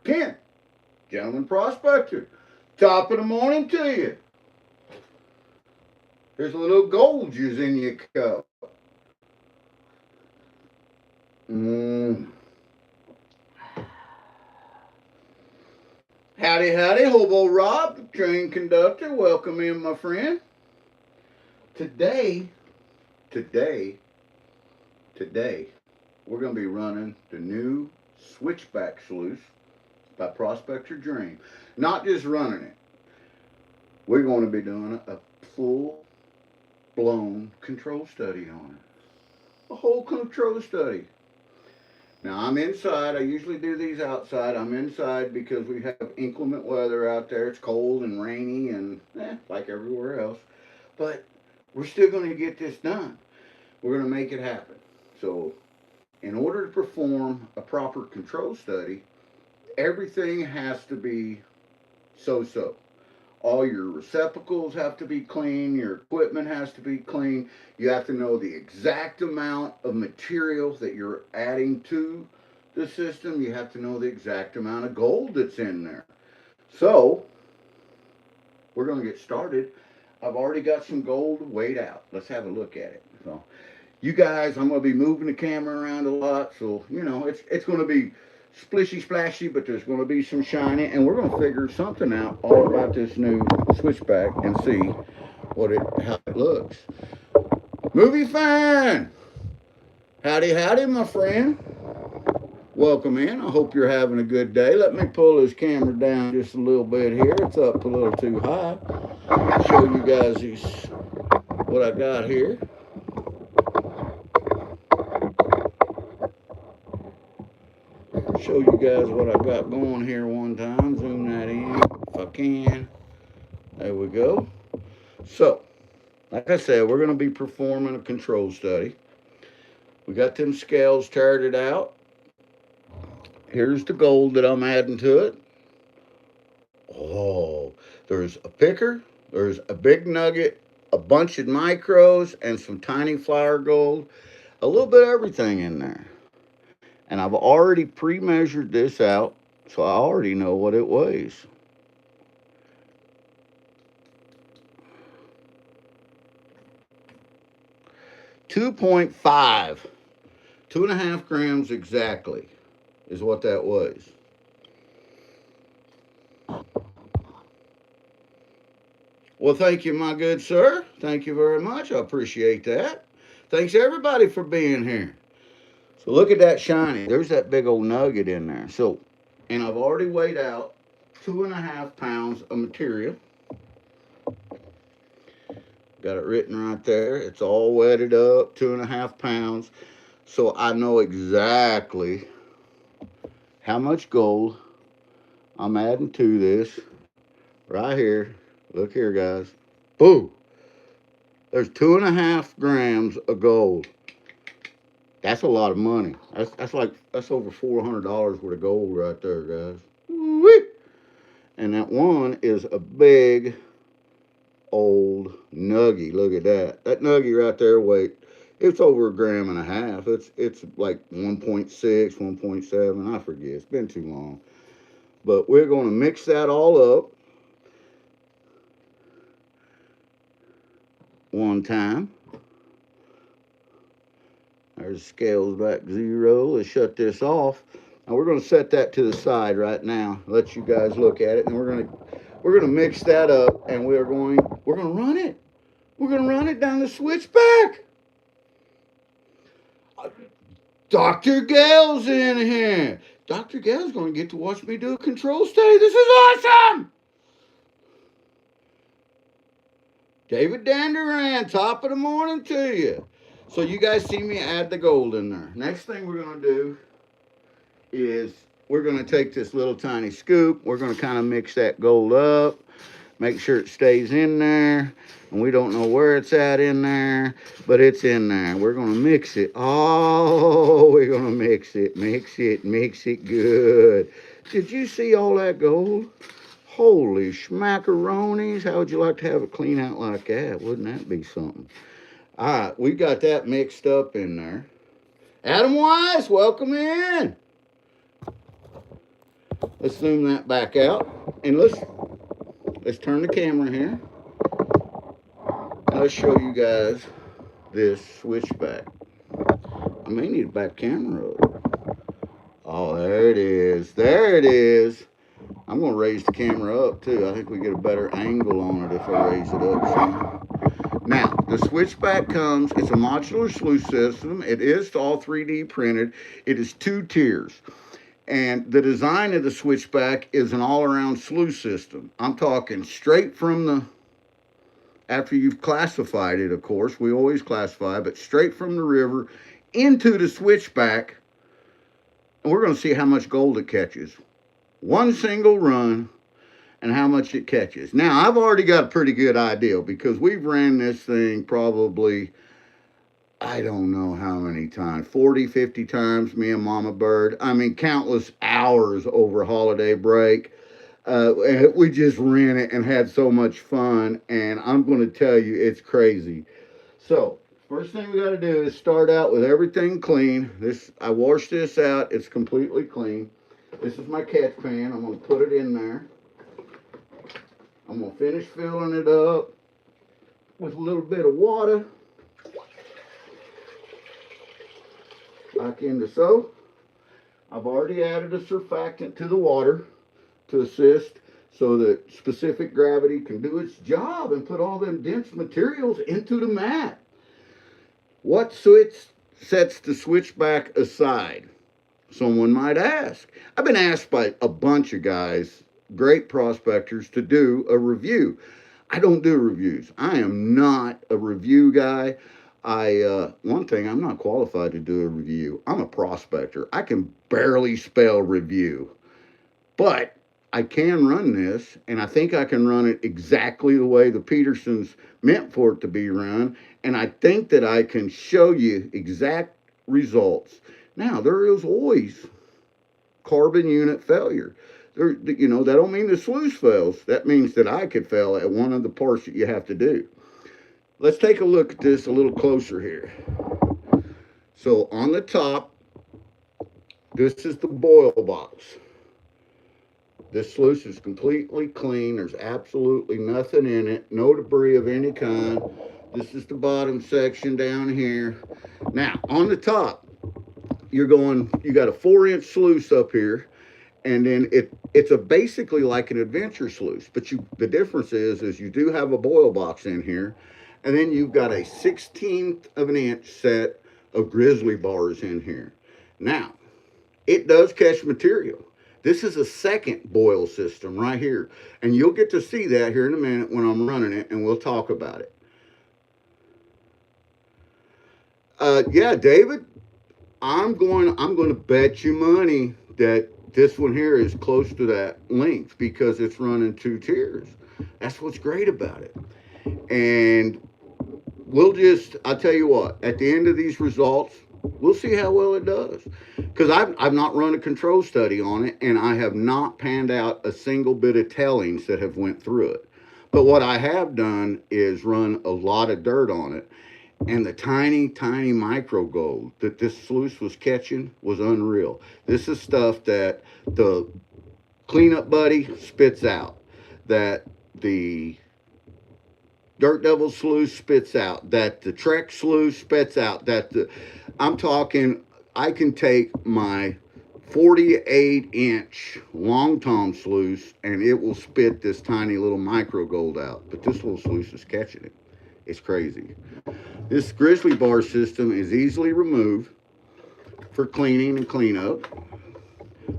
Ken, gentleman prospector. Top of the morning to you. There's a little Goldgers in your cup. Mmm. Howdy, howdy, Hobo Rob, train conductor. Welcome in, my friend. Today, today, we're going to be running the new Switchback sluice by Prospector Dream. Not just running it. We're going to be doing a full-blown control study on it. A whole control study. Now, I'm inside. I usually do these outside. I'm inside because we have inclement weather out there. It's cold and rainy and like everywhere else. But we're still going to get this done. We're going to make it happen. So, in order to perform a proper control study, everything has to be so-so. All your receptacles have to be clean. Your equipment has to be clean. You have to know the exact amount of materials that you're adding to the system. You have to know the exact amount of gold that's in there. So, we're going to get started. I've already got some gold weighed out. Let's have a look at it. So, you guys, I'm going to be moving the camera around a lot. So, you know, it's going to be splishy splashy, but there's going to be some shiny, and we're going to figure something out all about this new Switchback and see how it looks. Movie fan, howdy howdy, my friend. Welcome in. I hope you're having a good day. Let me pull this camera down just a little bit here. It's up a little too high. Show you guys what I got here. Show you guys what I got going here one time. Zoom that in if I can. There we go. So, like I said, we're going to be performing a control study. We got them scales charted out. Here's the gold that I'm adding to it. Oh, there's a picker, there's a big nugget, a bunch of micros, and some tiny flour gold. A little bit of everything in there. And I've already pre-measured this out, so I already know what it weighs. .5, 2.5 grams exactly is what that weighs. Well, thank you, my good sir. Thank you very much. I appreciate that. Thanks, everybody, for being here. So look at that shiny. There's that big old nugget in there. So, and I've already weighed out 2.5 pounds of material. Got it written right there. It's all wetted up, 2.5 pounds. So I know exactly how much gold I'm adding to this right here. Look here, guys. Boom. There's 2.5 grams of gold. That's a lot of money. That's over $400 worth of gold right there, guys. Woo-wee. And that one is a big old nugget. Look at that. That nugget right there, it's over 1.5 grams. It's like 1.6, 1.7. I forget. It's been too long. But we're going to mix that all up one time. There's scales back 0. Let's shut this off. Now we're going to set that to the side right now. Let you guys look at it, and we're going to mix that up, and we're going to run it. We're going to run it down the Switchback. Dr. Gale's in here. Dr. Gale's going to get to watch me do a control study. This is awesome. David Danduran, top of the morning to you. So you guys see me add the gold in there. Next thing we're going to do is we're going to take this little tiny scoop. We're going to kind of mix that gold up. Make sure it stays in there. And we don't know where it's at in there, but it's in there. We're going to mix it. Oh, we're going to mix it. Mix it good. Did you see all that gold? Holy schmackaronis. How would you like to have it clean out like that? Wouldn't that be something? All right, we got that mixed up in there. Adam Wise, welcome in. Let's zoom that back out. And let's turn the camera here. And let's show you guys this switchback. I may need a back camera up. Oh, there it is. There it is. I'm going to raise the camera up too. I think we get a better angle on it if I raise it up some. Now, the switchback comes, it's a modular sluice system. It is all 3D printed. It is 2 tiers. And the design of the switchback is an all-around sluice system. I'm talking straight from the, after you've classified it, of course, we always classify, but straight from the river into the switchback. And we're going to see how much gold it catches. One single run and how much it catches. Now, I've already got a pretty good idea because we've ran this thing probably, I don't know how many times, 40, 50 times, me and Mama Bird. I mean, countless hours over holiday break. We just ran it and had so much fun, and I'm going to tell you, it's crazy. So, first thing we got to do is start out with everything clean. I washed this out. It's completely clean. This is my catch pan. I'm going to put it in there. I'm going to finish filling it up with a little bit of water. Back into so. I've already added a surfactant to the water to assist so that specific gravity can do its job and put all them dense materials into the mat. What sets the switchback aside? Someone might ask. I've been asked by a bunch of guys, great prospectors, to do a review. I don't do reviews. I am not a review guy. One thing, I'm not qualified to do a review. I'm a prospector. I can barely spell review. But I can run this, and I think I can run it exactly the way the Petersons meant for it to be run. And I think that I can show you exact results. Now, there is always carbon unit failure. That don't mean the sluice fails. That means that I could fail at one of the parts that you have to do. Let's take a look at this a little closer here. So on the top, this is the boil box. This sluice is completely clean. There's absolutely nothing in it. No debris of any kind. This is the bottom section down here. Now, on the top, you got a 4-inch sluice up here, and then it's basically like an adventure sluice, but the difference is you do have a boil box in here, and then you've got a 1/16 of an inch set of grizzly bars in here. Now, it does catch material. This is a second boil system right here, and you'll get to see that here in a minute when I'm running it, and we'll talk about it. Yeah, David, I'm going to bet you money that this one here is close to that length because it's running 2 tiers. That's what's great about it. And I'll tell you what, at the end of these results, we'll see how well it does. Because I've not run a control study on it, and I have not panned out a single bit of tailings that have went through it. But what I have done is run a lot of dirt on it. And the tiny, tiny micro gold that this sluice was catching was unreal. This is stuff that the cleanup buddy spits out, that the Dirt Devil sluice spits out, that the Trek sluice spits out, I'm talking, I can take my 48-inch long tom sluice and it will spit this tiny little micro gold out. But this little sluice is catching it. It's crazy. This grizzly bar system is easily removed for cleaning and cleanup.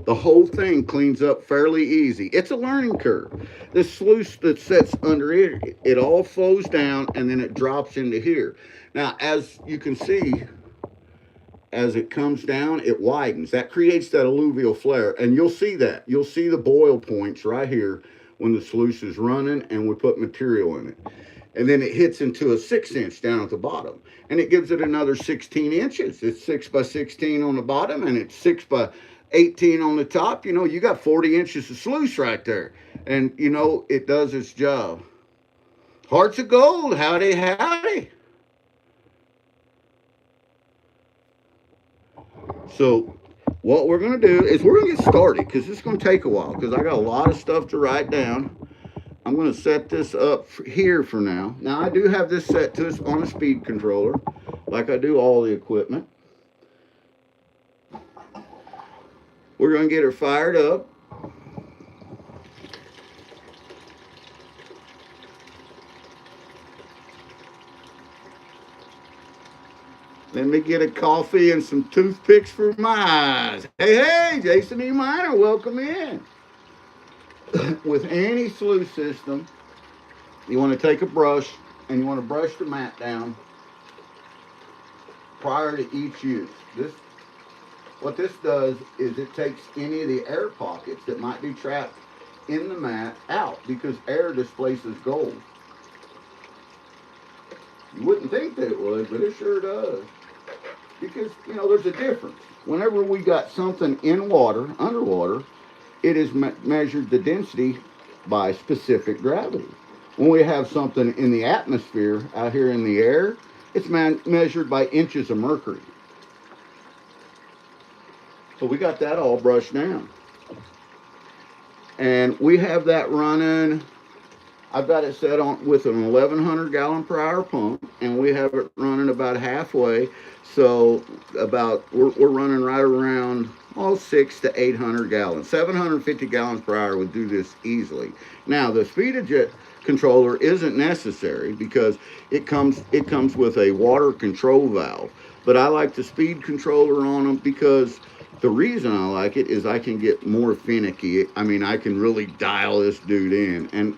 The whole thing cleans up fairly easy. It's a learning curve. The sluice that sits under it, it all flows down and then it drops into here. Now, as you can see, as it comes down, it widens. That creates that alluvial flare, and you'll see that. You'll see the boil points right here when the sluice is running and we put material in it. And then it hits into a 6-inch down at the bottom, and it gives it another 16 inches. It's 6 by 16 on the bottom, and it's 6 by 18 on the top. You got 40 inches of sluice right there, and it does its job. Hearts of gold, howdy, howdy. So what we're going to do is we're going to get started because it's going to take a while because I got a lot of stuff to write down. I'm going to set this up here for now. Now, I do have this set to us on a speed controller, like I do all the equipment. We're going to get her fired up. Let me get a coffee and some toothpicks for my eyes. Hey, Jason E. Minor, welcome in. With any sluice system, you want to take a brush and you want to brush the mat down prior to each use. What this does is it takes any of the air pockets that might be trapped in the mat out because air displaces gold. You wouldn't think that it would, but it sure does. Because, you know, there's a difference. Whenever we got something in water, underwater, it is measured the density by specific gravity. When we have something in the atmosphere, out here in the air, it's measured by inches of mercury. So we got that all brushed down. And we have that running, I've got it set on with an 1,100 gallon per hour pump, and we have it running about halfway. So we're running right around 600 to 800 gallons. 750 gallons per hour would do this easily. Now the speed jet controller isn't necessary because it comes with a water control valve. But I like the speed controller on them because the reason I like it is I can get more finicky. I mean, I can really dial this dude in. And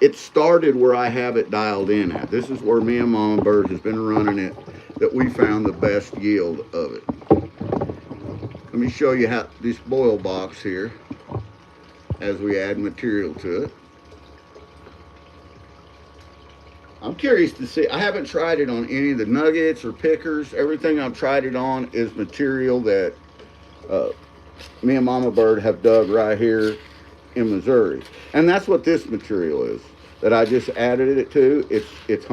it started where I have it dialed in at. This is where me and Mama Bird has been running it, that we found the best yield of it. Let me show you how this boil box here as we add material to it. I'm curious to see, I haven't tried it on any of the nuggets or pickers. Everything I've tried it on is material that me and Mama Bird have dug right here in Missouri. And that's what this material is that I just added it to. It's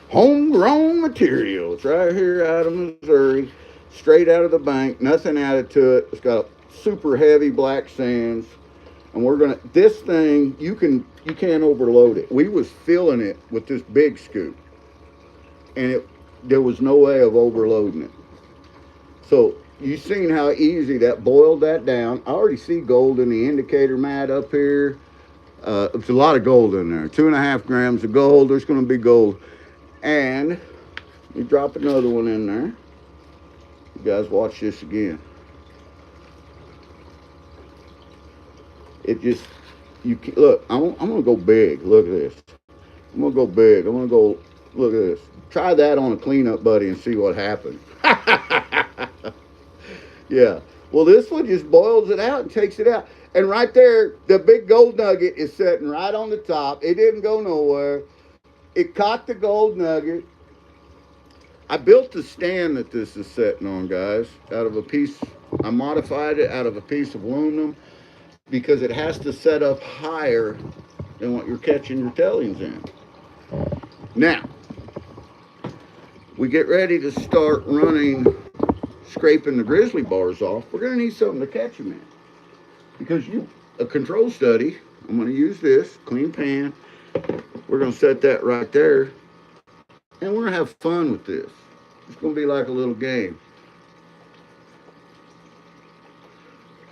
homegrown material. It's right here out of Missouri, straight out of the bank, nothing added to it. It's got super heavy black sands. And this thing, you can't overload it. We was filling it with this big scoop, and there was no way of overloading it. So you seen how easy that boiled that down. I already see gold in the indicator mat up here. It's a lot of gold in there. 2.5 grams of gold. There's going to be gold. And you drop another one in there. You guys watch this again. It just, look, I'm going to go big. Look at this. I'm going to go big. I'm going to go, look at this. Try that on a cleanup buddy and see what happens. Yeah. Well, this one just boils it out and takes it out. And right there, the big gold nugget is sitting right on the top. It didn't go nowhere. It caught the gold nugget. I built the stand that this is sitting on, guys, out of a piece. I modified it out of a piece of aluminum because it has to set up higher than what you're catching your tailings in. Now, we get ready to start scraping the grizzly bars off. We're going to need something to catch them in. Because a control study, I'm going to use this clean pan. We're going to set that right there. And we're going to have fun with this. It's going to be like a little game.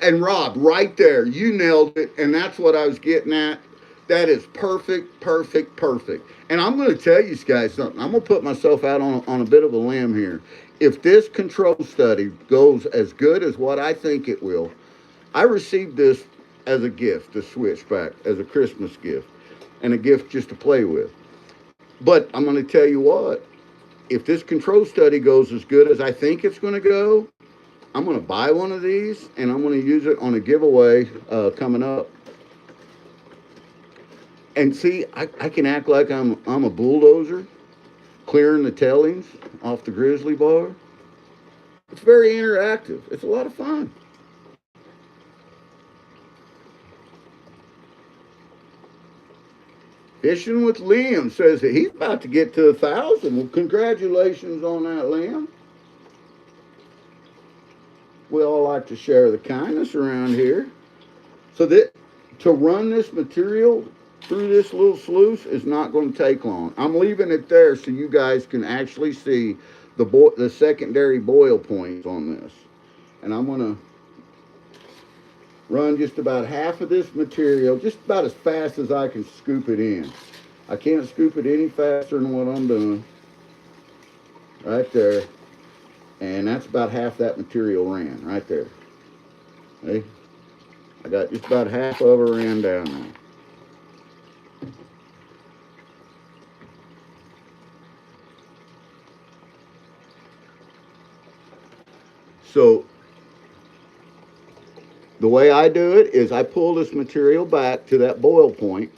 And Rob, right there, you nailed it. And that's what I was getting at. That is perfect, perfect, perfect. And I'm going to tell you guys something. I'm going to put myself out on a bit of a limb here. If this control study goes as good as what I think it will, I received this as a gift, the Switchback, as a Christmas gift, and a gift just to play with. But I'm going to tell you what, if this control study goes as good as I think it's going to go, I'm going to buy one of these, and I'm going to use it on a giveaway coming up. And see, I can act like I'm a bulldozer, clearing the tailings off the grizzly bar. It's very interactive. It's a lot of fun. Fishing with Liam says that he's about to get to 1,000. Well, congratulations on that, Liam. we all like to share the kindness around here. So that to run this material through this little sluice is not going to take long. I'm leaving it there so you guys can actually see the secondary boil points on this. And I'm going to run just about half of this material, just about as fast as I can scoop it in. I can't scoop it any faster than what I'm doing. Right there. And that's about half that material ran right there. See? I got just about half of it ran down there. So the way I do it is I pull this material back to that boil point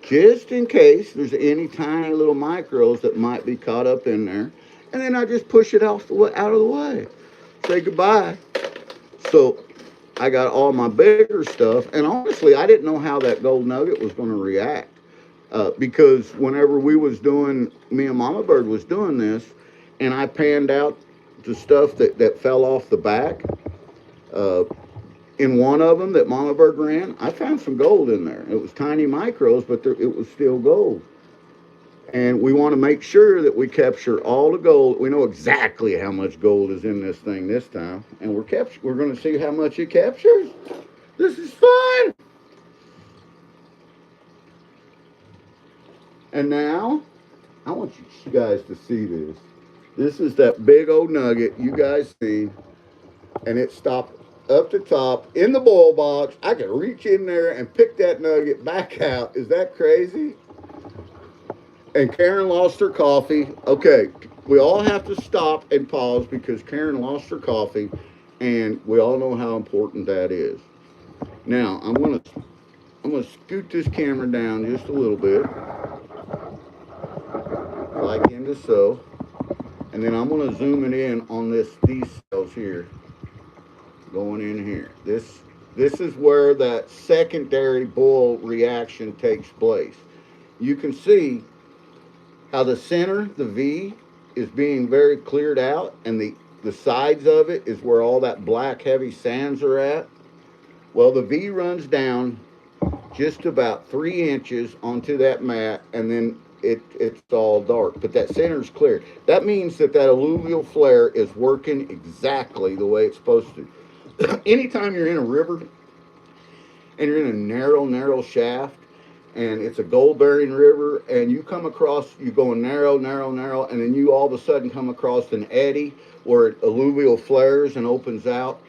just in case there's any tiny little micros that might be caught up in there. And then I just push it out of the way. Say goodbye. So I got all my bigger stuff. And honestly, I didn't know how that gold nugget was going to react. Because whenever me and Mama Bird was doing this, and I panned out the stuff that fell off the back, in one of them that Mama Bird ran, I found some gold in there. It was tiny micros, but it was still gold. And we want to make sure that we capture all the gold. We know exactly how much gold is in this thing this time. And we're going to see how much it captures. This is fun. And now, I want you guys to see this. This is that big old nugget you guys see. And it stopped up the top in the boil box. I could reach in there and pick that nugget back out. Is that crazy? And Karen lost her coffee. Okay, we all have to stop and pause because Karen lost her coffee, and we all know how important that is. Now I'm gonna scoot this camera down just a little bit, like into so, and then I'm gonna zoom it in on these cells here, going in here. This is where that secondary boil reaction takes place. You can see how the center, the V, is being very cleared out, and the sides of it is where all that black heavy sands are at. Well, the V runs down just about 3 inches onto that mat, and then it's all dark. But that center's clear. That means that alluvial flare is working exactly the way it's supposed to. Anytime you're in a river and you're in a narrow shaft, and it's a gold bearing river, and you come across, you go narrow, and then you all of a sudden come across an eddy where alluvial flares and opens out.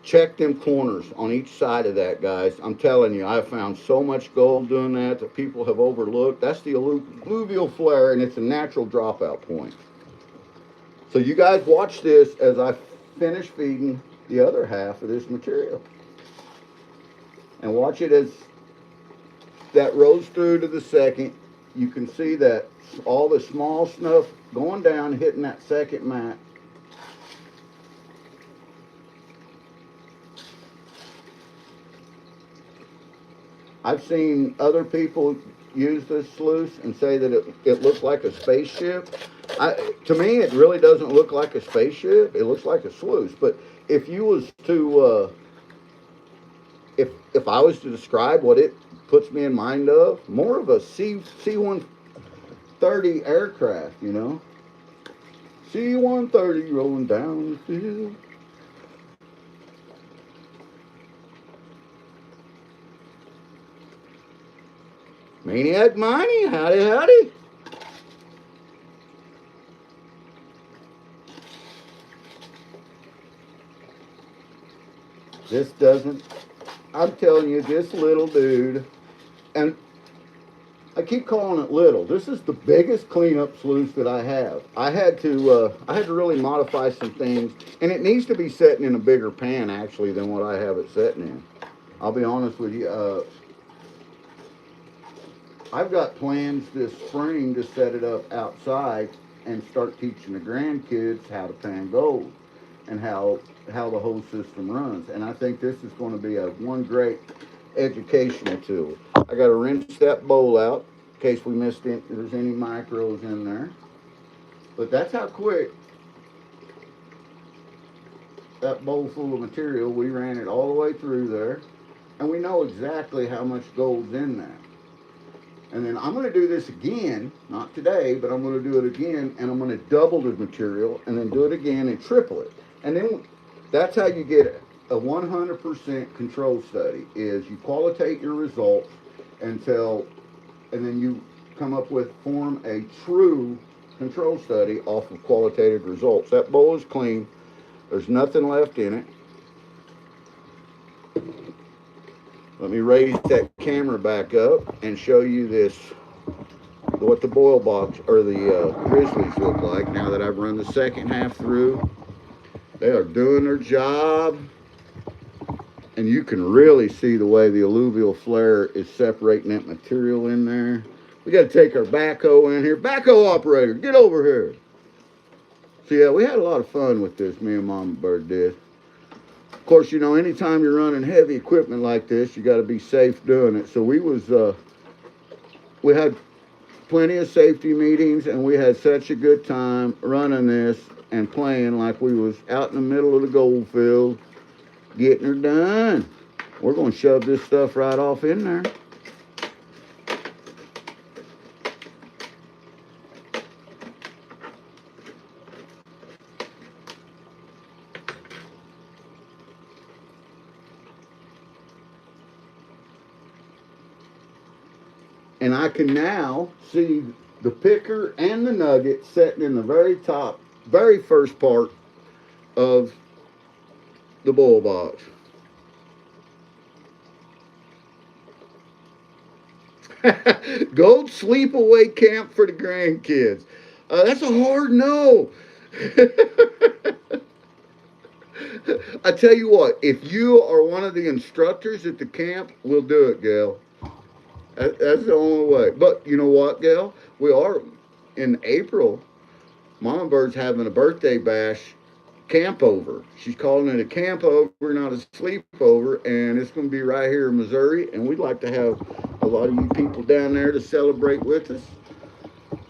Check them corners on each side of that, guys. I'm telling you, I found so much gold doing that people have overlooked. That's the alluvial flare, and it's a natural dropout point. So you guys watch this as I finish feeding the other half of this material. And watch it as that rolls through to the second. You can see that all the small snuff going down, hitting that second mat. I've seen other people use this sluice and say that it looks like a spaceship. To me, it really doesn't look like a spaceship. It looks like a sluice. But if you was to, if I was to describe what it puts me in mind of, more of a C-130 aircraft, you know. C-130 rolling down the field. Maniac Miney, howdy. This doesn't, I'm telling you, this little dude, and I keep calling it little. This is the biggest cleanup sluice that I have. I had to really modify some things, and it needs to be setting in a bigger pan actually than what I have it setting in. I'll be honest with you. I've got plans this spring to set it up outside and start teaching the grandkids how to pan gold and how the whole system runs. And I think this is going to be one great educational tool. I got to rinse that bowl out in case we missed it. There's any micros in there. But that's how quick that bowl full of material, we ran it all the way through there, and we know exactly how much gold's in that. And then I'm going to do this again, not today, but I'm going to do it again, and I'm going to double the material, and then do it again and triple it. And then that's how you get a 100% control study, is you qualitate your results until, and then you come up with, form a true control study off of qualitative results. That bowl is clean. There's nothing left in it. Let me raise that camera back up and show you this, what the boil box or the grizzlies look like now that I've run the second half through. They are doing their job, and you can really see the way the alluvial flare is separating that material in there. We got to take our backhoe in here. Backhoe operator, get over here. So yeah, we had a lot of fun with this, me and Mama Bird did. Of course, you know, anytime you're running heavy equipment like this, you got to be safe doing it. So we had plenty of safety meetings, and we had such a good time running this and playing like we was out in the middle of the gold field, getting her done. We're going to shove this stuff right off in there. And I can now see the picker and the nugget sitting in the very top, very first part of the bowl box. Gold sleepaway camp for the grandkids. That's a hard no. I tell you what, if you are one of the instructors at the camp, we'll do it, Gail. That's the only way. But you know what, Gail? We are in April. Mama Bird's having a birthday bash camp over. She's calling it a camp over, not a sleepover, and it's going to be right here in Missouri. And we'd like to have a lot of you people down there to celebrate with us.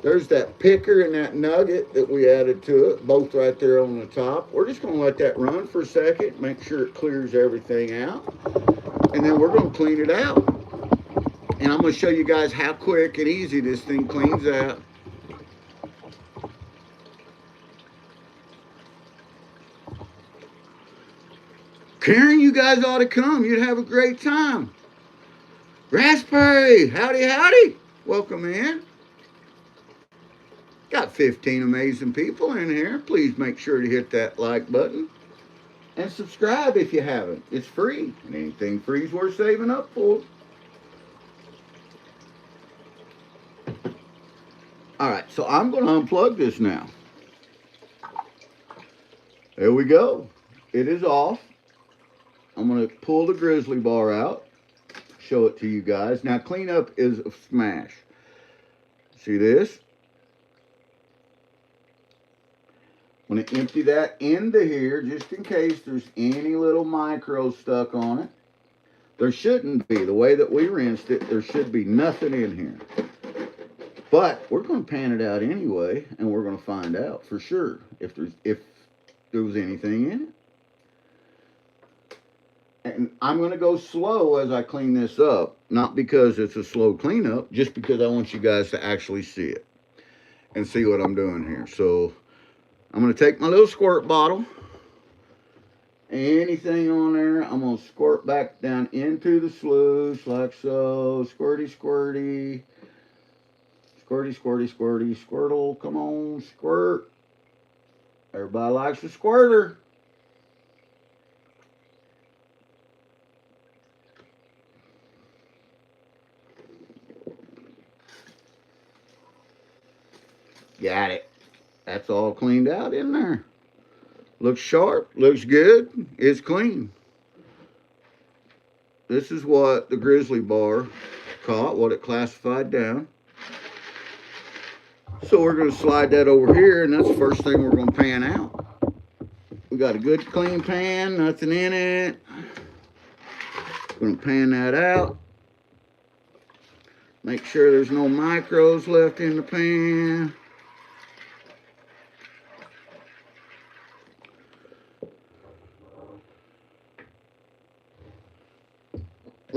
There's that picker and that nugget that we added to it, both right there on the top. We're just going to let that run for a second, make sure it clears everything out, and then we're going to clean it out. And I'm going to show you guys how quick and easy this thing cleans out. Karen, you guys ought to come. You'd have a great time. Raspberry, howdy, howdy. Welcome in. Got 15 amazing people in here. Please make sure to hit that like button. And subscribe if you haven't. It's free. And anything free is worth saving up for. All right, so I'm going to unplug this now. There we go. It is off. I'm going to pull the grizzly bar out, show it to you guys. Now, cleanup is a smash. See this? I'm going to empty that into here just in case there's any little micro stuck on it. There shouldn't be. The way that we rinsed it, there should be nothing in here. But we're going to pan it out anyway, and we're going to find out for sure if there was anything in it. And I'm going to go slow as I clean this up, not because it's a slow cleanup, just because I want you guys to actually see it and see what I'm doing here. So I'm going to take my little squirt bottle. Anything on there, I'm going to squirt back down into the sluice like so. Squirty, squirty. Squirty, squirty, squirty. Squirtle, come on, squirt. Everybody likes a squirter. Got it. That's all cleaned out in there. Looks sharp, looks good, it's clean. This is what the grizzly bar caught, what it classified down. So we're going to slide that over here, and that's the first thing we're going to pan out. We got a good clean pan, nothing in it. Going to pan that out. Make sure there's no micros left in the pan.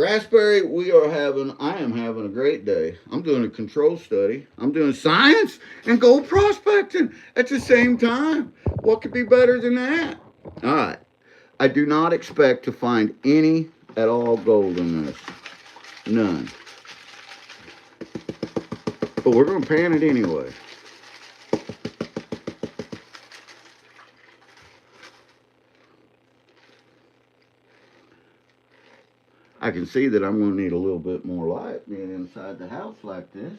Raspberry, I am having a great day. I'm doing a control study. I'm doing science and gold prospecting at the same time. What could be better than that? All right. I do not expect to find any at all gold in this. None. But we're going to pan it anyway. I can see that I'm going to need a little bit more light being inside the house like this.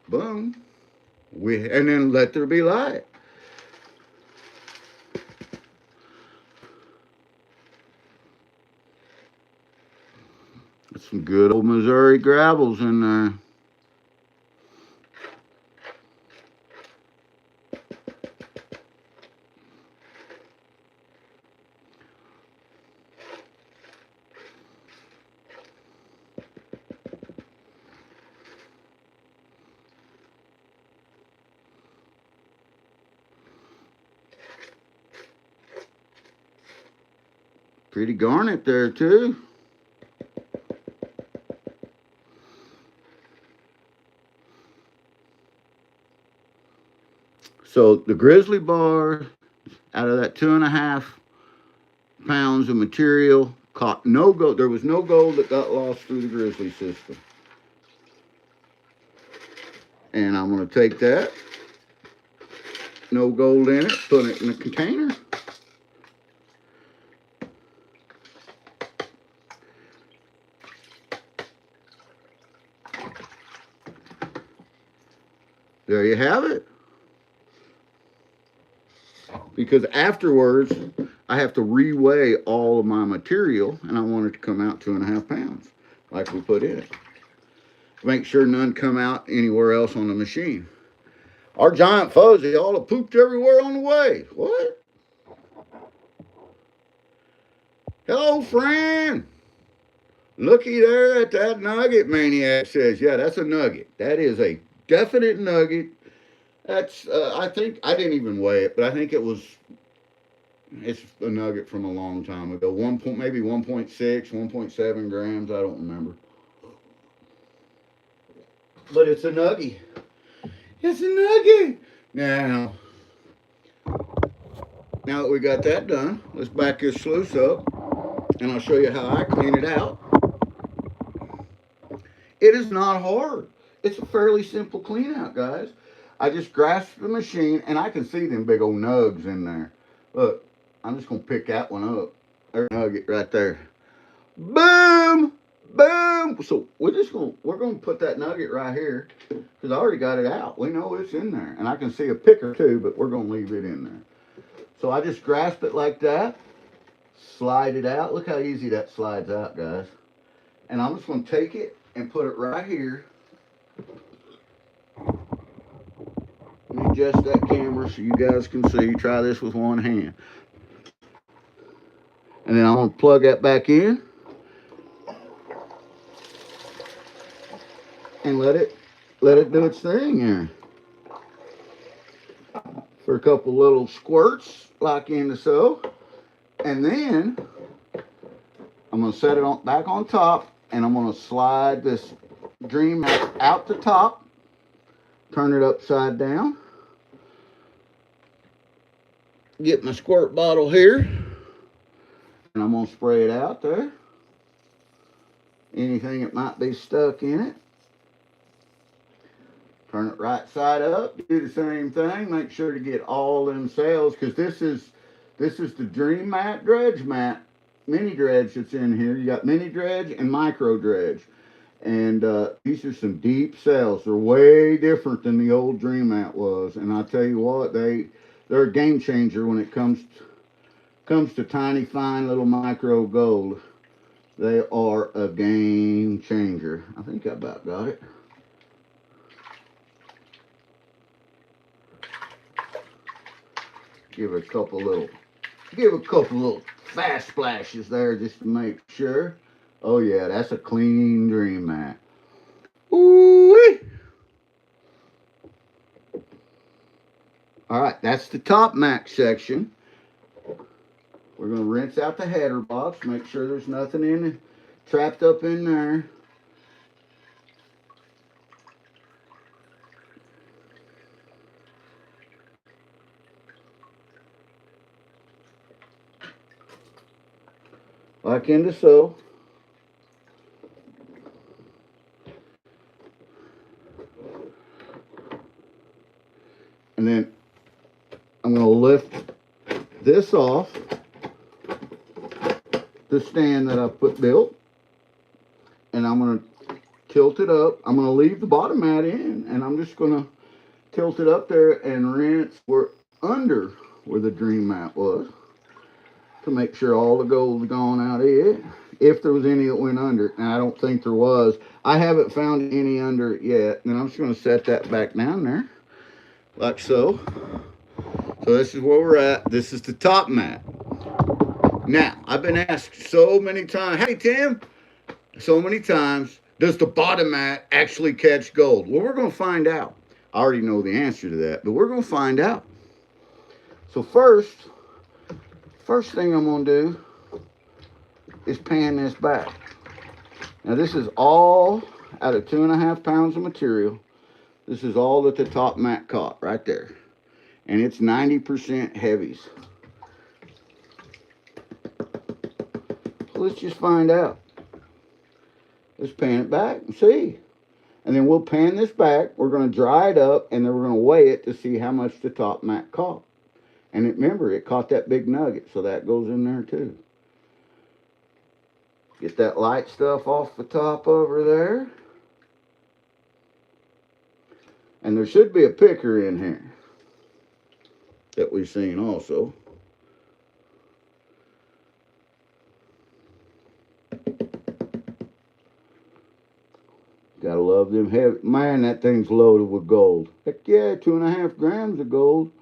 Boom. And then let there be light. That's some good old Missouri gravels in there. Pretty garnet there too. So the grizzly bar, out of that 2.5 pounds of material, caught no gold. There was no gold that got lost through the grizzly system. And I'm going to take that, no gold in it, put it in a container. There you have it. Because afterwards, I have to reweigh all of my material, and I want it to come out 2.5 pounds, like we put in it. Make sure none come out anywhere else on the machine. Our giant fuzzy all have pooped everywhere on the way. What? Hello, Fran. Looky there at that nugget, Maniac says. Yeah, that's a nugget. That is a definite nugget. That's, I think, I didn't even weigh it, but I think it's a nugget from a long time ago. Maybe 1.6, 1.7 grams. I don't remember. But it's a nugget. It's a nugget. Now that we got that done, let's back this sluice up, and I'll show you how I clean it out. It is not hard. It's a fairly simple clean out, guys. I just grasp the machine, and I can see them big old nugs in there. Look, I'm just going to pick that one up. There's a nugget right there. Boom! Boom! So we're going to put that nugget right here, because I already got it out. We know it's in there. And I can see a picker too, but we're going to leave it in there. So I just grasp it like that, slide it out. Look how easy that slides out, guys. And I'm just going to take it and put it right here. Let me adjust that camera so you guys can see. Try this with one hand. And then I'm going to plug that back in. And let it do its thing here. For a couple little squirts, like in so. And then I'm going to set it back on top, and I'm going to slide this dream out the top, turn it upside down, get my squirt bottle here, and I'm going to spray it out there. Anything that might be stuck in it. Turn it right side up, do the same thing, make sure to get all them cells, because this is the Dream Mat Dredge Mat, mini dredge that's in here. You got mini dredge and micro dredge. And these are some deep cells. They're way different than the old Dream Mat was. And I tell you what, they're a game changer when it comes to tiny, fine little micro gold. They are a game changer. I think I about got it. Give a couple little fast splashes there just to make sure. Oh yeah, that's a clean Dream Mat. Ooh-wee. All right, that's the top max section. We're going to rinse out the header box, make sure there's nothing trapped up in there. Like into so. And then I'm going to lift this off the stand that I built, and I'm going to tilt it up. I'm going to leave the bottom mat in, and I'm just going to tilt it up there and rinse under where the dream mat was to make sure all the gold's gone out of it. If there was any that went under it, and I don't think there was. I haven't found any under it yet. And I'm just going to set that back down there like so. So this is where we're at. This is the top mat. Now, I've been asked so many times, hey Tim, so many times, does the bottom mat actually catch gold? Well, we're going to find out. I already know the answer to that, but we're going to find out. So first thing I'm going to do is pan this back. Now this is all out of 2.5 pounds of material. This is all that the top mat caught right there. And it's 90% heavies. So let's just find out. Let's pan it back and see. And then we'll pan this back. We're going to dry it up, and then we're going to weigh it to see how much the top mat caught. And remember, it caught that big nugget, so that goes in there too. Get that light stuff off the top over there. And there should be a picker in here that we've seen also. Gotta love them heavy. Man, that thing's loaded with gold. Heck yeah, 2.5 grams of gold.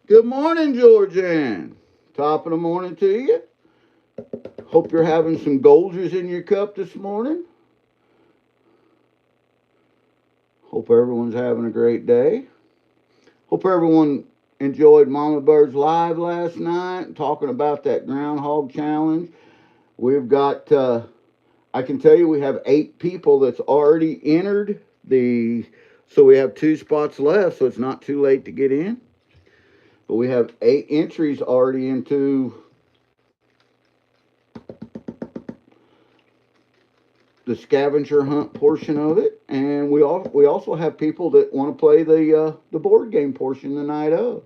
Good morning, Georgianne. Top of the morning to you. Hope you're having some Goldgers in your cup this morning. Hope everyone's having a great day. Hope everyone enjoyed Mama Bird's Live last night, talking about that groundhog challenge. We've got, I can tell you we have 8 people that's already entered so we have 2 spots left, so it's not too late to get in. But we have 8 entries already into the scavenger hunt portion of it, and we also have people that want to play the board game portion the night of.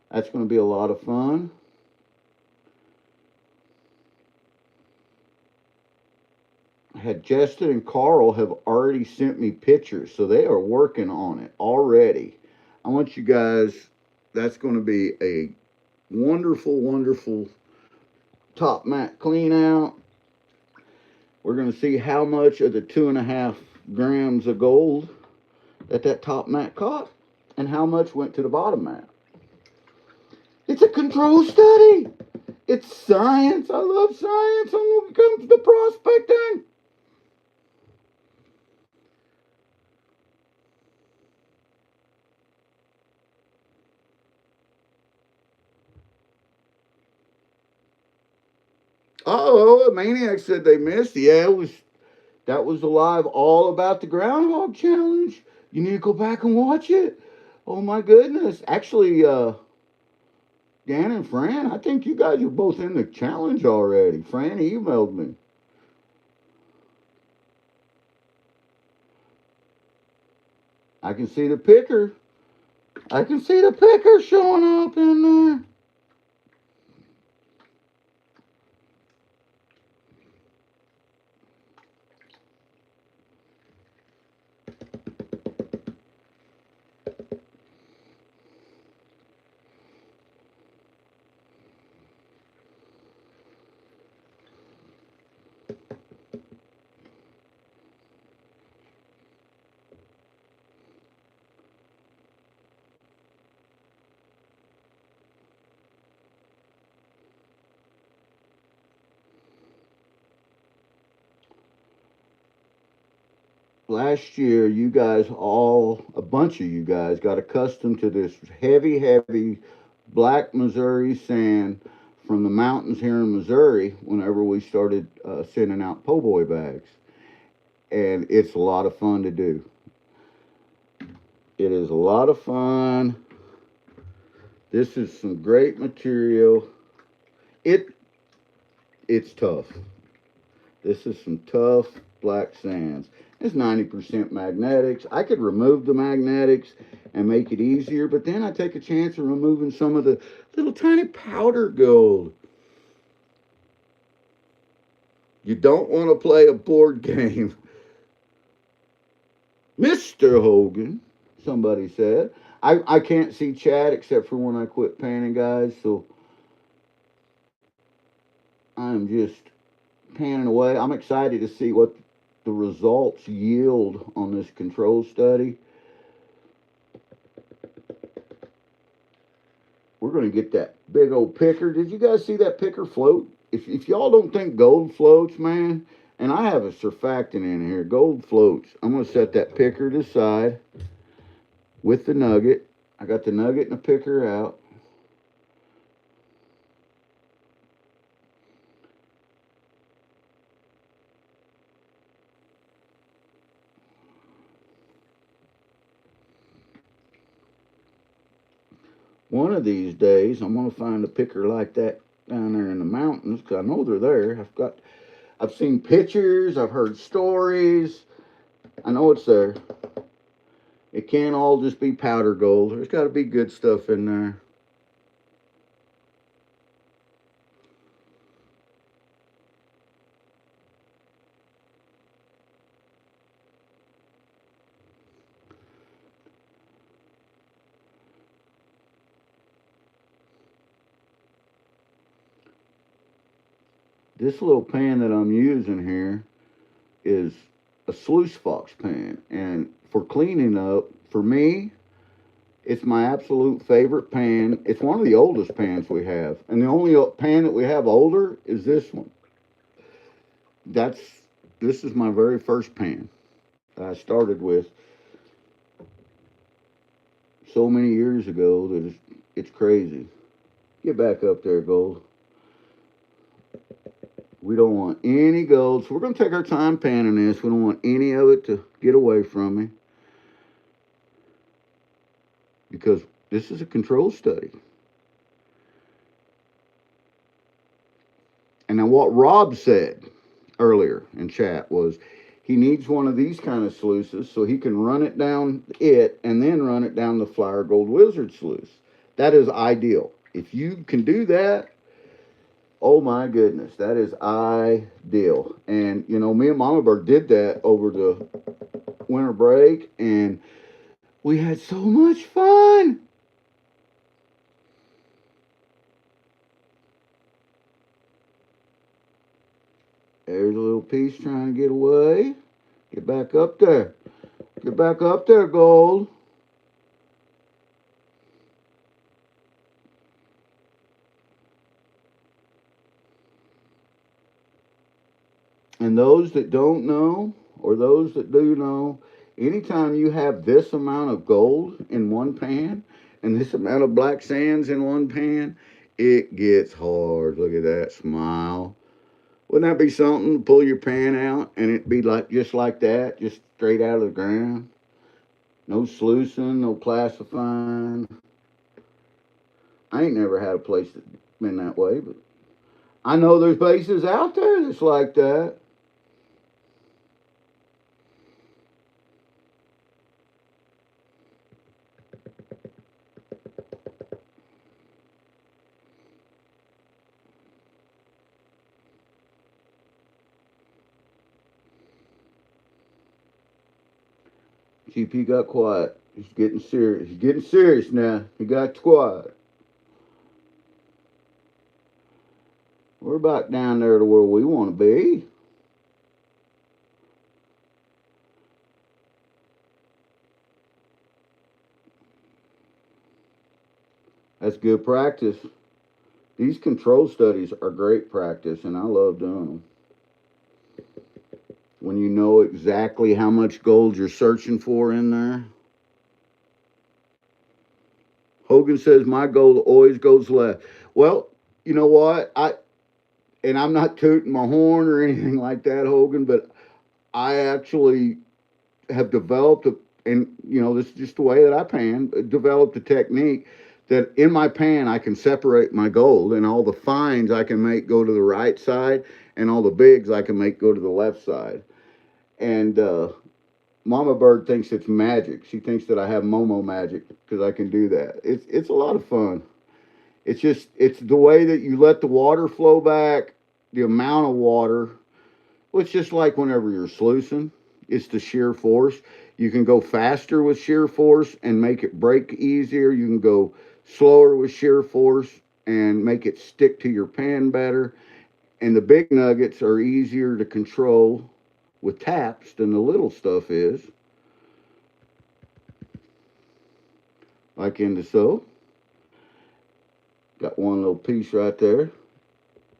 That's going to be a lot of fun. I had Justin and Carl have already sent me pictures, so they are working on it already. I want you guys. That's going to be a wonderful, wonderful top mat clean out. We're going to see how much of the 2.5 grams of gold that top mat caught and how much went to the bottom mat. It's a control study. It's science. I love science when it comes to prospecting. Oh, a Maniac said they missed. Yeah, that was live all about the groundhog challenge. You need to go back and watch it. Oh my goodness. Actually, Dan and Fran, I think you guys are both in the challenge already. Fran emailed me. I can see the picker. I can see the picker showing up in there. last year, you guys all, a bunch of you guys, got accustomed to this heavy, heavy black Missouri sand from the mountains here in Missouri whenever we started sending out po' boy bags. And it's a lot of fun to do. It is a lot of fun. This is some great material. It it's tough. This is some tough black sands. It's 90% magnetics. I could remove the magnetics and make it easier, but then I take a chance of removing some of the little tiny powder gold. You don't want to play a board game. Mr. Hogan, somebody said. I can't see chat except for when I quit panning, guys, so I'm just panning away. I'm excited to see what the results yield on this control study. We're going to get that big old picker. Did you guys see that picker float? If y'all don't think gold floats, man, and I have a surfactant in here, gold floats. I'm going to set that picker to the side with the nugget. I got the nugget and the picker out. One of these days, I'm going to find a picker like that down there in the mountains because I know they're there. I've seen pictures, I've heard stories. I know it's there. It can't all just be powder gold. There's got to be good stuff in there. This little pan that I'm using here is a sluice fox pan. And for cleaning up, for me, it's my absolute favorite pan. It's one of the oldest pans we have. And the only pan that we have older is this one. This is my very first pan that I started with so many years ago that it's crazy. Get back up there, Gold. We don't want any gold, so we're going to take our time panning this. We don't want any of it to get away from me because this is a control study. And now what Rob said earlier in chat was he needs one of these kind of sluices so he can run it down it and then run it down the Flower Gold Wizard sluice. That is ideal. If you can do that, oh my goodness, that is ideal. And you know, me and Mama Bird did that over the winter break, and we had so much fun. There's a little piece trying to get away. Get back up there. Get back up there, Gold. And those that don't know, or those that do know, anytime you have this amount of gold in one pan and this amount of black sands in one pan, it gets hard. Look at that smile. Wouldn't that be something to pull your pan out and it'd be like just like that, just straight out of the ground? No sluicing, no classifying. I ain't never had a place that's been that way, but I know there's places out there that's like that. GP got quiet. He's getting serious. He's getting serious now. He got quiet. We're about down there to where we want to be. That's good practice. These control studies are great practice, and I love doing them. when you know exactly how much gold you're searching for in there. Hogan says my gold always goes left. Well, you know what? I'm not tooting my horn or anything like that, Hogan, but I actually have developed and this is just the way that I pan, developed a technique that in my pan I can separate my gold, and all the fines I can make go to the right side, and all the bigs I can make go to the left side. And Mama Bird thinks it's magic. She thinks that I have Momo magic because I can do that. It's a lot of fun. It's the way that you let the water flow back, the amount of water. Well, it's just like whenever you're sluicing, it's the shear force. You can go faster with shear force and make it break easier. You can go slower with shear force and make it stick to your pan better. And the big nuggets are easier to control with taps than the little stuff is. Like in the so. Got one little piece right there.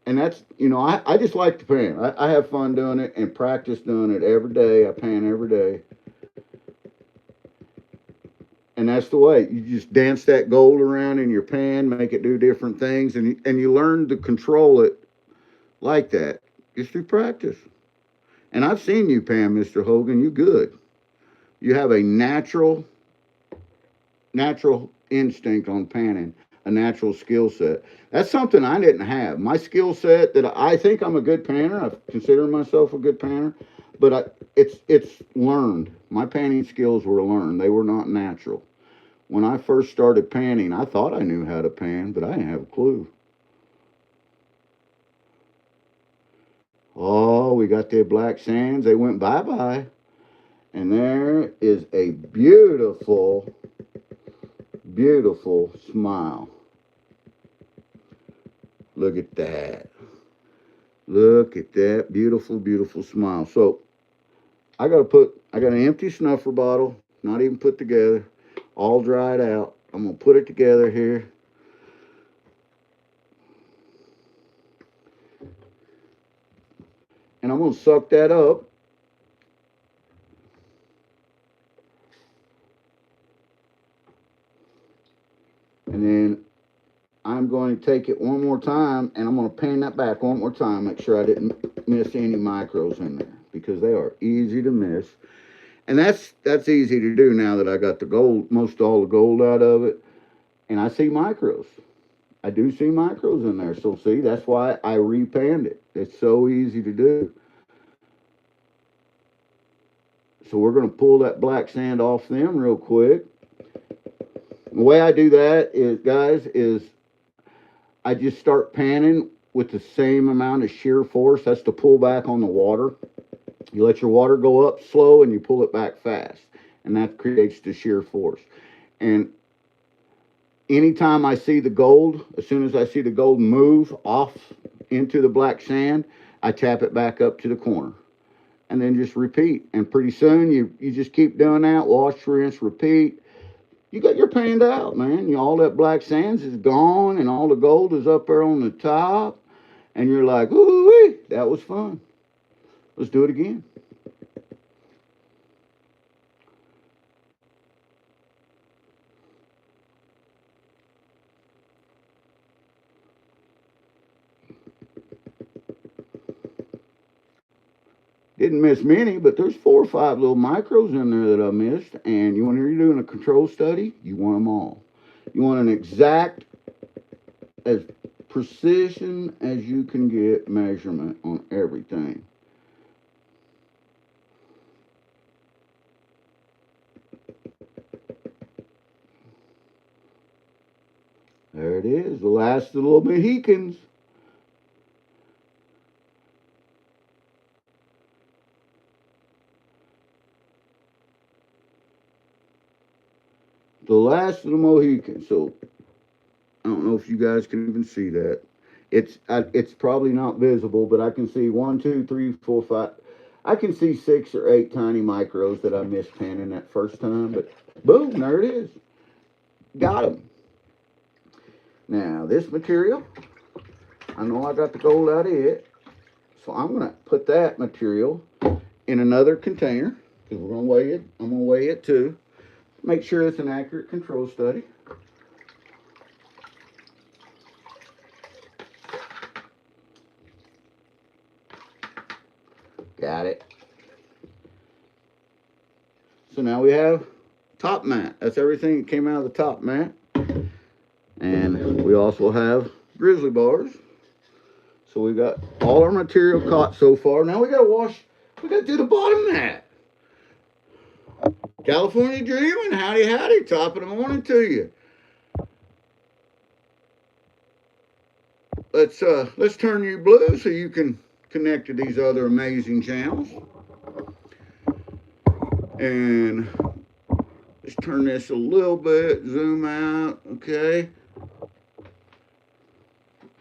And that's, I just like to pan. I have fun doing it and practice doing it every day. I pan every day. And that's the way. You just dance that gold around in your pan, make it do different things, and you learn to control it like that just through practice. And I've seen you pan, Mr. Hogan. You good. You have a natural instinct on panning, a natural skill set. That's something I didn't have. My skill set that I think I'm a good panner. I consider myself a good panner, but it's learned. My panning skills were learned. They were not natural. When I first started panning, I thought I knew how to pan, but I didn't have a clue. Oh, we got the black sands. They went bye-bye. And there is a beautiful, beautiful smile. Look at that. Look at that beautiful, beautiful smile. So I got an empty snuffer bottle, not even put together, all dried out. I'm going to put it together here. And I'm going to suck that up. And then I'm going to take it one more time, and I'm going to pan that back one more time, make sure I didn't miss any micros in there, because they are easy to miss. And that's easy to do now that I got the gold, most all the gold out of it. And I see micros. I do see micros in there. So see, that's why I repanned it. It's so easy to do. So we're going to pull that black sand off them real quick. The way I do that is, guys, I just start panning with the same amount of shear force. That's to pull back on the water. You let your water go up slow and you pull it back fast. And that creates the shear force. And anytime I see the gold, as soon as I see the gold move off into the black sand, I tap it back up to the corner. And then just repeat. And pretty soon you just keep doing that. Wash, rinse, repeat. You got your panned out, man. All that black sands is gone and all the gold is up there on the top. And you're like, ooh, that was fun. Let's do it again. Didn't miss many, but there's 4 or 5 little micros in there that I missed. And when you're doing a control study, you want them all. You want an exact, as precision as you can get measurement on everything. There it is, the last of the little Mohicans. The last of the Mohicans. So I don't know if you guys can even see that. It's probably not visible, but I can see 1, 2, 3, 4, 5. I can see 6 or 8 tiny micros that I missed panning that first time. But boom, there it is. Got them. Now this material, I know I got the gold out of it, so I'm gonna put that material in another container because we're going to weigh it. I'm going to weigh it too. Make sure it's an accurate control study. Got it. So now we have top mat. That's everything that came out of the top mat. And we also have grizzly bars. So we got all our material caught so far. Now we got to wash. We got to do the bottom mat. California Dreaming, howdy howdy, top of the morning to you. Let's turn you blue so you can connect to these other amazing channels. And let's turn this a little bit, zoom out, okay.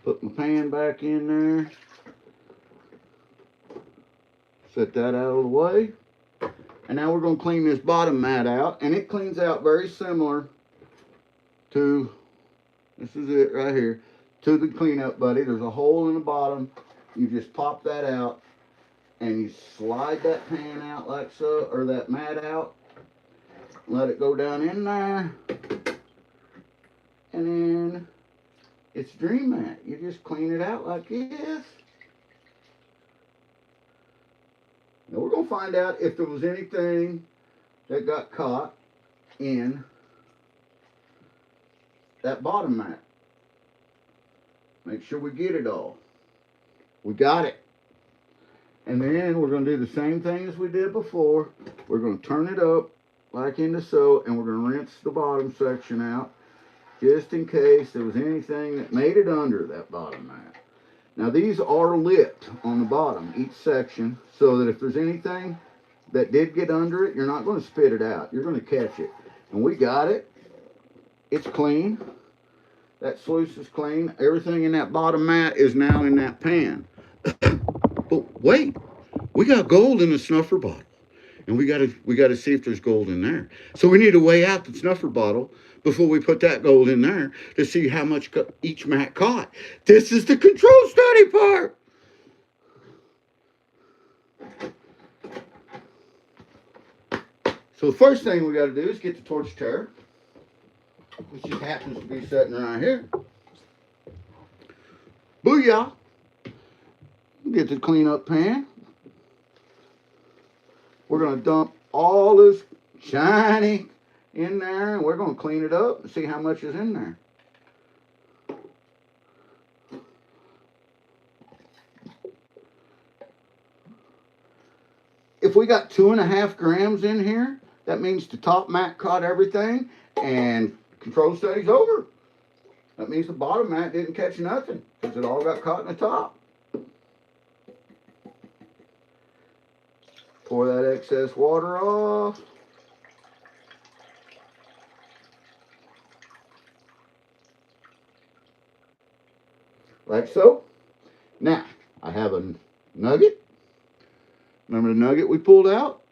Put my pan back in there. Set that out of the way. And now we're going to clean this bottom mat out. And it cleans out very similar to, this is it right here, to the cleanup buddy. There's a hole in the bottom. You just pop that out and you slide that pan out like so, or that mat out. Let it go down in there. And then it's Dream Mat. You just clean it out like this. Now we're going to find out if there was anything that got caught in that bottom mat. Make sure we get it all. We got it. And then we're going to do the same thing as we did before. We're going to turn it up like into so, and we're going to rinse the bottom section out just in case there was anything that made it under that bottom mat. Now these are lit on the bottom, each section, so that if there's anything that did get under it, you're not going to spit it out. You're going to catch it. And we got it. It's clean. That sluice is clean. Everything in that bottom mat is now in that pan. But wait, we got gold in the snuffer bottle. And we gotta see if there's gold in there. So we need to weigh out the snuffer bottle before we put that gold in there to see how much each mat caught. This is the control study part. So the first thing we got to do is get the torch tare, which just happens to be sitting right here. Booyah! Get the cleanup pan. We're going to dump all this shiny in there, and we're going to clean it up and see how much is in there. If we got 2.5 grams in here, that means the top mat caught everything, and control study's over. That means the bottom mat didn't catch nothing, because it all got caught in the top. Pour that excess water off. Like so. Now, I have a nugget. Remember the nugget we pulled out?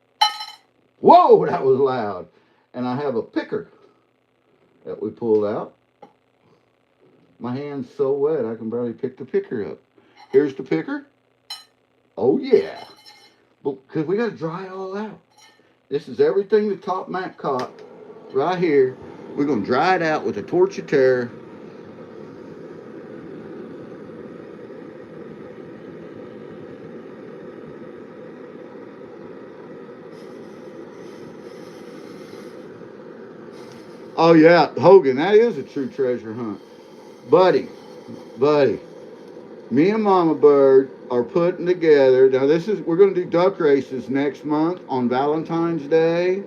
Whoa, that was loud. And I have a picker that we pulled out. My hand's so wet I can barely pick the picker up. Here's the picker. Oh yeah. Because we got to dry it all out. This is everything the top mat caught right here. We're going to dry it out with a torch tare. Oh yeah, Hogan, that is a true treasure hunt. Buddy, me and Mama Bird are putting together, now we're going to do duck races next month on Valentine's Day,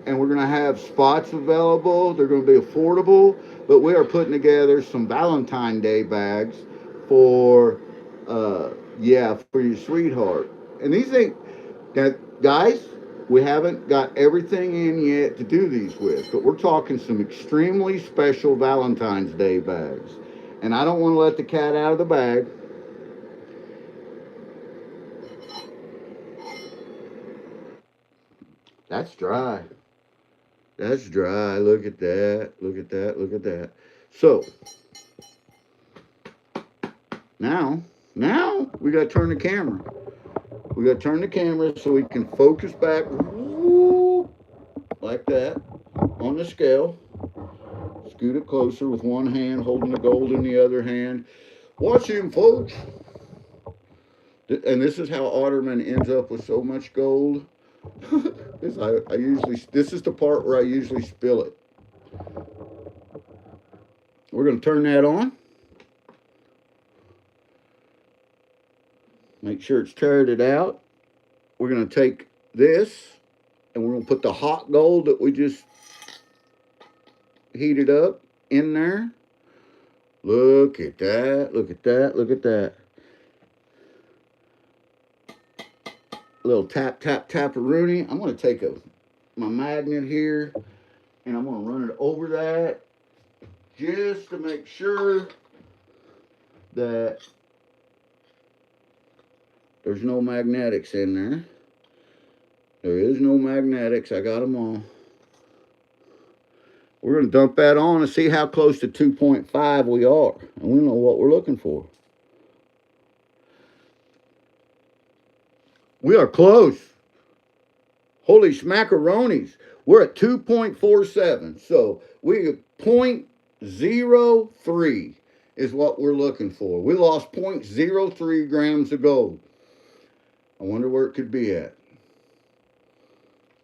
and we're going to have spots available. They're going to be affordable, but we are putting together some Valentine's Day bags for your sweetheart. And these ain't, guys, we haven't got everything in yet to do these with, but we're talking some extremely special Valentine's Day bags. And I don't want to let the cat out of the bag. That's dry. That's dry. Look at that. Look at that. Look at that. So, now we got to turn the camera. We got to turn the camera so we can focus back, like that, on the scale. Scoot it closer with one hand, holding the gold in the other hand. Watch him, folks. And this is how Otterman ends up with so much gold. I usually, this is the part where I usually spill it. We're going to turn that on. Make sure it's turreted out. We're going to take this and we're going to put the hot gold that we just heated up in there. Look at that. Look at that. Look at that. A little tap, tap, tap-a-rooney. I'm going to take my magnet here and I'm going to run it over that just to make sure that there's no magnetics in there. There is no magnetics. I got them all. We're going to dump that on and see how close to 2.5 we are. And we know what we're looking for. We are close. Holy smackaroonies. We're at 2.47. So we have 0.03 is what we're looking for. We lost 0.03 grams of gold. I wonder where it could be at.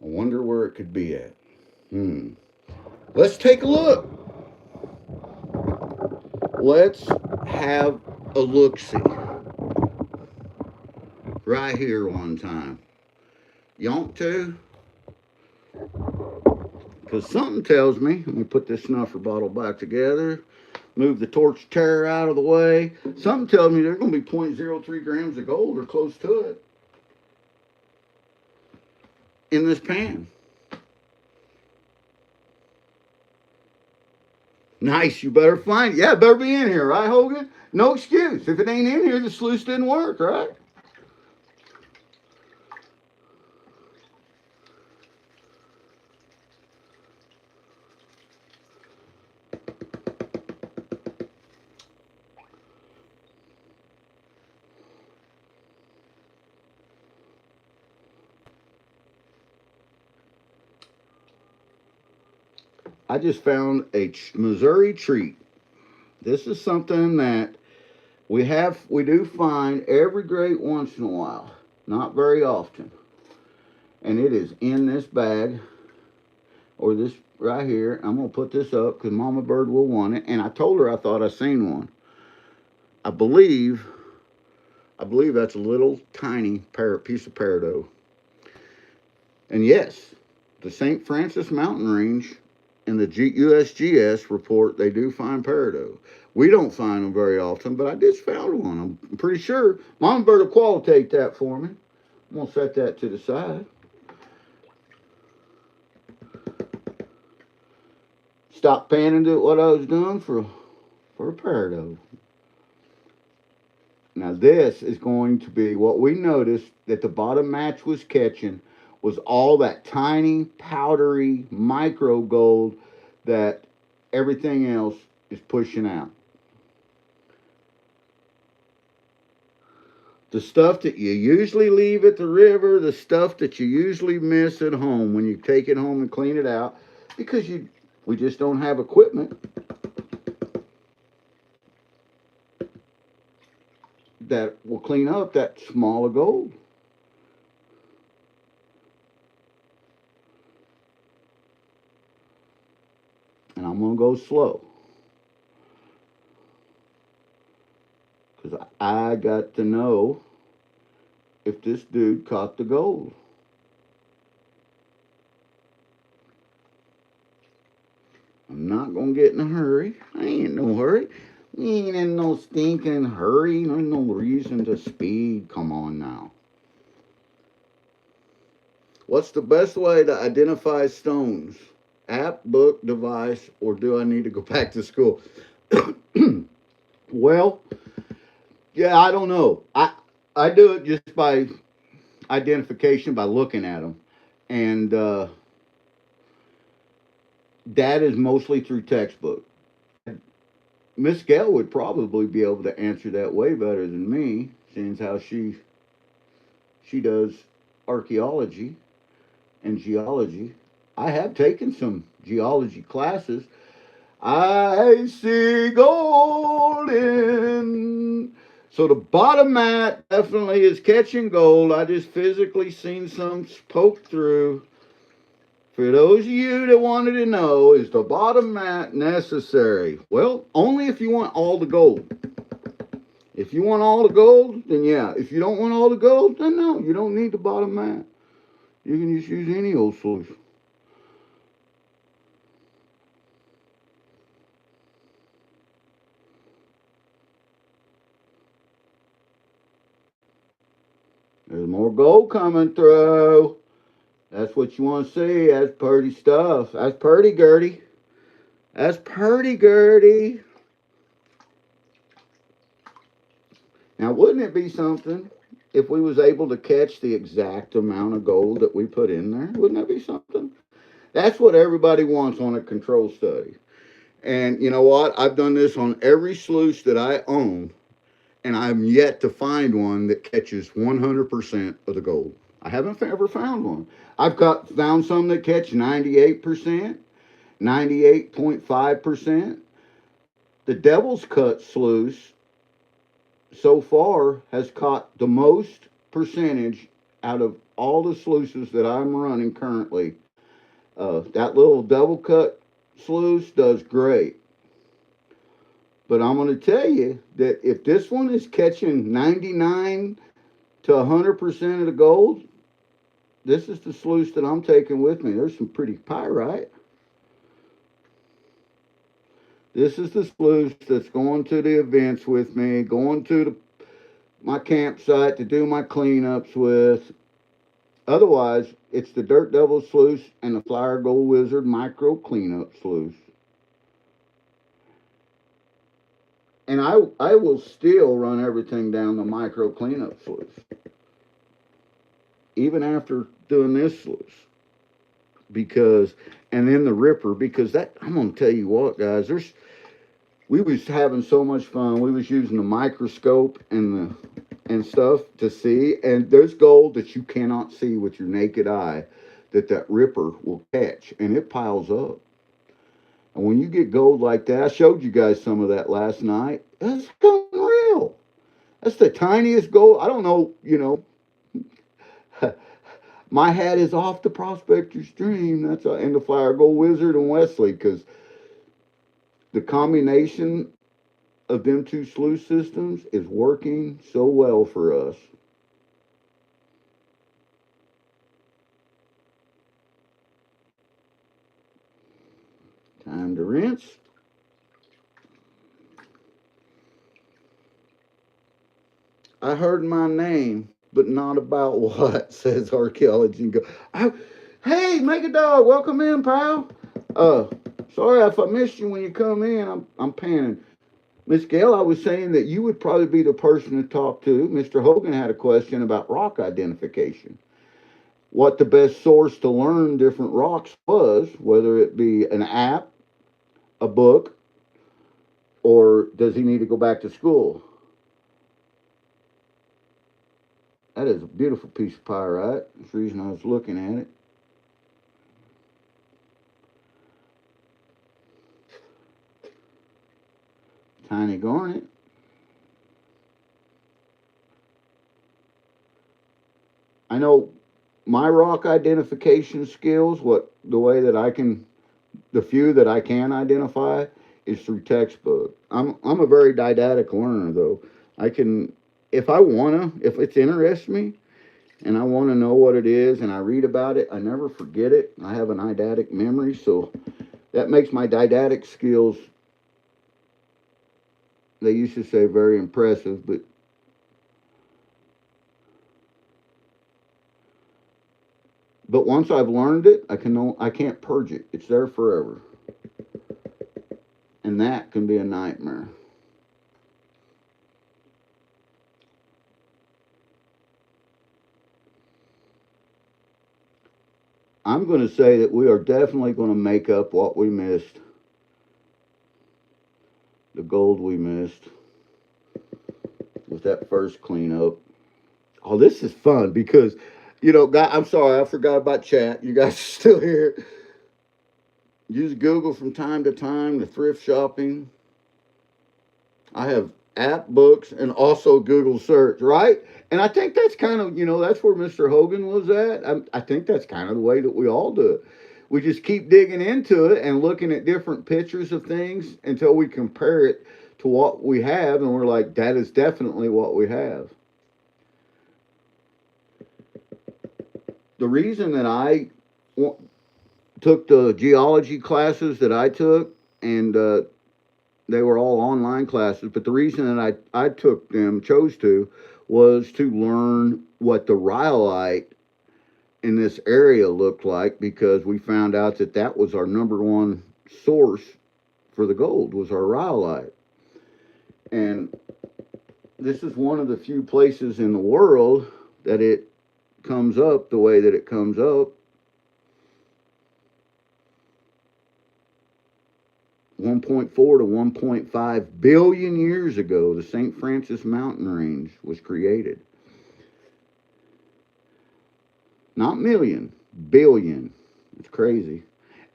I wonder where it could be at. Let's take a look. Let's have a look-see. Right here one time. You want to? Because something tells me, let me put this snuffer bottle back together, move the torch tare out of the way. Something tells me there's going to be 0.03 grams of gold or close to it in this pan. Nice, you better find it. Yeah, it better be in here, right, Hogan? No excuse. If it ain't in here, the sluice didn't work, right? I just found a Missouri treat. This is something that we do find every great once in a while. Not very often. And it is in this bag, or this right here. I'm going to put this up because Mama Bird will want it. And I told her I thought I seen one. I believe that's a little tiny piece of peridot. And yes, the St. Francis Mountain Range in the USGS report, they do find peridot. We don't find them very often, but I just found one. I'm pretty sure. Mama Bird will qualitate that for me. I'm going to set that to the side. Stop panning to what I was doing for a peridot. Now this is going to be what we noticed that the bottom match was catching was all that tiny, powdery, micro gold that everything else is pushing out. The stuff that you usually leave at the river, the stuff that you usually miss at home when you take it home and clean it out, because we just don't have equipment that will clean up that small of gold. And I'm going to go slow. Because I got to know if this dude caught the gold. I'm not going to get in a hurry. I ain't in no hurry. We ain't in no stinking hurry. There's no reason to speed. Come on now. What's the best way to identify stones? App, book, device, or do I need to go back to school? Well, yeah, I don't know. I do it just by identification, by looking at them. And that is mostly through textbook. Miss Gail would probably be able to answer that way better than me, seeing as how she She does archaeology and geology. I have taken some geology classes. I see golden. So the bottom mat definitely is catching gold. I just physically seen some poke through. For those of you that wanted to know, is the bottom mat necessary? Well, only if you want all the gold. If you want all the gold, then yeah. If you don't want all the gold, then no, you don't need the bottom mat. You can just use any old sluice. There's more gold coming through. That's what you want to see. That's pretty stuff. That's pretty, Gertie. That's pretty, Gertie. Now, wouldn't it be something if we was able to catch the exact amount of gold that we put in there? Wouldn't that be something? That's what everybody wants on a control study. And you know what? I've done this on every sluice that I own, and I'm yet to find one that catches 100% of the gold. I haven't ever found one. Found some that catch 98%, 98.5%. The Devil's Cut sluice so far has caught the most percentage out of all the sluices that I'm running currently. That little double cut sluice does great. But I'm going to tell you that if this one is catching 99 to 100% of the gold, this is the sluice that I'm taking with me. There's some pretty pyrite. This is the sluice that's going to the events with me, going to my campsite to do my cleanups with. Otherwise, it's the Dirt Devil sluice and the Flower Gold Wizard micro cleanup sluice. And I will still run everything down the micro cleanup sluice, even after doing this sluice. Because, and then the Ripper, because that, I'm going to tell you what, guys, we was having so much fun. We was using the microscope and stuff to see, and there's gold that you cannot see with your naked eye that Ripper will catch, and it piles up. And when you get gold like that, I showed you guys some of that last night. That's unreal. That's the tiniest gold. I don't know, my hat is off the prospector's dream. And the Flower Gold Wizard and Wesley, because the combination of them two sluice systems is working so well for us. Time to rinse. I heard my name, but not about what, says archaeology. Hey, make a dog, welcome in, pal. Sorry if I missed you when you come in. I'm panning. Miss Gail, I was saying that you would probably be the person to talk to. Mr. Hogan had a question about rock identification. What the best source to learn different rocks was, whether it be an app, a book, or does he need to go back to school? That is a beautiful piece of pyrite. That's the reason I was looking at it. Tiny garnet. I know my rock identification skills, the way that the few that I can identify is through textbook. I'm a very didactic learner though. I can, if it interests me and I want to know what it is and I read about it, I never forget it. I have an eidetic memory, so that makes my didactic skills, they used to say, very impressive, but once I've learned it, I can't purge it. It's there forever. And that can be a nightmare. I'm going to say that we are definitely going to make up what we missed, the gold we missed with that first cleanup. Oh, this is fun because, I'm sorry, I forgot about chat. You guys are still here. Use Google from time to time, the thrift shopping. I have app books and also Google search, right? And I think that's kind of, that's where Mr. Hogan was at. I think that's kind of the way that we all do it. We just keep digging into it and looking at different pictures of things until we compare it to what we have, and we're like, that is definitely what we have. The reason that I took the geology classes that I took, and they were all online classes, but the reason that I took them, chose to, was to learn what the rhyolite in this area looked like, because we found out that that was our number one source for the gold, was our rhyolite. And this is one of the few places in the world that it comes up the way that it comes up. 1.4 to 1.5 billion years ago, the St. Francis mountain range was created. Not million, billion. It's crazy.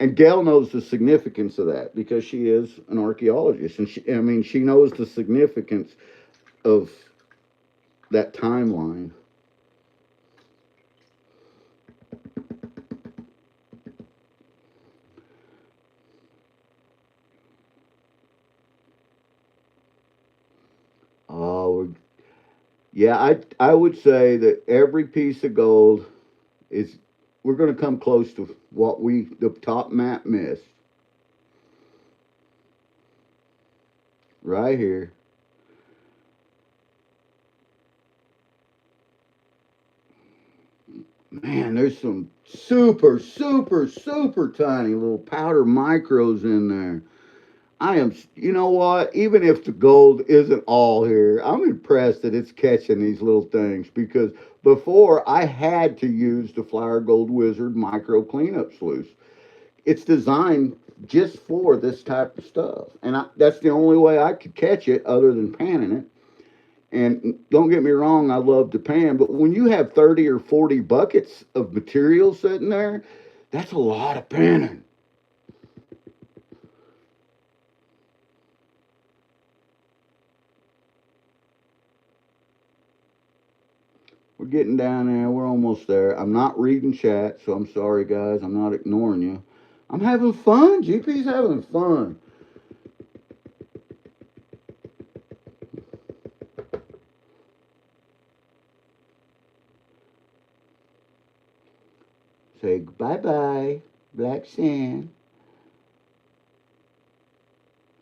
And Gail knows the significance of that because she is an archaeologist. And she knows the significance of that timeline. Oh, yeah, I would say that every piece of gold is, we're going to come close to what the top map missed. Right here. Man, there's some super, super, super tiny little powder micros in there. You know what? Even if the gold isn't all here, I'm impressed that it's catching these little things, because before I had to use the Flower Gold Wizard micro cleanup sluice. It's designed just for this type of stuff. And that's the only way I could catch it other than panning it. And don't get me wrong, I love to pan, but when you have 30 or 40 buckets of material sitting there, that's a lot of panning. We're getting down there. We're almost there. I'm not reading chat, so I'm sorry, guys. I'm not ignoring you. I'm having fun. GP's having fun. Say bye-bye, black sand.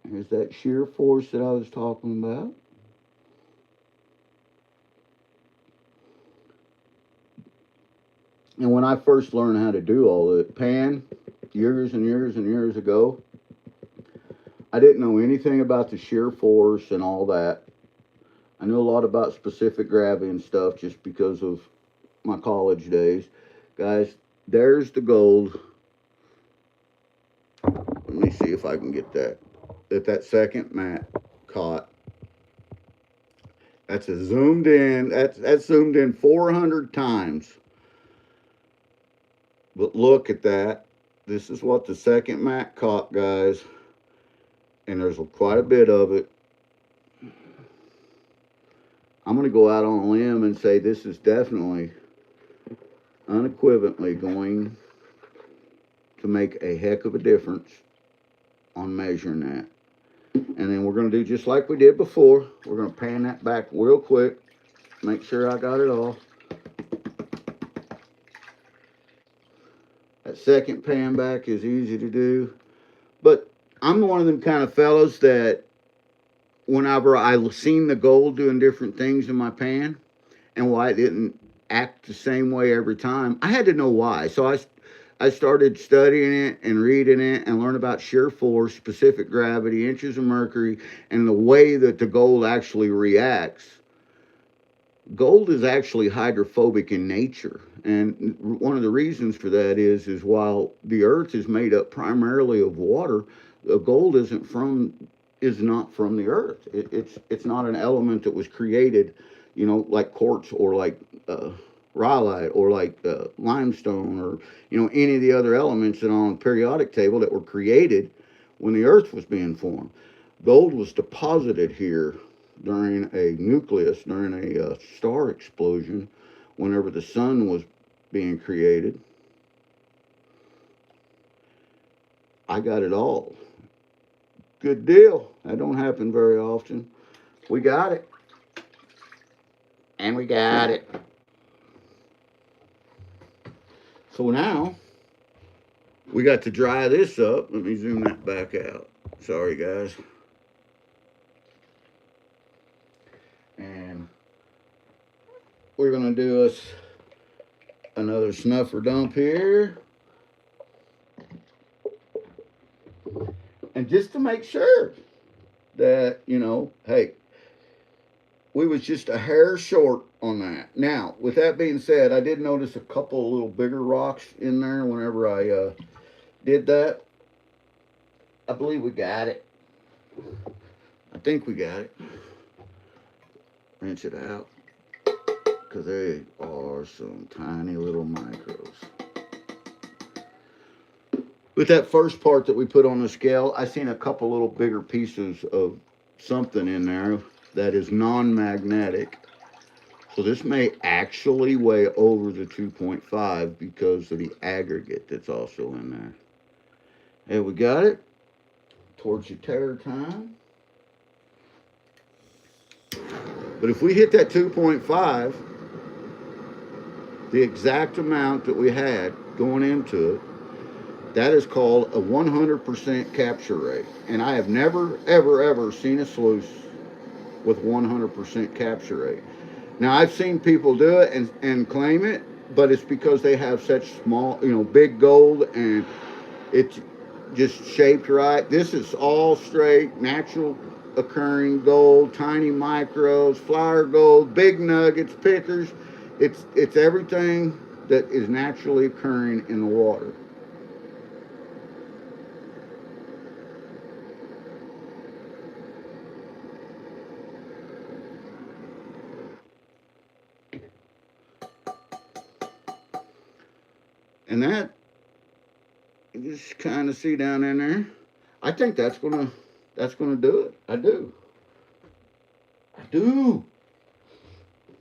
Here's that shear force that I was talking about. And when I first learned how to do all the pan, years and years and years ago, I didn't know anything about the shear force and all that. I knew a lot about specific gravity and stuff just because of my college days. Guys, there's the gold. Let me see if I can get that second mat caught. That's a zoomed in. That's zoomed in 400 times. But look at that. This is what the second mat caught, guys. And there's quite a bit of it. I'm going to go out on a limb and say this is definitely, unequivocally going to make a heck of a difference on measuring that. And then we're going to do just like we did before. We're going to pan that back real quick. Make sure I got it all. That second pan back is easy to do. But I'm one of them kind of fellows that whenever I seen the gold doing different things in my pan and why it didn't act the same way every time, I had to know why. So I started studying it and reading it and learn about shear force, specific gravity, inches of mercury, and the way that the gold actually reacts. Gold is actually hydrophobic in nature. And one of the reasons for that is while the earth is made up primarily of water, the gold is not from the earth. It's not an element that was created you know, like quartz or like rhyolite or like limestone or, you know, any of the other elements that are on the periodic table that were created when the earth was being formed. Gold was deposited here during a nucleus, during a star explosion, whenever the sun was being created. I got it all. Good deal. That don't happen very often. We got it. And we got it. So now we got to dry this up. Let me zoom that back out. Sorry, guys. And we're going to do us another snuffer dump here. And just to make sure that, you know, hey, we was just a hair short on that. Now, with that being said, I did notice a couple of little bigger rocks in there whenever I did that. I believe we got it. I think we got it. Rinse it out. Because they are some tiny little micros. With that first part that we put on the scale, I seen a couple little bigger pieces of something in there that is non-magnetic. So this may actually weigh over the 2.5 because of the aggregate that's also in there. There we got it. Towards your tare time. But if we hit that 2.5, the exact amount that we had going into it, that is called a 100% capture rate. And I have never, ever, ever seen a sluice with 100% capture rate. Now, I've seen people do it and claim it, but it's because they have such small, you know, big gold and it's just shaped right. This is all straight, natural occurring gold, tiny micros, flour gold, big nuggets, pickers. It's everything that is naturally occurring in the water. And that, you just kind of see down in there. I think that's gonna do it. I do. I do.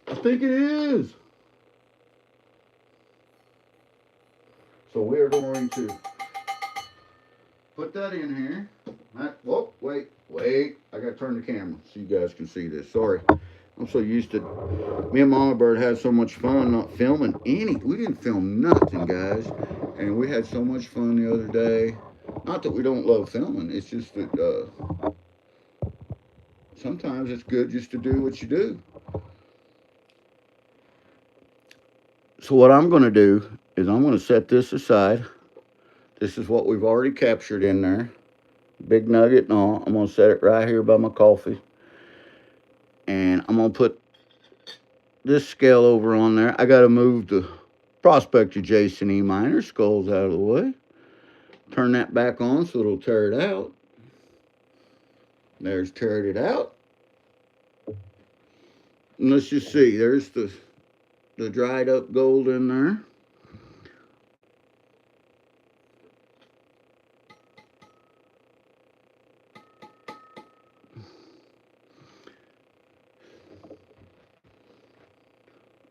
I think it is. So we are going to put that in here. Whoa, wait. I gotta turn the camera so you guys can see this. Sorry. I'm so used to, me and Mama Bird had so much fun not filming we didn't film nothing, guys. And we had so much fun the other day. Not that we don't love filming, it's just that sometimes it's good just to do what you do. So what I'm going to do is I'm going to set this aside. This is what we've already captured in there. Big nugget and all. I'm going to set it right here by my coffee. And I'm going to put this scale over on there. I got to move the Prospector Jason E. Minor skulls out of the way. Turn that back on so it'll tear it out. There's teared it out. And let's just see. There's the dried up gold in there.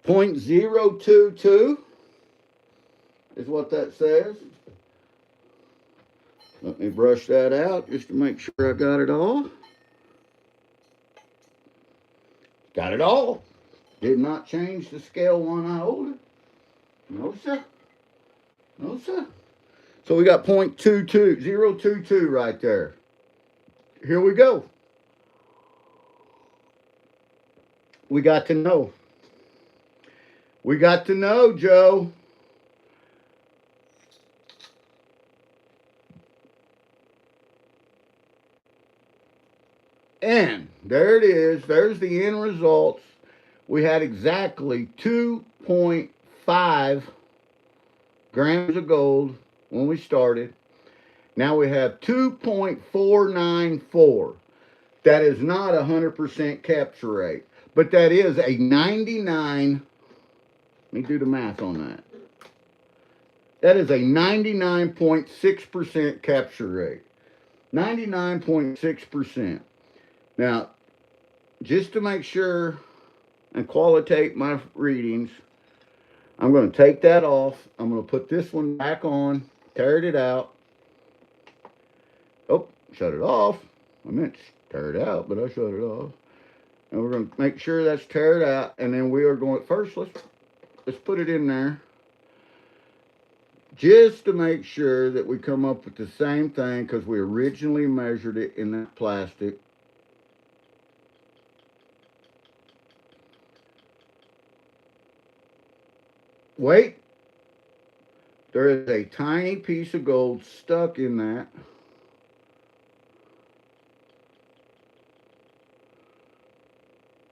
.022 is what that says. Let me brush that out just to make sure I got it all. Got it all. Did not change the scale one iota. No, sir. No, sir. So we got .022 right there. Here we go. We got to know. We got to know, Joe. And there it is. There's the end results. We had exactly 2.5 grams of gold when we started. Now we have 2.494. That is not a 100% capture rate. But that is a 99, let me do the math on that. That is a 99.6% capture rate. 99.6%. Now, just to make sure and qualitate my readings, I'm going to take that off. I'm going to put this one back on, tear it out. Oh, shut it off. I meant to tear it out, but I shut it off. And we're going to make sure that's tear it out. And then we are going, first, let's put it in there. Just to make sure that we come up with the same thing, because we originally measured it in that plastic. Wait, there is a tiny piece of gold stuck in that.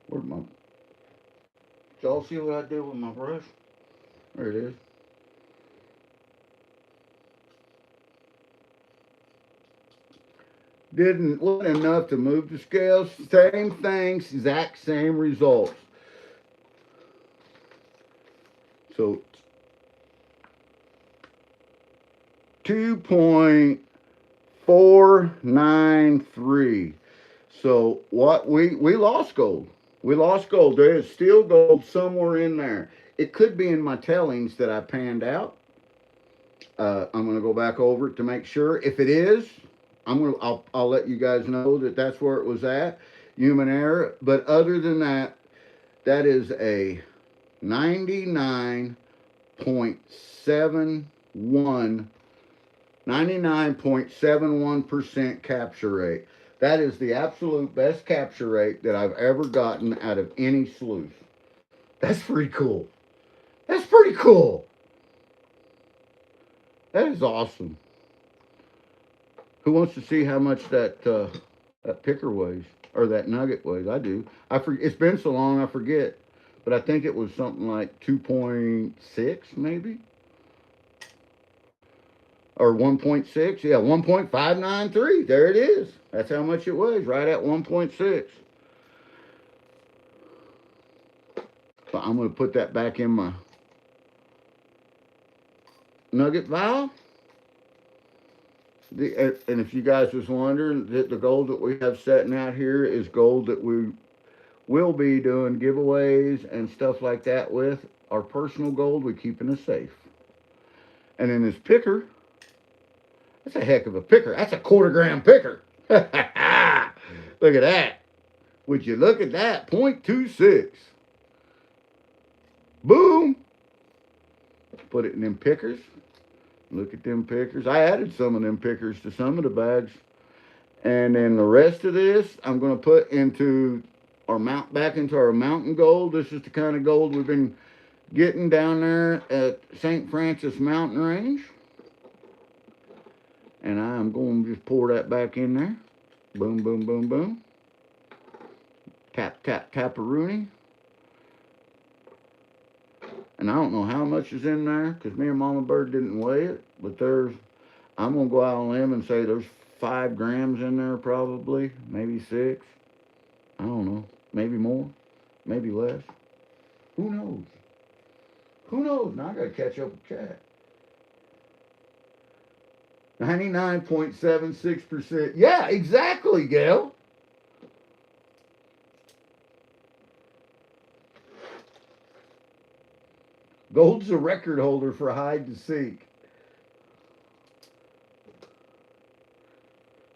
Where'd my, did y'all see what I did with my brush? There it is. Wasn't enough to move the scales. Same things, exact same results. So 2.493. So what we lost gold. We lost gold. There is still gold somewhere in there. It could be in my tellings that I panned out. I'm going to go back over it to make sure. If it is, I'll let you guys know that that's where it was at. Human error. But other than that, that is a 99.71% capture rate. That is the absolute best capture rate that I've ever gotten out of any sluice. That's pretty cool. That's pretty cool. That is awesome. Who wants to see how much that picker weighs, or that nugget weighs? I do. It's been so long I forget, but I think it was something like 2.6 maybe, or 1.6. Yeah, 1.593. There it is. That's how much it weighs, right at 1.6. So I'm going to put that back in my nugget vial. And if you guys was wondering, the gold that we have sitting out here is gold that we will be doing giveaways and stuff like that with. Our personal gold we keep in a safe. And then this picker, that's a heck of a picker. That's a 1/4 gram picker. Look at that. Would you look at that? 0.26. Boom. Put it in them pickers. Look at them pickers. I added some of them pickers to some of the bags. And then the rest of this, I'm going to put into back into our mountain gold. This is the kind of gold we've been getting down there at St. Francis Mountain Range. And I'm going to just pour that back in there. Boom, boom, boom, boom. Tap, tap, tap-a-rooney. And I don't know how much is in there, because me and Mama Bird didn't weigh it. But I'm going to go out on a limb and say there's 5 grams in there probably. Maybe 6. I don't know. Maybe more. Maybe less. Who knows? Who knows? Now I got to catch up with Chad. 99.76%. Yeah, exactly, Gail. Gold's a record holder for hide and seek.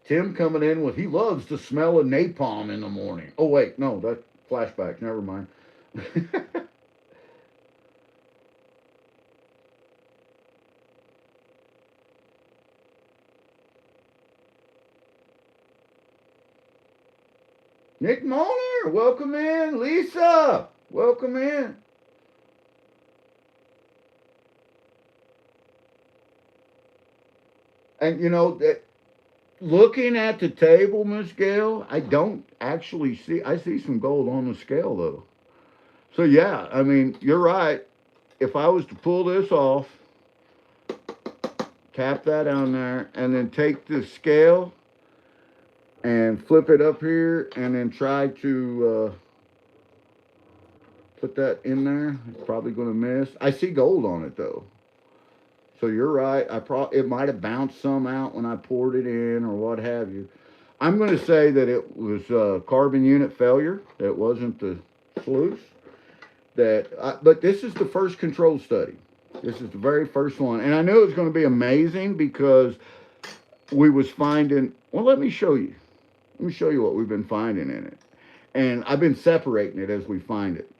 Tim coming in with, he loves the smell of napalm in the morning. Oh, wait, no, that's flashbacks. Never mind. Nick Molnar, welcome in. Lisa, welcome in. And you know that, looking at the table, Miss Gail, I don't actually see. I see some gold on the scale though. So yeah, I mean, you're right. If I was to pull this off, tap that on there, and then take the scale and flip it up here, and then try to put that in there. It's probably going to miss. I see gold on it though. So you're right. It might have bounced some out when I poured it in or what have you. I'm going to say that it was carbon unit failure. It wasn't the sluice. But this is the first control study. This is the very first one, and I knew it was going to be amazing because we was finding. Well, let me show you. Let me show you what we've been finding in it, and I've been separating it as we find it.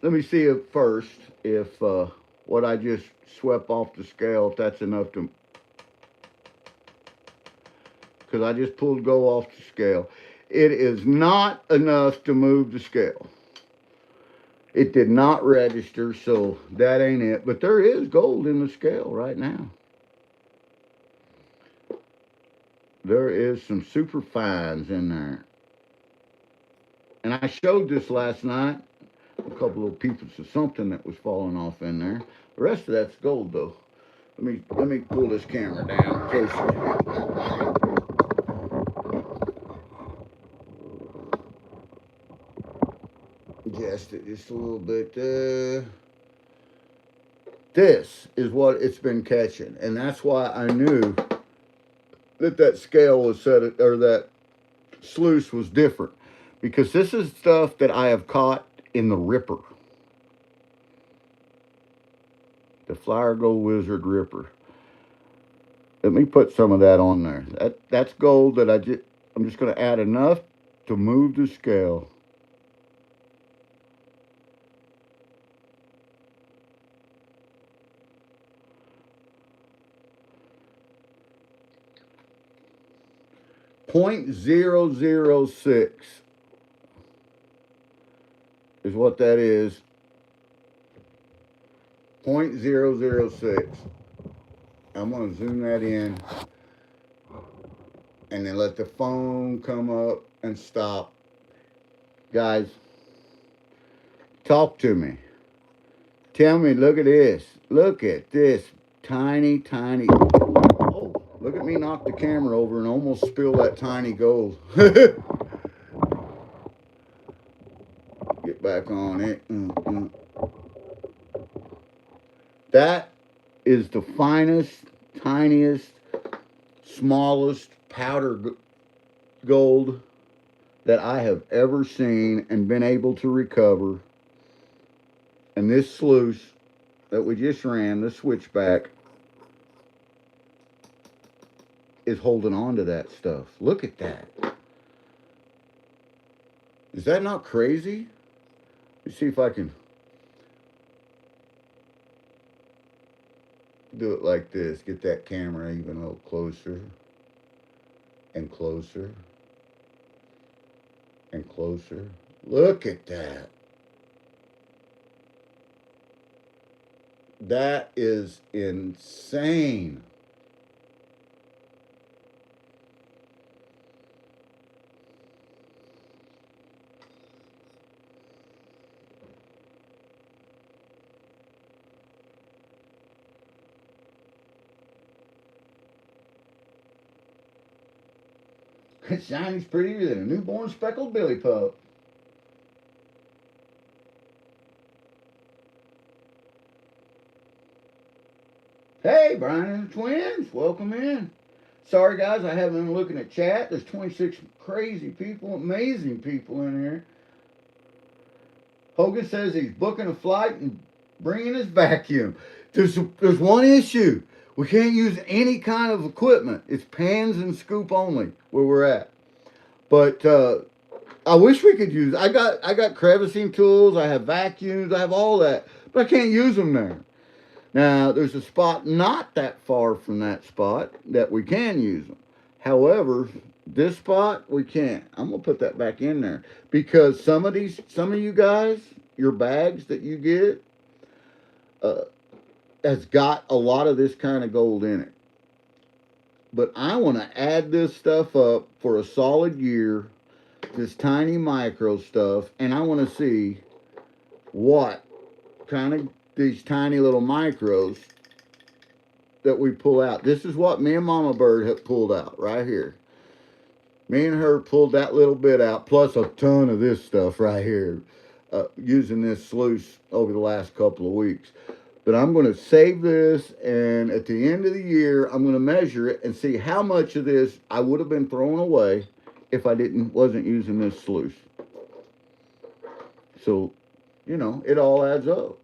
Let me see if first if what I just swept off the scale, if that's enough to, because I just pulled go off the scale. It is not enough to move the scale. It did not register, so that ain't it. But there is gold in the scale right now. There is some super fines in there. And I showed this last night. A couple of pieces of something that was falling off in there. The rest of that's gold though. Let me pull this camera down closer. Adjust it just a little bit. This is what it's been catching, and that's why I knew that scale was set, or that sluice was different, because this is stuff that I have caught in the Ripper, the Flower Gold Wizard Ripper. Let me put some of that on there. That's gold that I'm just going to add enough to move the scale. .006 is what that is. 0.006. I'm going to zoom that in and then let the phone come up and stop. Guys, talk to me. Tell me, look at this. Look at this tiny, tiny. Oh, look at me knock the camera over and almost spill that tiny gold. Get back on it. That is the finest, tiniest, smallest powder gold that I have ever seen and been able to recover. And this sluice that we just ran, the switchback, is holding on to that stuff. Look at that. Is that not crazy? Let's see if I can do it like this. Get that camera even a little closer and closer and closer. Look at that. That is insane. It shines prettier than a newborn speckled billy pup. Hey, Brian and the twins, welcome in. Sorry, guys, I haven't been looking at chat. There's 26 crazy people, amazing people in here. Hogan says he's booking a flight and bringing his vacuum. There's one issue. We can't use any kind of equipment. It's pans and scoop only where we're at. But I wish we could use. I got crevicing tools. I have vacuums. I have all that, but I can't use them there. Now there's a spot not that far from that spot that we can use them. However, this spot we can't. I'm gonna put that back in there because some of you guys, your bags that you get, has got a lot of this kind of gold in it. But I want to add this stuff up for a solid year, this tiny micro stuff, and I want to see what kind of these tiny little micros that we pull out. This is what me and Mama Bird have pulled out right here. Me and her pulled that little bit out, plus a ton of this stuff right here, using this sluice over the last couple of weeks. But I'm going to save this, and at the end of the year, I'm going to measure it and see how much of this I would have been throwing away if I wasn't using this sluice. So, it all adds up.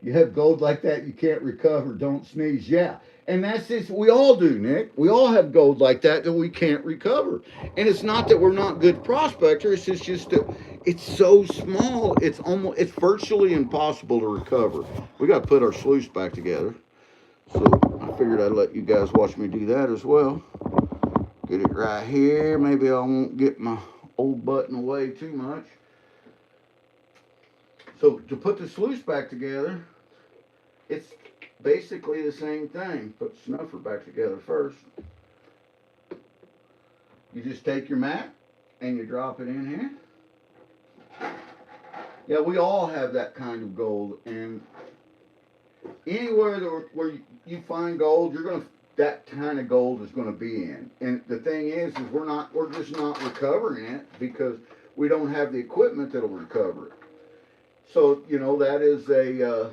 You have gold like that you can't recover, don't sneeze. Yeah. And that's just, we all do, Nick. We all have gold like that we can't recover. And it's not that we're not good prospectors, it's just that it's so small, it's virtually impossible to recover. We got to put our sluice back together. So I figured I'd let you guys watch me do that as well. Get it right here. Maybe I won't get my old button away too much. So to put the sluice back together, it's basically the same thing. Put the snuffer back together first. You just take your mat and you drop it in here. Yeah, we all have that kind of gold, and anywhere where you find gold, that kind of gold is gonna be in. And the thing is we're just not recovering it because we don't have the equipment that'll recover it. So that is a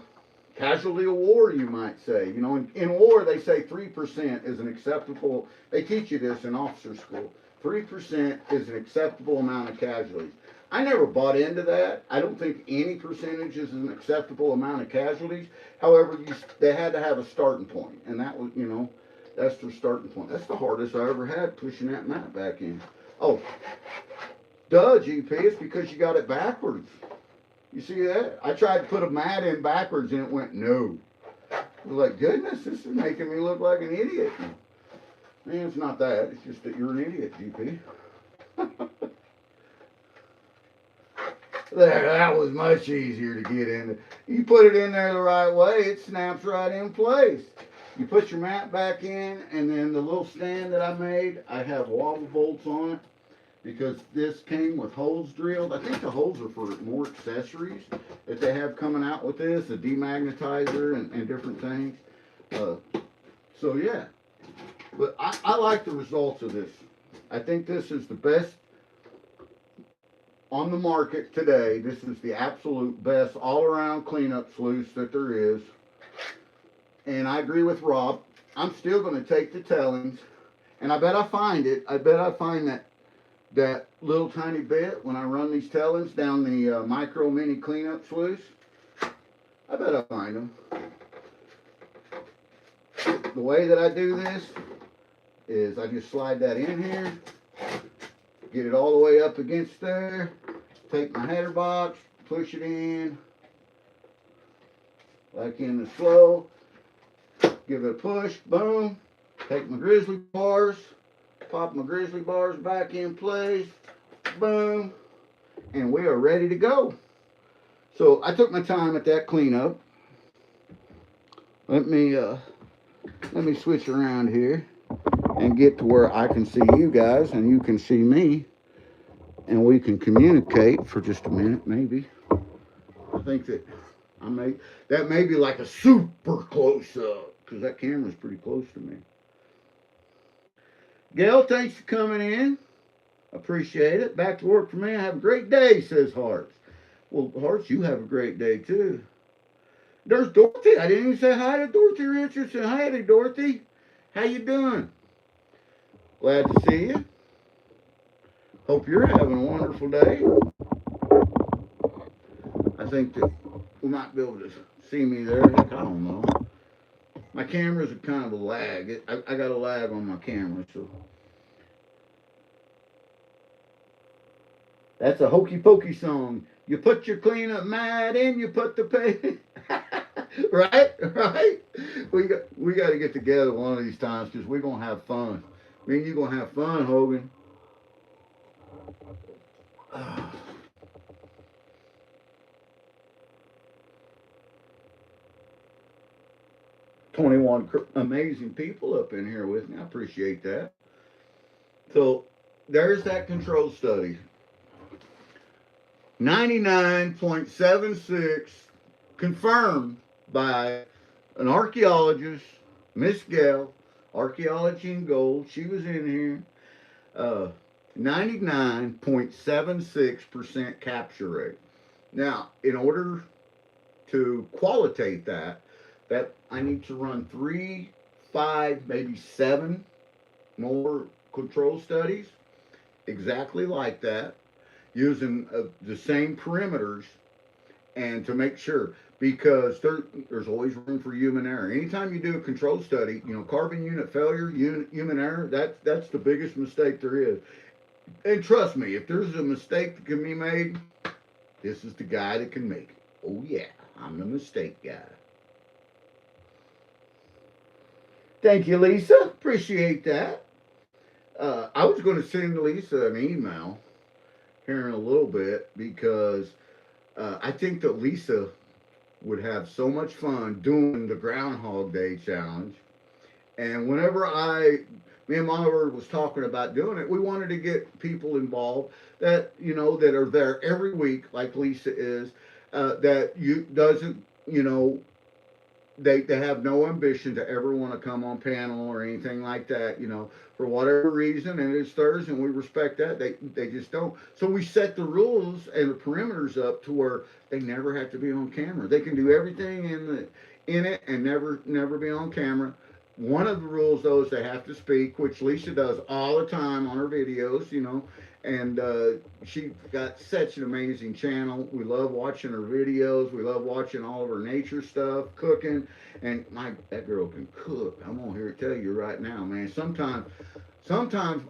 casualty of war, you might say. In war, they say 3% is an acceptable, they teach you this in officer school. 3% is an acceptable amount of casualties. I never bought into that. I don't think any percentage is an acceptable amount of casualties. However, they had to have a starting point, and that was, that's their starting point. That's the hardest I ever had, pushing that mat back in. Oh, duh, GP, it's because you got it backwards. You see that? I tried to put a mat in backwards and it went no. I was like, goodness, this is making me look like an idiot. Man, it's not that. It's just that you're an idiot, GP. There, that was much easier to get in. You put it in there the right way, it snaps right in place. You put your mat back in, and then the little stand that I made, I have wobble bolts on it because this came with holes drilled. I think the holes are for more accessories that they have coming out with this, a demagnetizer and different things. So yeah, but I like the results of this. I think this is the best on the market today. This is the absolute best all-around cleanup sluice that there is. And I agree with Rob. I'm still going to take the tellings, and I bet I find it. I bet I find that little tiny bit when I run these tellings down the micro mini cleanup sluice. I bet I find them. The way that I do this is I just slide that in here, get it all the way up against there, take my header box, push it in, like in the slow, give it a push, boom, take my grizzly bars, pop my grizzly bars back in place, boom, and we are ready to go. So I took my time at that cleanup. Let me switch around here and get to where I can see you guys and you can see me, and we can communicate for just a minute, maybe. I think that may be like a super close up because that camera's pretty close to me. Gail, thanks for coming in. Appreciate it. Back to work for me. Have a great day, says Hearts. Well, Hearts, you have a great day too. There's Dorothy. I didn't even say hi to Dorothy Richardson. Hi to Dorothy. How you doing? Glad to see you. Hope you're having a wonderful day. I think that we might be able to see me there. Heck, I don't know. My camera's a kind of a lag. I got a lag on my camera, so. That's a hokey pokey song. You put your cleanup mat in, you put the pay. Right? Right? We got to get together one of these times because we're going to have fun. Me and you going to have fun, Hogan. 21 amazing people up in here with me. I appreciate that. So there's that control study. 99.76 confirmed by an archaeologist, Miss Gale, Archaeology and Gold. She was in here. 99.76% capture rate. Now, in order to qualitate that I need to run 3, 5, maybe 7 more control studies exactly like that, using the same perimeters, and to make sure, because there's always room for human error. Anytime you do a control study, carbon unit failure, human error, that's the biggest mistake there is. And trust me, if there's a mistake that can be made, this is the guy that can make it. Oh yeah, I'm the mistake guy. Thank you, Lisa. Appreciate that. I was going to send Lisa an email here in a little bit, because I think that Lisa would have so much fun doing the Groundhog Day challenge. And whenever me and Monitor was talking about doing it, we wanted to get people involved that that are there every week, like Lisa is. That you doesn't they have no ambition to ever want to come on panel or anything like that, for whatever reason, and it's theirs, and we respect that. They just don't. So we set the rules and the perimeters up to where they never have to be on camera. They can do everything in it and never be on camera. One of the rules, though, is they have to speak, which Lisa does all the time on her videos, and she got such an amazing channel. We love watching her videos. We love watching all of her nature stuff, cooking, and that girl can cook. I'm on here to tell you right now, man. Sometimes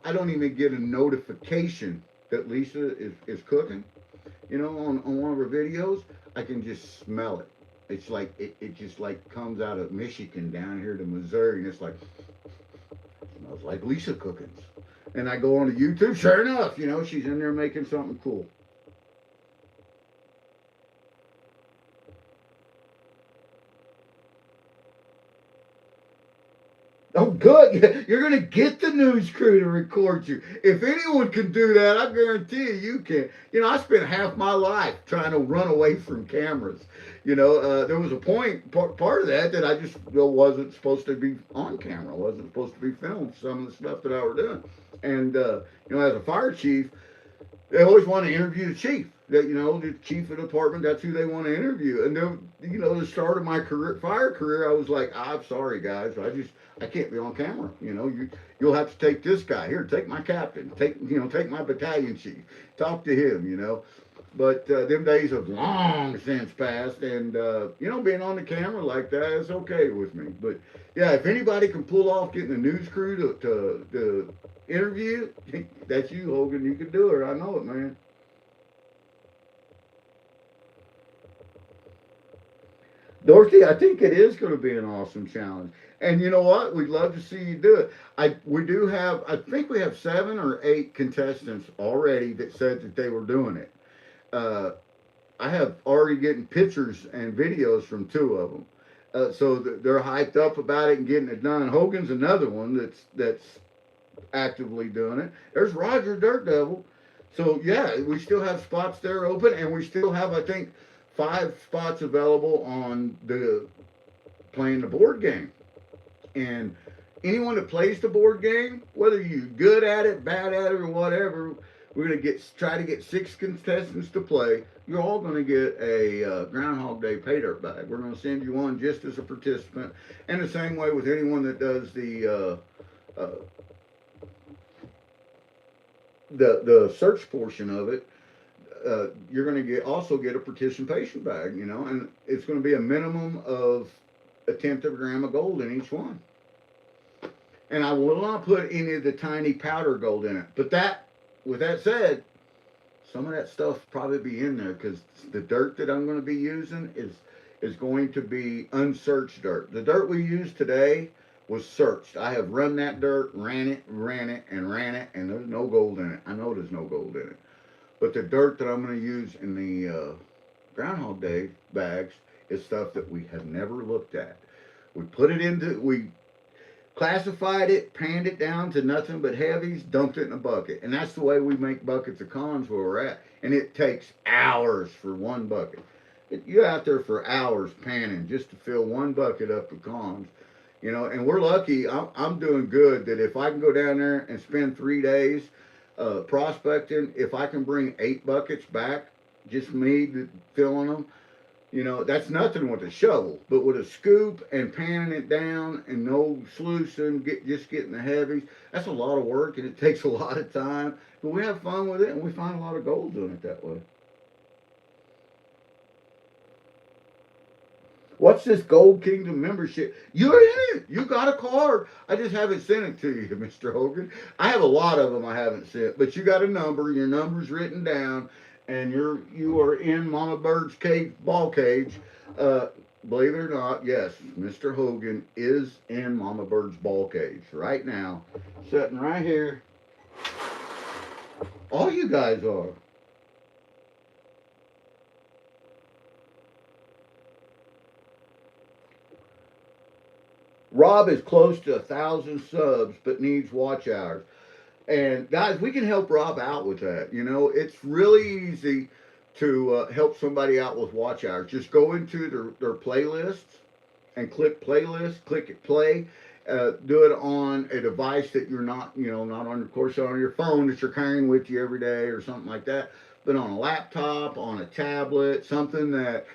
I don't even get a notification that Lisa is cooking, on one of her videos. I can just smell it. It's like it just like comes out of Michigan down here to Missouri, and it's like, smells like Lisa cookings. And I go on to YouTube, sure enough, she's in there making something cool. Oh, good. You're going to get the news crew to record you. If anyone can do that, I guarantee you can. I spent half my life trying to run away from cameras. There was a part of that I just wasn't supposed to be on camera. I wasn't supposed to be filmed some of the stuff that I was doing. And, as a fire chief, they always want to interview the chief. The chief of the department, that's who they want to interview. And then, the start of my fire career, I was like, I'm sorry, guys, I can't be on camera. You'll have to take this guy here. Take my captain. Take my battalion chief. Talk to him. But them days have long since passed, and being on the camera like that is okay with me. But yeah, if anybody can pull off getting the news crew to interview, that's you, Hogan. You can do it. I know it, man. Dorothy, I think it is going to be an awesome challenge. And you know what? We'd love to see you do it. I think we have 7 or 8 contestants already that said that they were doing it. Uh, I have already getting pictures and videos from 2 of them. So they're hyped up about it and getting it done. Hogan's another one that's actively doing it. There's Roger Dirt Devil. So yeah, we still have spots there open, and we still have, I think, 5 spots available on the playing the board game. And anyone that plays the board game, whether you're good at it, bad at it, or whatever, we're gonna try to get 6 contestants to play. You're all gonna get a Groundhog Day pay dirt bag. We're gonna send you one just as a participant, and the same way with anyone that does the search portion of it. You're going to also get a participation bag, and it's going to be a minimum of a tenth of a gram of gold in each one. And I will not put any of the tiny powder gold in it. But with that said, some of that stuff probably be in there, because the dirt that I'm going to be using is going to be unsearched dirt. The dirt we use today was searched. I have run that dirt, ran it, and there's no gold in it. I know there's no gold in it. But the dirt that I'm going to use in the Groundhog Day bags is stuff that we have never looked at. We classified it, panned it down to nothing but heavies, dumped it in a bucket. And that's the way we make buckets of cons where we're at. And it takes hours for one bucket. You're out there for hours panning just to fill one bucket up with cons. You know, and we're lucky. I'm doing good that if I can go down there and spend 3 days prospecting, if I can bring 8 buckets back, just me filling them, you know, that's nothing with a shovel, but with a scoop and panning it down and no sluicing, just getting the heavies, that's a lot of work and it takes a lot of time. But we have fun with it and we find a lot of gold doing it that way. What's this Gold Kingdom membership? You're in it. You got a card. I just haven't sent it to you, Mr. Hogan. I have a lot of them I haven't sent, but you got a number. Your number's written down, and you are in Mama Bird's cage, ball cage. Uh, Believe it or not, yes, Mr. Hogan is in Mama Bird's ball cage right now, sitting right here. All you guys are. Rob is close to 1,000 subs, but needs watch hours. And guys, we can help Rob out with that. You know, it's really easy to help somebody out with watch hours. Just go into their playlists and click playlist, click it play. Do it on a device that you're not, you know, not on, of course, on your phone that you're carrying with you every day or something like that, but on a laptop, on a tablet, something that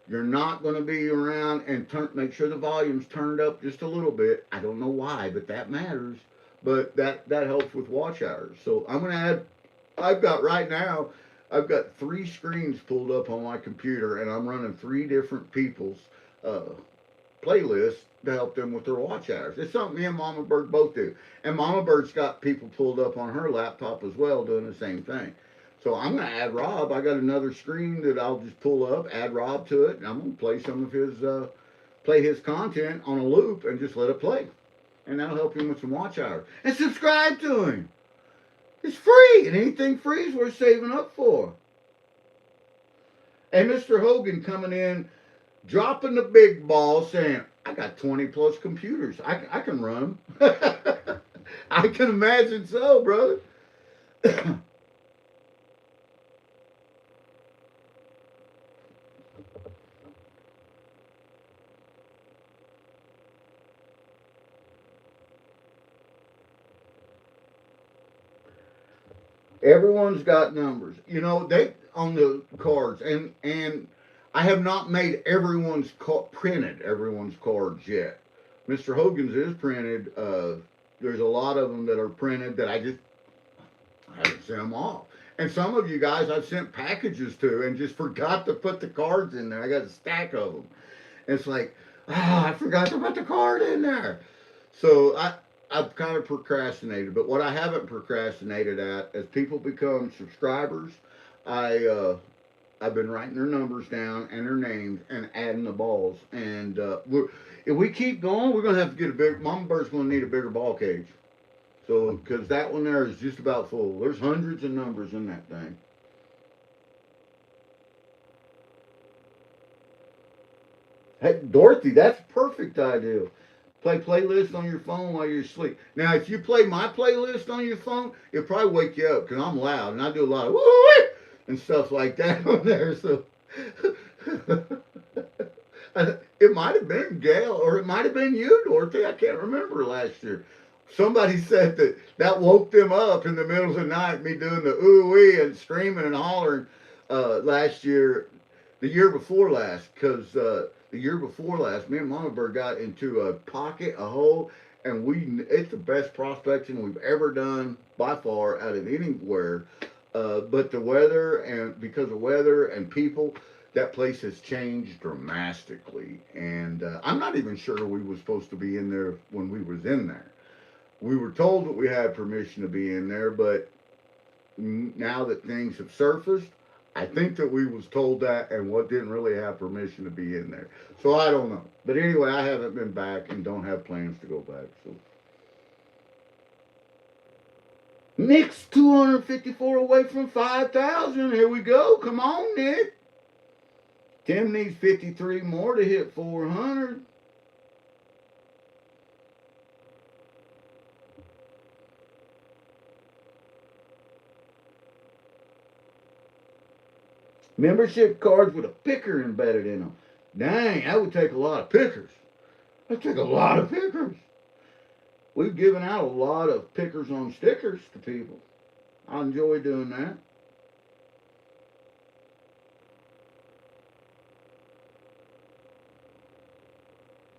you're not going to be around, and make sure the volume's turned up just a little bit. I don't know why, but that matters. But that helps with watch hours. So I'm going to add. I've got right now. I've got 3 screens pulled up on my computer, and I'm running 3 different people's uh, playlists to help them with their watch hours. It's something me and Mama Bird both do, and Mama Bird's got people pulled up on her laptop as well doing the same thing. So I'm going to add Rob. I got another screen that I'll just pull up, add Rob to it, and I'm going to play some of his play his content on a loop and just let it play. And that'll help him with some watch hours. And subscribe to him. It's free, and anything free is worth saving up for. And Mr. Hogan coming in, dropping the big ball, saying, I got 20 plus computers. I can run them. I can imagine so, brother. Everyone's got numbers. You know, they on the cards, and I have not made printed everyone's cards yet. Mr. Hogan's is printed. There's a lot of them that are printed that I haven't sent them off. And some of you guys I've sent packages to and just forgot to put the cards in there. I got a stack of them. It's like, I forgot to put the card in there. So I've kind of procrastinated, but what I haven't procrastinated at, as people become subscribers, I I've been writing their numbers down and their names and adding the balls. And if we keep going, we're gonna have to get a big. Mama Bird's gonna need a bigger ball cage. So because that one there is just about full. There's hundreds of numbers in that thing. Hey, Dorothy, that's a perfect idea. Play playlists on your phone while you're asleep. Now, if you play my playlist on your phone, it'll probably wake you up because I'm loud and I do a lot of woo and stuff like that on there. So it might have been Gail or it might have been you, Dorothy. I can't remember last year. Somebody said that woke them up in the middle of the night, me doing the ooh wee and screaming and hollering last year, the year before last, because the year before last, me and Mama Bird got into a pocket, a hole, and it's the best prospecting we've ever done by far out of anywhere. But the weather, and because of weather and people, that place has changed dramatically. And I'm not even sure we were supposed to be in there when we was in there. We were told that we had permission to be in there, but now that things have surfaced, I think that we was told that and what didn't really have permission to be in there. So I don't know. But anyway, I haven't been back and don't have plans to go back. So Nick's 254 away from 5,000. Here we go. Come on, Nick. Tim needs 53 more to hit 400. Membership cards with a picker embedded in them. Dang, that would take a lot of pickers. That'd take a lot of pickers. We've given out a lot of pickers on stickers to people. I enjoy doing that.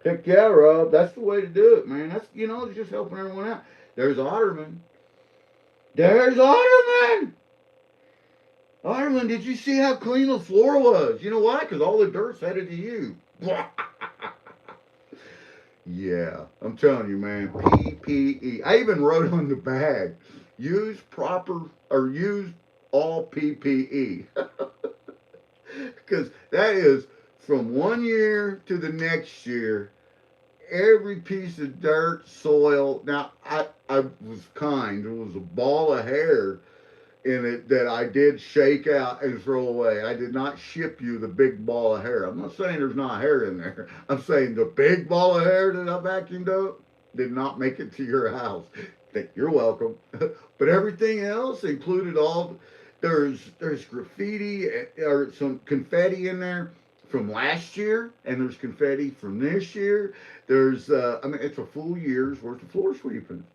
Heck yeah, Rob. That's the way to do it, man. That's, it's just helping everyone out. There's Otterman. There's Otterman! Otterman, did you see how clean the floor was? You know why? Because all the dirt's headed to you. Yeah, I'm telling you, man. PPE. I even wrote on the bag, use proper or use all PPE. Because that is from one year to the next year, every piece of dirt, soil. Now, I was kind. There was a ball of hair in it that I did shake out and throw away. I did not ship you the big ball of hair. I'm not saying there's not hair in there. I'm saying the big ball of hair that I vacuumed up did not make it to your house. You're welcome. But everything else included all. There's graffiti or some confetti in there from last year, and there's confetti from this year. There's I mean, it's a full year's worth of floor sweeping.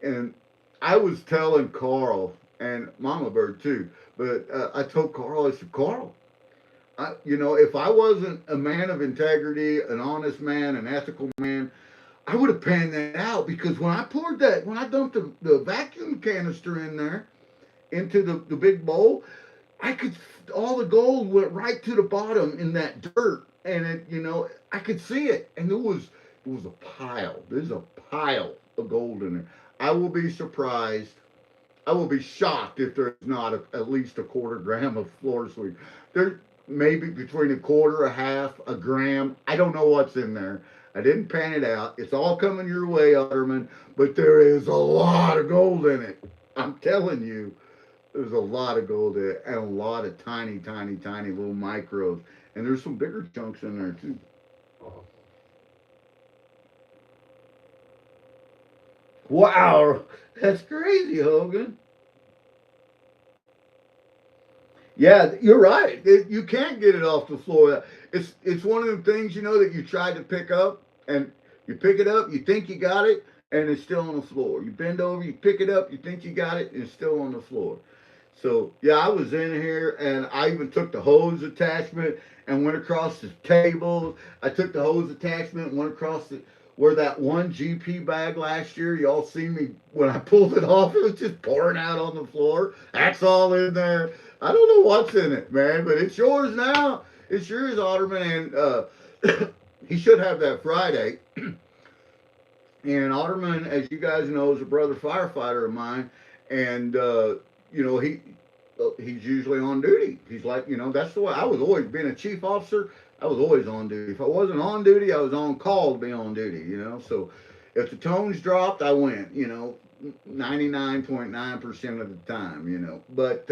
And I was telling Carl and Mama Bird too, but I told Carl, I said, Carl, if I wasn't a man of integrity, an honest man, an ethical man, I would have panned that out because when I dumped the vacuum canister in there into the big bowl, I could, all the gold went right to the bottom in that dirt. And I could see it. And it was a pile. There's a pile of gold in there. I will be surprised. I will be shocked if there's not at least a quarter gram of floor sweep. There maybe between a quarter, a half, a gram. I don't know what's in there. I didn't pan it out. It's all coming your way, Utterman, but there is a lot of gold in it. I'm telling you, there's a lot of gold in it and a lot of tiny, tiny, tiny little micros. And there's some bigger chunks in there too. Wow, that's crazy, Hogan. Yeah, you're right. You can't get it off the floor. It's one of the things that you tried to pick up, and you pick it up, you think you got it, and it's still on the floor. You bend over, you pick it up, you think you got it, and it's still on the floor. So yeah, I was in here, and I even took the hose attachment and went across the table. I took the hose attachment and went across the where that one GP bag last year. Y'all see me when I pulled it off. It was just pouring out on the floor. That's all in there. I don't know what's in it, man, but it's yours now. It's yours, Otterman, and he should have that Friday. And Otterman, as you guys know, is a brother firefighter of mine, and he's usually on duty. He's like, that's the way I was always being a chief officer. I was always on duty. If I wasn't on duty, I was on call to be on duty. So if the tones dropped, I went. 99.9% of the time. But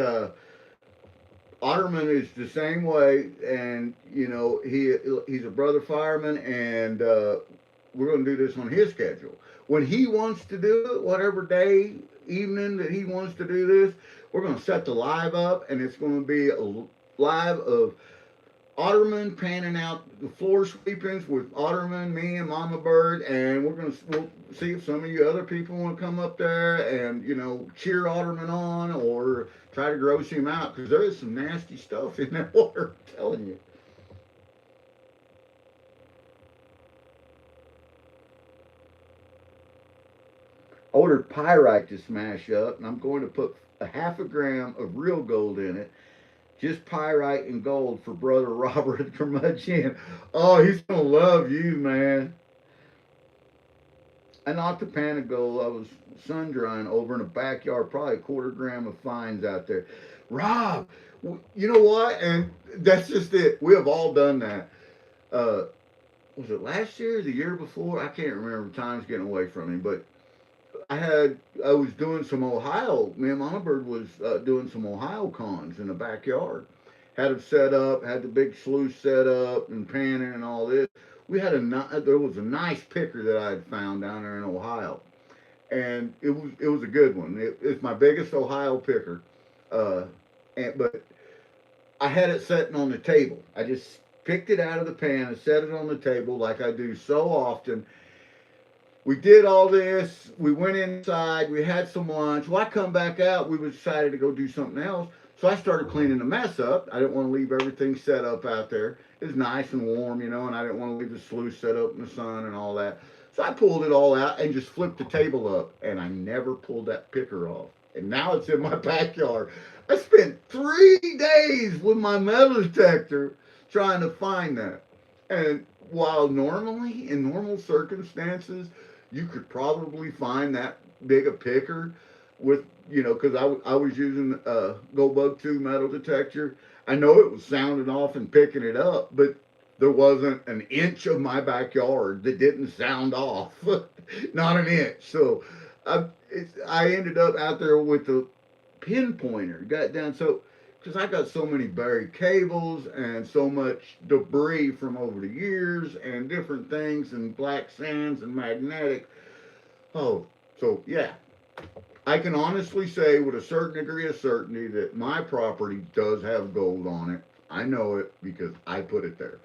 Otterman is the same way, and he's a brother fireman, and we're going to do this on his schedule. When he wants to do it, whatever day, evening that he wants to do this, we're going to set the live up, and it's going to be a live of Otterman panning out the floor sweepings with Otterman, me, and Mama Bird, and we'll see if some of you other people want to come up there and cheer Otterman on or try to gross him out because there is some nasty stuff in that water. I'm telling you. Ordered pyrite to smash up, and I'm going to put a half a gram of real gold in it. Just pyrite and gold for brother Robert at Curmudgeon. Oh, he's gonna love you, man. And not the pan of gold. I was sun drying over in the backyard, probably a quarter gram of fines out there. Rob, you know what? And that's just it. We have all done that. Uh, was it last year, or the year before? I can't remember. Time's getting away from me, but I was doing some Ohio. Me and Mama Bird was doing some Ohio cons in the backyard. Had it set up, had the big sluice set up and panning and all this. There was a nice picker that I had found down there in Ohio, and it was a good one. It's my biggest Ohio picker, but I had it sitting on the table. I just picked it out of the pan and set it on the table like I do so often. We did all this. We went inside. We had some lunch. Well, I come back out. We decided to go do something else. So I started cleaning the mess up. I didn't want to leave everything set up out there. It was nice and warm, you know, and I didn't want to leave the sluice set up in the sun and all that. So I pulled it all out and just flipped the table up. And I never pulled that picker off. And now it's in my backyard. I spent 3 days with my metal detector trying to find that. And while normally, in normal circumstances, you could probably find that big a picker with, you know, because I was using a Goldbug 2 metal detector. I know it was sounding off and picking it up, but there wasn't an inch of my backyard that didn't sound off. Not an inch. So I ended up out there with the pinpointer, got down. So because I got so many buried cables and so much debris from over the years and different things and black sands and magnetic. Oh, so yeah, I can honestly say with a certain degree of certainty that my property does have gold on it. I know it because I put it there.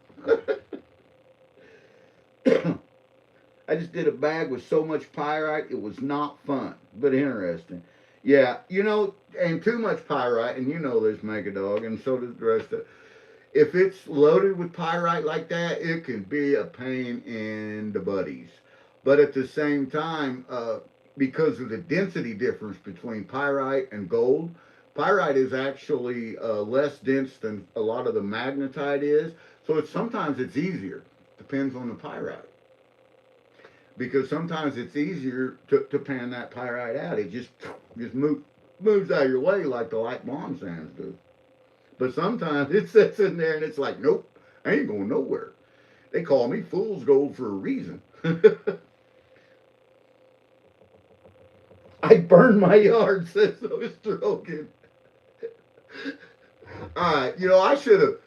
I just did a bag with so much pyrite, it was not fun, but interesting. Yeah, you know, and too much pyrite, and you know this, Mega Dog, and so does the rest of it. If it's loaded with pyrite like that, it can be a pain in the buddies. But at the same time, because of the density difference between pyrite and gold, pyrite is actually less dense than a lot of the magnetite is. So sometimes it's easier. Depends on the pyrite, because sometimes it's easier to pan that pyrite out. It just moves out of your way like the light bomb sands do. But sometimes it sits in there and it's like, nope, I ain't going nowhere. They call me fool's gold for a reason. I burned my yard, says Mr. Hogan. All right, you know, I should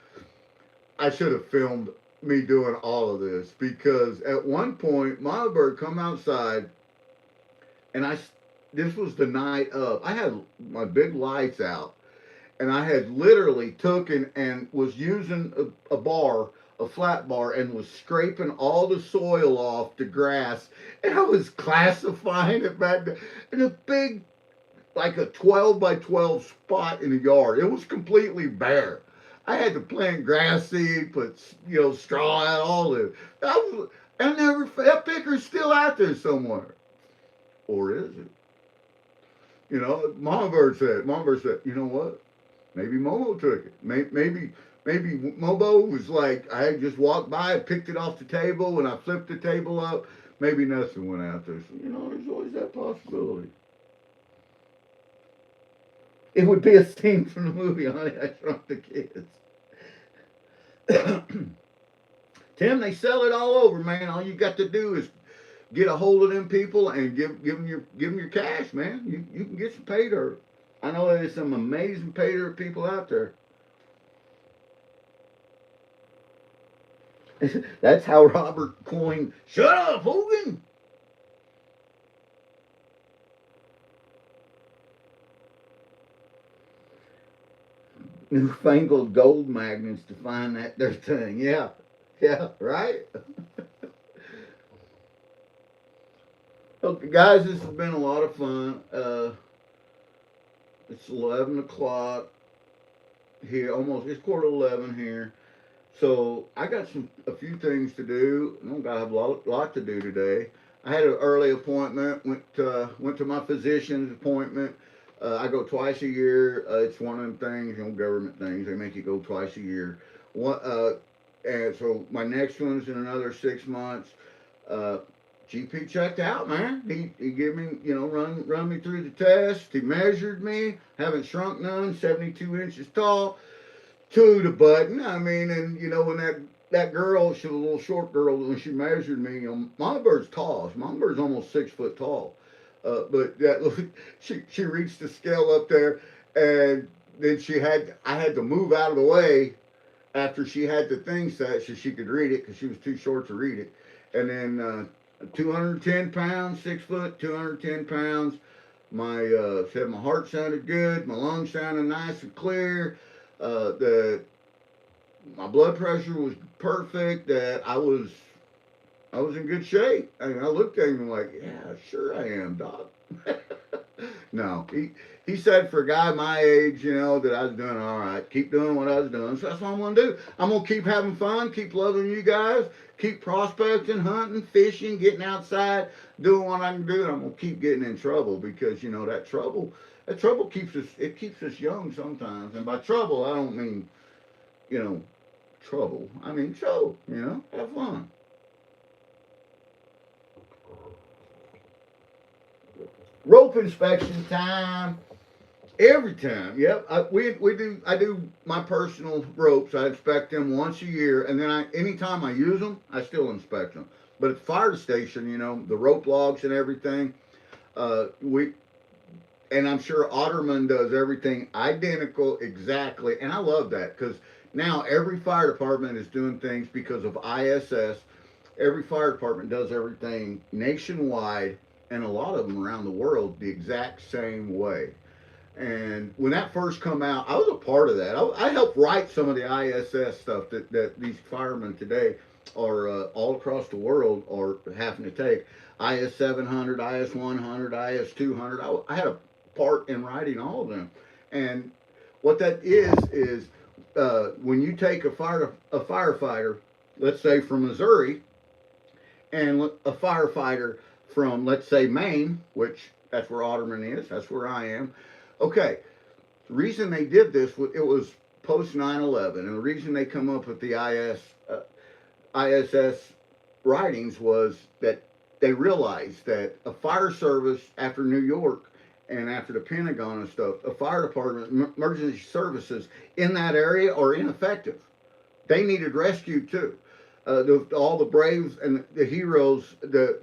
have filmed me doing all of this because at one point Mama Bird come outside and this was the night of. I had my big lights out and I had literally taken and was using a bar, a flat bar, and was scraping all the soil off the grass, and I was classifying it back there in a big, like a 12 by 12 spot in the yard. It was completely bare. I had to plant grass seed, put straw out, all this. I never that picker's still out there somewhere, or is it? You know, Mama Bird said, you know what? Maybe Momo took it. Maybe Momo was like, I had just walked by, picked it off the table, and I flipped the table up. Maybe nothing went out there. So, there's always that possibility. It would be a scene from the movie Honey, I Shrunk the Kids. Tim, they sell it all over, man. All you got to do is get a hold of them people and give them your cash, man. You can get some pay dirt. I know there's some amazing pay dirt people out there. That's how Robert coined. Shut up, Hogan. Newfangled gold magnets to find that their thing. Yeah, yeah, right. Okay, guys, this has been a lot of fun. It's 11 o'clock here. Almost. It's quarter 11 here. So I got a few things to do. I don't got to have a lot to do today. I had an early appointment. Went to my physician's appointment. I go twice a year. It's one of them things, government things. They make you go twice a year. And so my next one's in another 6 months. Uh, GP checked out, man. He gave me, run me through the test. He measured me. Haven't shrunk none. 72 inches tall to the button. I mean, and when that girl, she was a little short girl, when she measured me, Mama Bird's tall. Mama Bird's almost 6 foot tall. But that she reached the scale up there, and then I had to move out of the way after she had the thing set so she could read it because she was too short to read it. And then 210 pounds, 6 foot, 210 pounds. My said my heart sounded good, my lungs sounded nice and clear. That my blood pressure was perfect. That I was in good shape. I mean, I looked at him like, yeah, sure I am, doc. No, he said for a guy my age, you know, that I was doing all right. Keep doing what I was doing. So that's what I'm gonna do. I'm gonna keep having fun, keep loving you guys, keep prospecting, hunting, fishing, getting outside, doing what I can do. And I'm gonna keep getting in trouble because you know that trouble keeps us young sometimes. And by trouble, I don't mean you know trouble. I mean show. You know, have fun. Rope inspection time. Every time, yep. We do. I do my personal ropes. I inspect them once a year, and then anytime I use them, I still inspect them. But at the fire station, you know, the rope logs and everything. We and I'm sure Otterman does everything identical, exactly. And I love that because now every fire department is doing things because of ISS. Every fire department does everything nationwide, and a lot of them around the world the exact same way. And when that first come out, I was a part of that. I helped write some of the ISS stuff that these firemen today are all across the world are having to take. IS 700, IS 100, IS 200. I had a part in writing all of them. And what that is when you take a firefighter, let's say from Missouri, and a firefighter from let's say Maine, which that's where Otterman is, that's where I am. Okay, the reason they did this, it was post 9/11, and the reason they come up with the ISS writings was that they realized that a fire service after New York and after the Pentagon and stuff, a fire department, emergency services in that area are ineffective. They needed rescue too. All the braves and the heroes that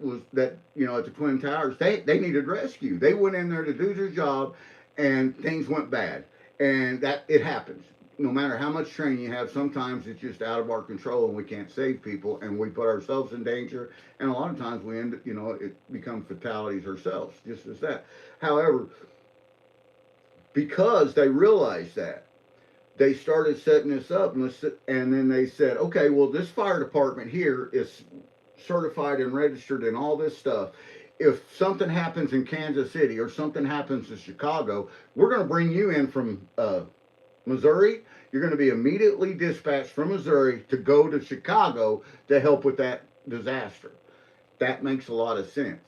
you know at the Twin Towers, they needed rescue. They went in there to do their job, and things went bad, and that it happens. No matter how much training you have, sometimes it's just out of our control, and we can't save people, and we put ourselves in danger. And a lot of times we end, you know, it becomes fatalities ourselves, just as that. However, because they realized that they started setting this up, and then they said, okay, well, this fire department here is certified and registered and all this stuff. If something happens in Kansas City or something happens in Chicago, we're going to bring you in from Missouri. You're going to be immediately dispatched from Missouri to go to Chicago to help with that disaster. That makes a lot of sense.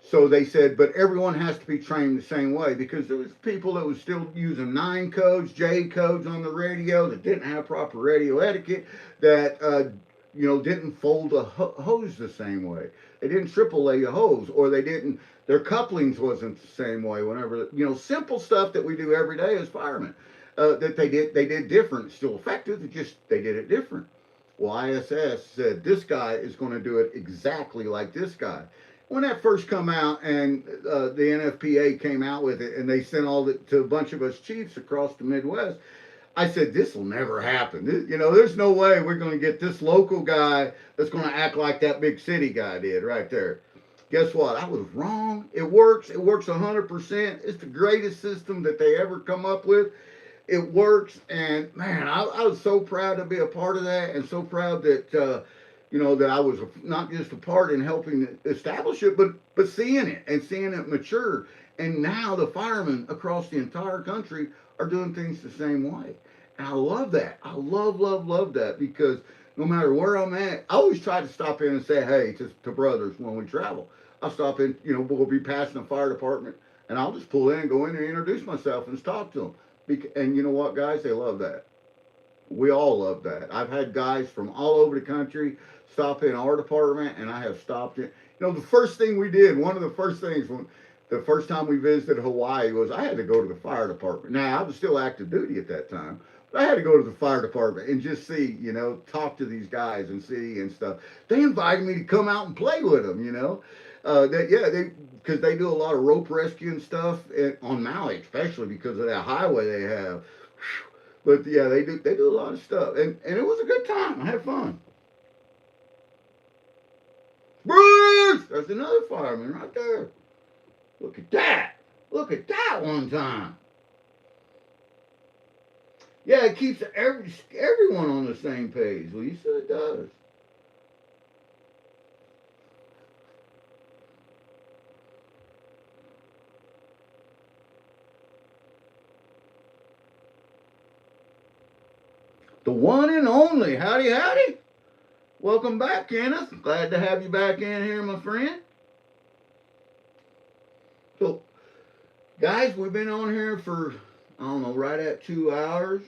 So they said, but everyone has to be trained the same way because there was people that was still using 9 codes, J codes on the radio that didn't have proper radio etiquette, that you know didn't fold a hose the same way. They didn't triple lay a hose, or they didn't. Their couplings wasn't the same way. Whenever you know simple stuff that we do every day as firemen, that they did different, still effective. It just they did it different. Well, ISS said this guy is going to do it exactly like this guy. When that first come out and the NFPA came out with it and they sent all it to a bunch of us chiefs across the Midwest, I said, this will never happen. You know, there's no way we're going to get this local guy that's going to act like that big city guy did right there. Guess what? I was wrong. It works. It works 100%. It's the greatest system that they ever come up with. It works. And man, I was so proud to be a part of that and so proud that, you know, that I was not just a part in helping establish it, but seeing it and seeing it mature. And now the firemen across the entire country are doing things the same way. And I love that. I love that because no matter where I'm at, I always try to stop in and say hey to brothers when we travel. I'll stop in, you know, we'll be passing the fire department and I'll just pull in and go in and introduce myself and talk to them. And you know what, guys? They love that. We all love that. I've had guys from all over the country stop in our department, and I have stopped it. You know, the first thing we did, one of the first things when the first time we visited Hawaii was I had to go to the fire department. Now I was still active duty at that time, but I had to go to the fire department and just see, you know, talk to these guys and see and stuff. They invited me to come out and play with them, you know. They because they do a lot of rope rescue and stuff on Maui, especially because of that highway they have. But yeah, they do a lot of stuff, and it was a good time. I had fun. Bruce, there's another fireman right there. Look at that. Look at that one time. Yeah, it keeps everyone on the same page, Lisa. It does. The one and only. Howdy, howdy. Welcome back, Kenneth. Glad to have you back in here, my friend. So, guys, we've been on here for, I don't know, right at 2 hours.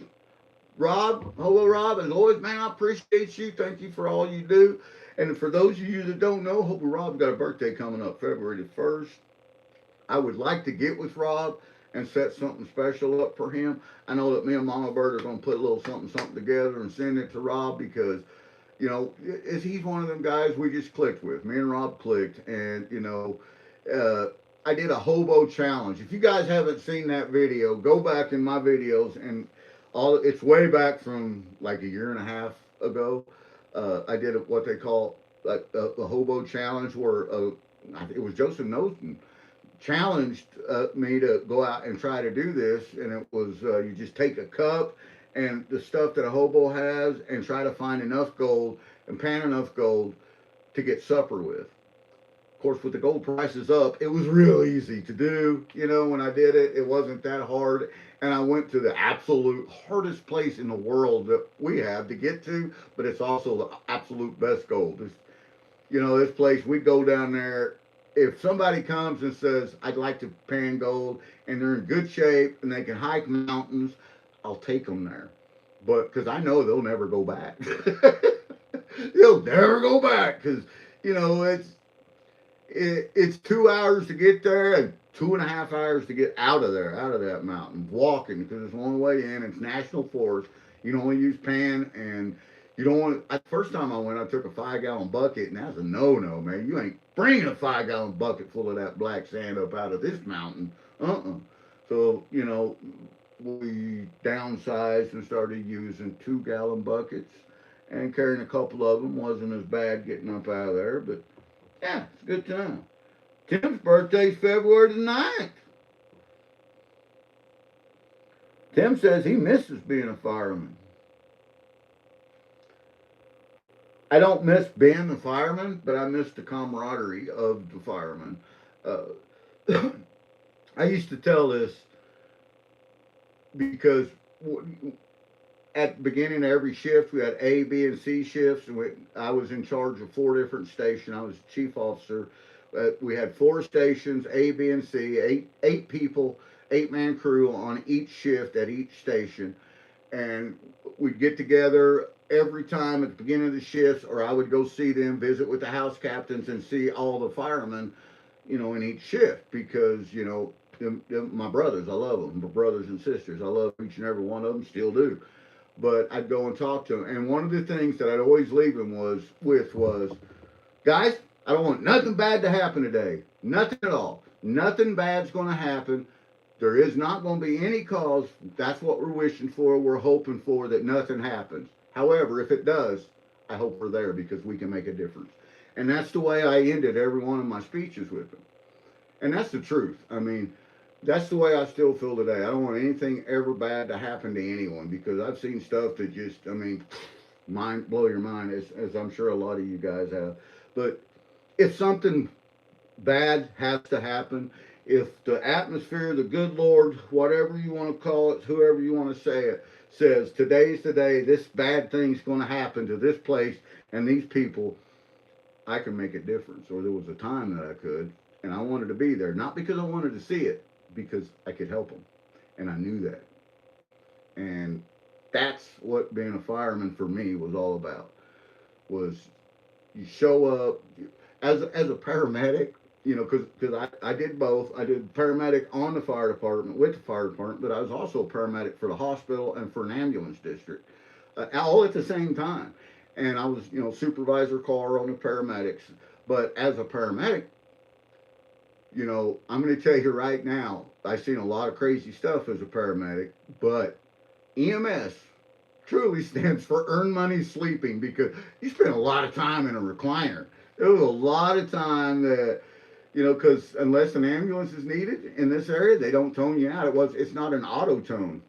Rob, hello, Rob. As always, man, I appreciate you. Thank you for all you do. And for those of you that don't know, hope Rob's got a birthday coming up February the 1st. I would like to get with Rob and set something special up for him. I know that me and Mama Bird are going to put a little something together and send it to Rob because, he's one of them guys we just clicked with. Me and Rob clicked, and I did a hobo challenge. If you guys haven't seen that video, go back in my videos and it's way back from like a year and a half ago. I did what they call like a hobo challenge, where I think it was Joseph Nosen challenged me to go out and try to do this, and it was you just take a cup and the stuff that a hobo has and try to find enough gold and pan enough gold to get supper with. Of course, with the gold prices up, it was real easy to do. When I did it, it wasn't that hard. And I went to the absolute hardest place in the world that we have to get to, but it's also the absolute best gold. This place, we go down there. If somebody comes and says, I'd like to pan gold, and they're in good shape and they can hike mountains, I'll take them there. But because I know they'll never go back. They'll never go back because, it's 2 hours to get there and 2.5 hours to get out of there, out of that mountain, walking, because it's one way in. It's national forest. You can only use pan, and you don't want to. First time I went, I took a 5-gallon bucket, and that's a no, man. You ain't bringing a 5-gallon bucket full of that black sand up out of this mountain. So, we downsized and started using 2-gallon buckets, and carrying a couple of them wasn't as bad getting up out of there, but yeah, it's a good time. Tim's birthday's February the 9th. Tim says he misses being a fireman. I don't miss being a fireman, but I miss the camaraderie of the firemen. Uh, I used to tell this because at the beginning of every shift, we had A, B, and C shifts. And I was in charge of 4 different stations. I was chief officer. We had 4 stations, A, B, and C, eight people, 8-man crew on each shift at each station. And we'd get together every time at the beginning of the shifts, or I would go see them, visit with the house captains, and see all the firemen, in each shift, because, my brothers, I love them, my brothers and sisters. I love each and every one of them, still do. But I'd go and talk to them. And one of the things that I'd always leave them was, guys, I don't want nothing bad to happen today. Nothing at all. Nothing bad's going to happen. There is not going to be any cause. That's what we're wishing for. We're hoping for that nothing happens. However, if it does, I hope we're there because we can make a difference. And that's the way I ended every one of my speeches with them. And that's the truth. I mean, that's the way I still feel today. I don't want anything ever bad to happen to anyone, because I've seen stuff that just, blow your mind, as I'm sure a lot of you guys have. But if something bad has to happen, if the atmosphere, the good Lord, whatever you want to call it, whoever you want to say it, says today's the day, this bad thing's going to happen to this place and these people, I can make a difference. Or there was a time that I could, and I wanted to be there, not because I wanted to see it, because I could help them, and I knew that. And that's what being a fireman for me was all about. Was you show up as a paramedic, because I did both. I did paramedic on the fire department with the fire department, but I was also a paramedic for the hospital and for an ambulance district, all at the same time. And I was, supervisor car on the paramedics. But as a paramedic, I'm going to tell you right now, I've seen a lot of crazy stuff as a paramedic, but EMS truly stands for earn money sleeping, because you spend a lot of time in a recliner. There was a lot of time that, because unless an ambulance is needed in this area, they don't tone you out. It's not an auto tone.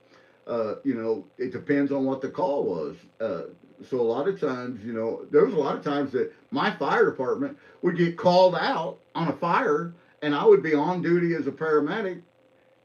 You know, it depends on what the call was. So a lot of times, you know, there was a lot of times that my fire department would get called out on a fire, and I would be on duty as a paramedic,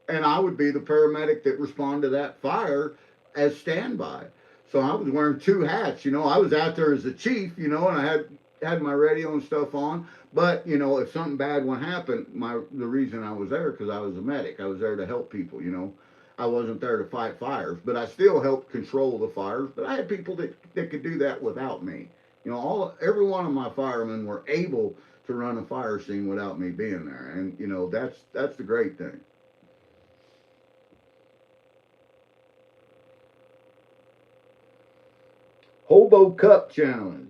and I would be the paramedic that responded to that fire as standby. So I was wearing two hats. You know, I was out there as the chief, you know, and I had my radio and stuff on. But you know, if something bad would happen, the reason I was there because I was a medic. I was there to help people. You know, I wasn't there to fight fires, but I still helped control the fires. But I had people that could do that without me. You know, every one of my firemen were able to run a fire scene without me being there, and you know that's the great thing. Hobo Cup Challenge.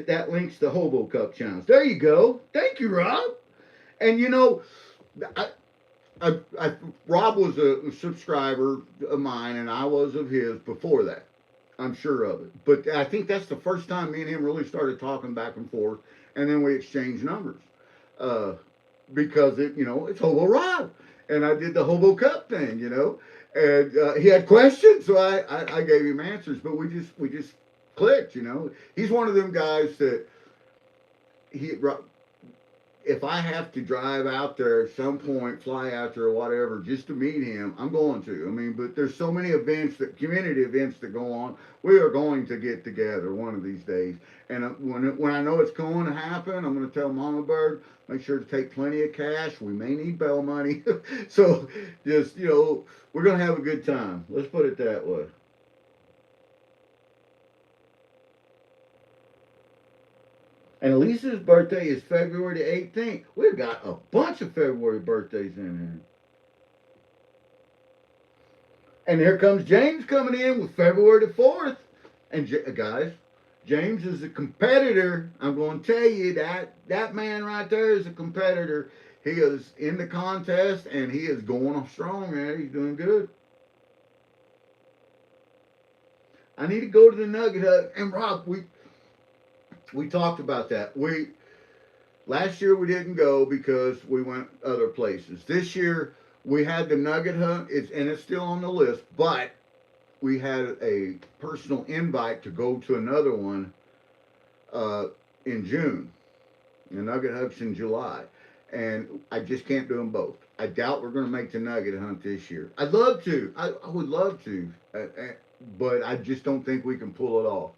That links to Hobo Cup Challenge. There you go. Thank you, Rob. And you know, I, Rob was a subscriber of mine, and I was of his before that. I'm sure of it. But I think that's the first time me and him really started talking back and forth, and then we exchanged numbers. Uh, because you know, it's Hobo Rob, and I did the Hobo Cup thing, you know, and he had questions, so I gave him answers, but we just clicked, you know. He's one of them guys that he if I have to drive out there at some point, fly out there or whatever, just to meet him, I'm going to. I mean, but there's so many events that community events that go on. We are going to get together one of these days, and when I know it's going to happen, I'm going to tell Mama Bird make sure to take plenty of cash. We may need bail money, so just you know, we're going to have a good time. Let's put it that way. And Lisa's birthday is February the 18th. We've got a bunch of February birthdays in here. And here comes James coming in with February the 4th. And guys, James is a competitor. I'm going to tell you that man right there is a competitor. He is in the contest and he is going strong, man. He's doing good. I need to go to the Nugget Hut. And Rob, we talked about that. We Last year we didn't go because we went other places. This year we had the Nugget Hunt. It's still on the list, but we had a personal invite to go to another one uh, in June. The Nugget Hunt's in July, and I just can't do them both. I doubt we're going to make the Nugget Hunt this year. I'd love to. I would love to, but I just don't think we can pull it off.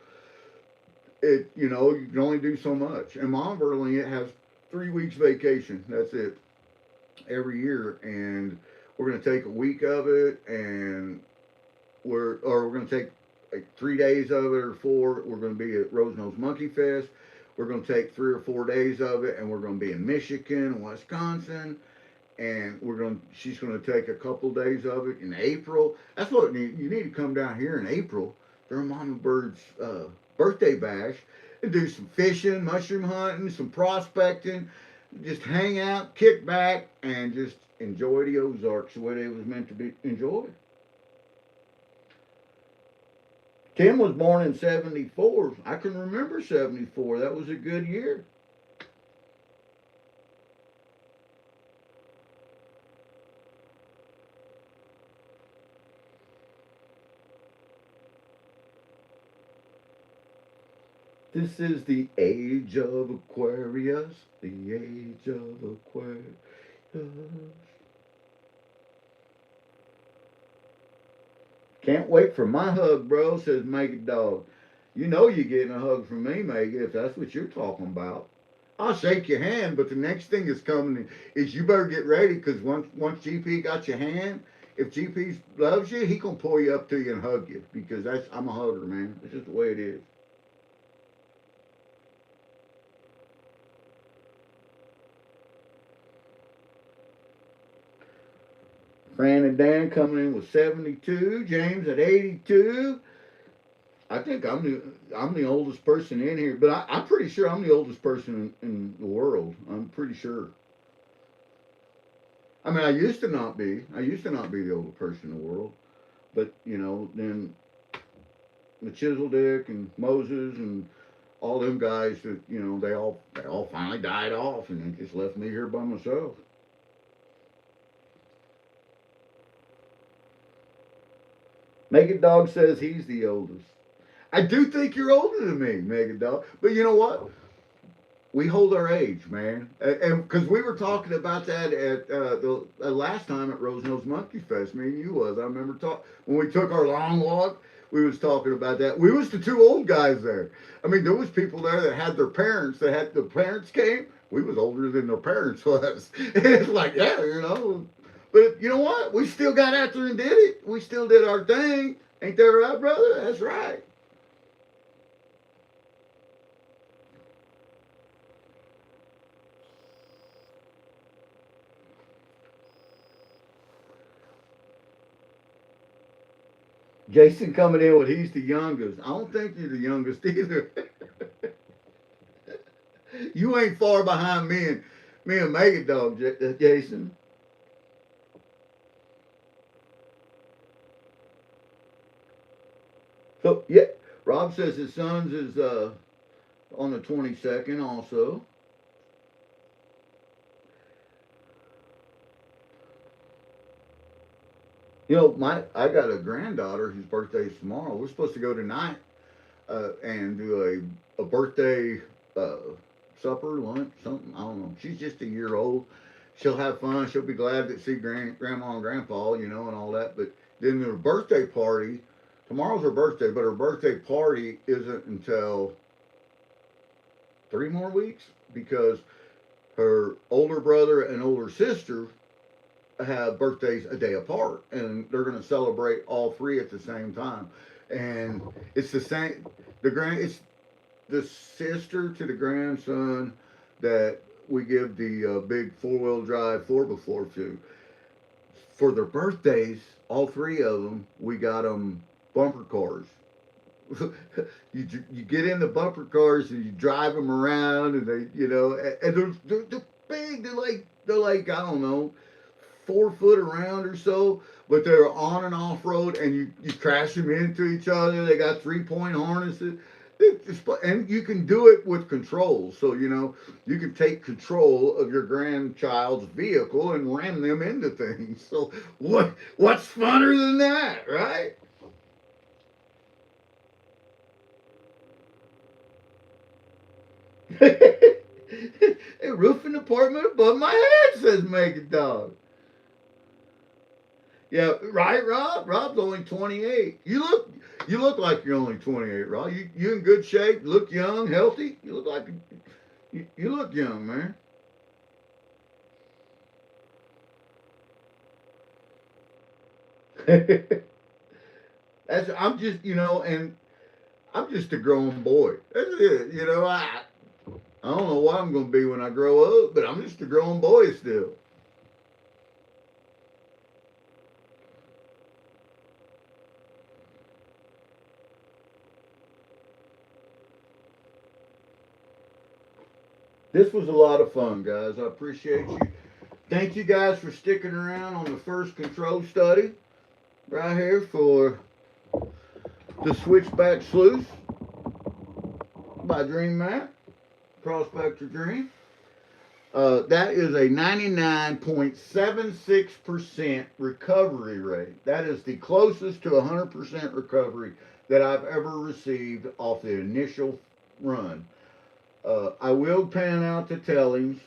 You know, you can only do so much. And Mom Burling, it has 3 weeks vacation. That's it every year, and we're going to take a week of it, and we're going to take like 3 days of it or four. We're going to be at Rose Nose Monkey Fest. We're going to take 3 or 4 days of it, and we're going to be in Michigan and Wisconsin. And she's going to take a couple days of it in April. That's what you need to come down here in April during Mama Bird's birthday bash and do some fishing, mushroom hunting, some prospecting, just hang out, kick back, and just enjoy the Ozarks the way they was meant to be enjoyed. Tim was born in '74. I can remember '74. That was a good year. This is the age of Aquarius. The age of Aquarius. Can't wait for my hug, bro, says Megan Dog. You know you're getting a hug from me, Megan, if that's what you're talking about. I'll shake your hand, but the next thing is coming is you better get ready because once GP got your hand, if GP loves you, he gonna pull you up to you and hug you because I'm a hugger, man. It's just the way it is. Fran and Dan coming in with 72. James at 82. I think I'm the oldest person in here, but I'm pretty sure I'm the oldest person in the world. I'm pretty sure. I mean, I used to not be. I used to not be the oldest person in the world, but you know, then the Chisel Dick and Moses and all them guys that you know they all finally died off, and they just left me here by myself. Naked Dog says he's the oldest. I do think you're older than me, Naked Dog. But you know what? We hold our age, man. And because we were talking about that at the last time at Rose Nose Monkey Fest, me and you was. I remember when we took our long walk. We was talking about that. We was the two old guys there. I mean, there was people there that had their parents. That had the parents came. We was older than their parents was. It's like, yeah, you know. But you know what? We still got out there and did it. We still did our thing. Ain't that right, brother? That's right. Jason coming in with he's the youngest. I don't think you're the youngest either. You ain't far behind me and Mega Dog, Jason. So yeah, Rob says his son's is on the 22nd also. You know, my I got a granddaughter whose birthday is tomorrow. We're supposed to go tonight and do a birthday uh, supper, lunch, something. I don't know. She's just a year old. She'll have fun. She'll be glad to see grandma and grandpa, you know, and all that. But then her birthday party, tomorrow's her birthday, but her birthday party isn't until 3 more weeks because her older brother and older sister have birthdays a day apart, and they're going to celebrate all three at the same time. And it's the same. It's the sister to the grandson that we give the big 4-wheel drive 4x4 to. For their birthdays, all three of them, we got them bumper cars. You get in the bumper cars and you drive them around, and they, you know, and they're big. They're like I don't know, 4 foot around or so, but they're on and off road, and you crash them into each other. They got 3-point harnesses. And you can do it with controls. So, you know, you can take control of your grandchild's vehicle and ram them into things. So, what's funner than that, right? A roofing apartment above my head, says Make a Dog. Yeah, right, Rob. Rob's only 28. You look like you're only 28, Rob. You in good shape. Look young, healthy. You look like you look young, man. That's I'm just and I'm just a grown boy. That's it. I don't know what I'm gonna be when I grow up, but I'm just a grown boy still. This was a lot of fun, guys. I appreciate you. Thank you guys for sticking around on the first control study right here for the Switchback Sluice by Dream Map, Prospector Dream. That is a 99.76% recovery rate. That is the closest to 100% recovery that I've ever received off the initial run. I will pan out the tellings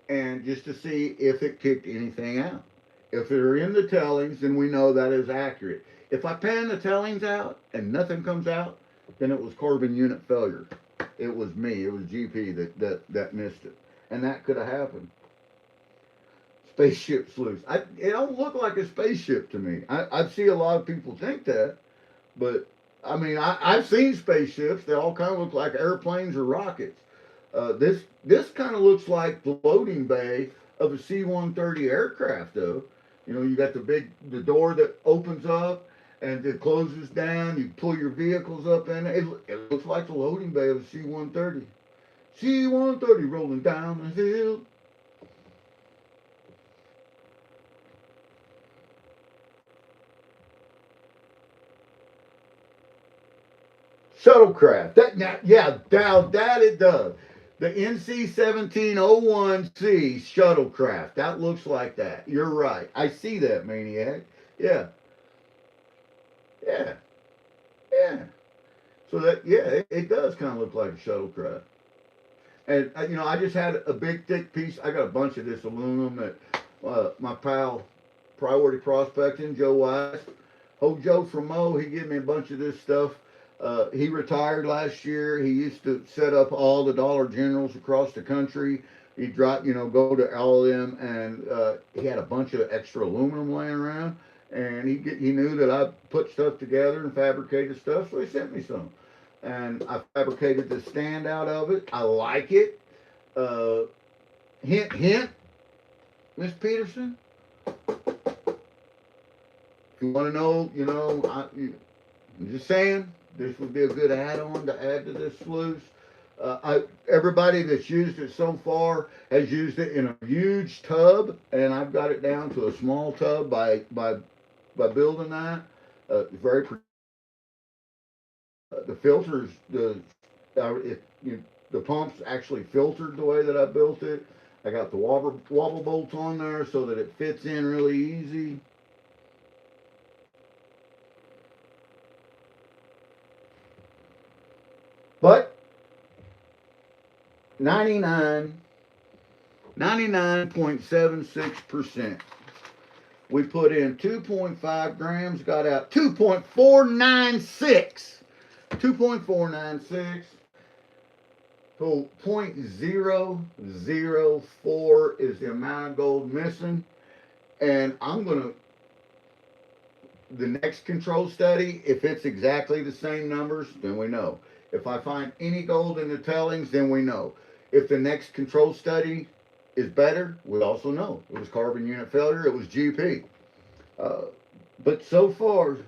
and just to see if it kicked anything out. If they're in the tellings, then we know that is accurate. If I pan the tellings out and nothing comes out, then it was carbon unit failure. It was me. It was GP that missed it, and that could have happened. Spaceship sluice. It don't look like a spaceship to me. I see a lot of people think that, but I mean I've seen spaceships. They all kind of look like airplanes or rockets. This kind of looks like the loading bay of a C-130 aircraft, though. You know, you got the door that opens up and it closes down. You pull your vehicles up in it. It looks like the loading bay of a C-130. C-130 rolling down the hill. Shuttlecraft. That it does. The NC-1701C shuttlecraft. That looks like that. You're right. I see that, Maniac. Yeah. Yeah, yeah. So that, yeah, it does kind of look like a shuttlecraft. And I just had a big thick piece. I got a bunch of this aluminum that my pal Priority Prospecting, Joe Wise, old Joe from Mo, he gave me a bunch of this stuff. He retired last year. He used to set up all the Dollar Generals across the country. He'd go to all of them, and he had a bunch of extra aluminum laying around. And he knew that I put stuff together and fabricated stuff, so he sent me some. And I fabricated the stand out of it. I like it. Uh, hint, hint, Miss Peterson. If you want to know, I'm just saying this would be a good add-on to add to this sluice. Everybody that's used it so far has used it in a huge tub, and I've got it down to a small tub by building that. Very the filters it, the pump's actually filtered the way that I built it. I got the wobble bolts on there so that it fits in really easy. But 99.76%. We put in 2.5 grams, got out 2.496. 2.496. So 0.004 is the amount of gold missing. And the next control study, if it's exactly the same numbers, then we know. If I find any gold in the tellings, then we know. If the next control study is better, we also know. It was carbon unit failure, it was GP. Uh, but so far,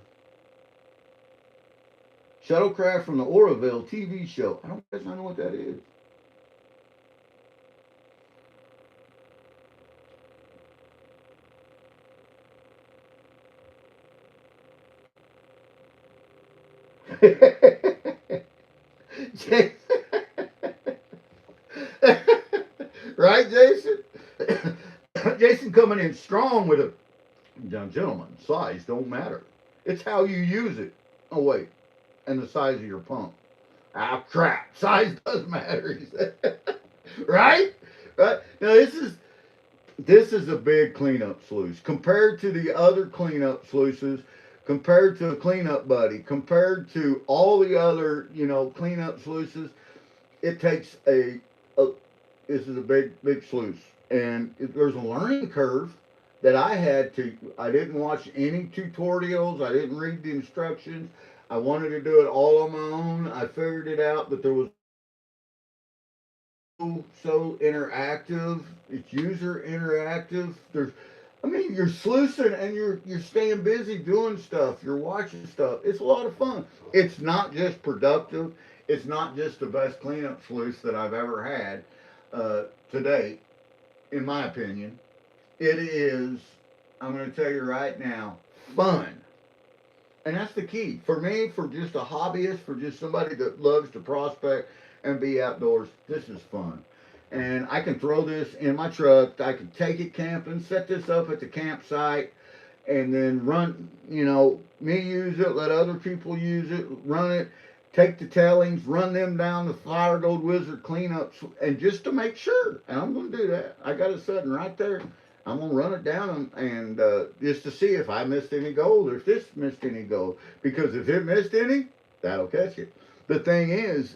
Shuttlecraft from the Oroville TV show. I don't guess I know what that is. Right, Jason? Jason coming in strong with a young gentleman. Size don't matter. It's how you use it. Oh wait, and the size of your pump. Ah, crap. Size does matter. He said. Right? Right? Now this is a big cleanup sluice compared to the other cleanup sluices, compared to a cleanup buddy, compared to all the other cleanup sluices. It takes a this is a big sluice, and there's a learning curve that I didn't watch any tutorials. I didn't read the instructions. I wanted to do it all on my own. I figured it out that there was so interactive. It's user interactive. You're sluicing and you're staying busy doing stuff. You're watching stuff. It's a lot of fun. It's not just productive. It's not just the best cleanup sluice that I've ever had to date, in my opinion. It is. I'm going to tell you right now, fun. And that's the key. For me, for just a hobbyist, for just somebody that loves to prospect and be outdoors, this is fun. And I can throw this in my truck. I can take it camping, set this up at the campsite, and then me use it, let other people use it, run it, take the tailings, run them down the Fire Gold Wizard cleanups, and just to make sure. And I'm going to do that. I got it sitting right there. I'm gonna run it down and just to see if I missed any gold or if this missed any gold. Because if it missed any, that'll catch it. The thing is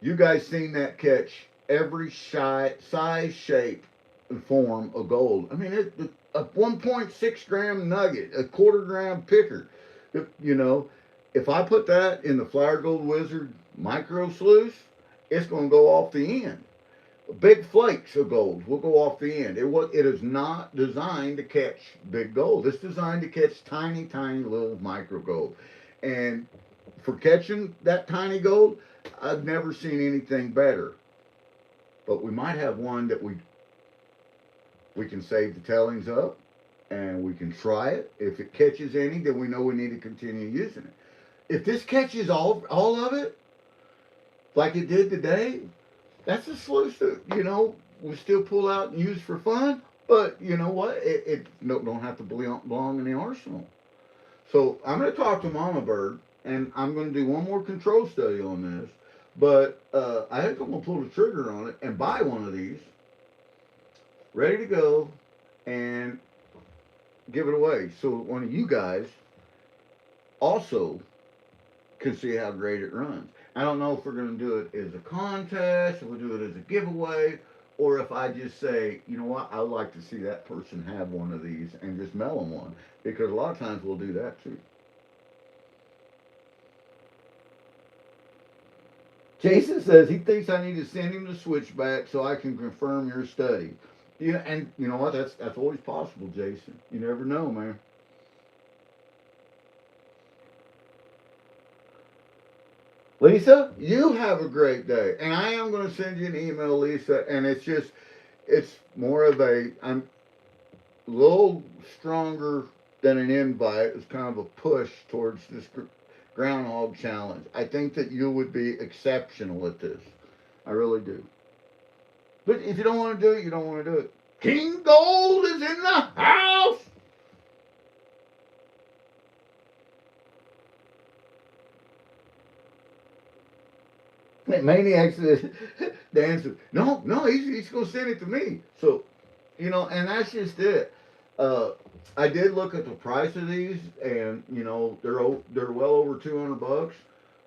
you guys seen that catch every size, shape, and form of gold. I mean, a 1.6 gram nugget, a quarter gram picker. If I put that in the Flower Gold Wizard micro sluice, it's gonna go off the end. Big flakes of gold will go off the end. It is not designed to catch big gold. It's designed to catch tiny, tiny little micro gold. And for catching that tiny gold, I've never seen anything better. But we might have one that we can save the tailings up and we can try it. If it catches any, then we know we need to continue using it. If this catches all of it, like it did today, that's a sluice that we still pull out and use for fun. But you know what? It don't have to belong in the arsenal. So I'm going to talk to Mama Bird, and I'm going to do one more control study on this. But I think I'm going to pull the trigger on it and buy one of these, ready to go, and give it away. So one of you guys also can see how great it runs. I don't know if we're going to do it as a contest, if we'll do it as a giveaway, or if I just say, you know what, I would like to see that person have one of these and just mail them one. Because a lot of times we'll do that too. Jason says he thinks I need to send him the switchback so I can confirm your study. Yeah, and you know what? That's always possible, Jason. You never know, man. Lisa, you have a great day, and I am going to send you an email, Lisa. And it's more of I'm a little stronger than an invite. It's kind of a push towards this groundhog challenge. I think that you would be exceptional at this. I really do. But if you don't want to do it, you don't want to do it. King Gold is in the house. Maniacs dancing. No, no, he's gonna send it to me. So, and that's just it. Uh, I did look at the price of these, and they're well over $200.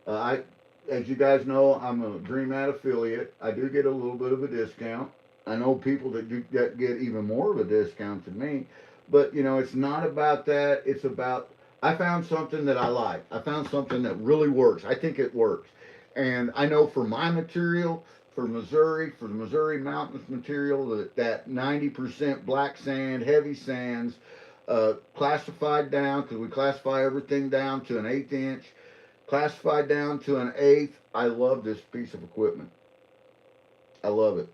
I, as you guys know, I'm a DreamMat affiliate. I do get a little bit of a discount. I know people that do get even more of a discount than me, but it's not about that. It's about I found something that I like. I found something that really works. I think it works, and I know for my material, for the Missouri Mountains material, that 90% black sand, heavy sands, classified down because we classify everything down to an eighth inch, classified down to an eighth. I love this piece of equipment. I love it.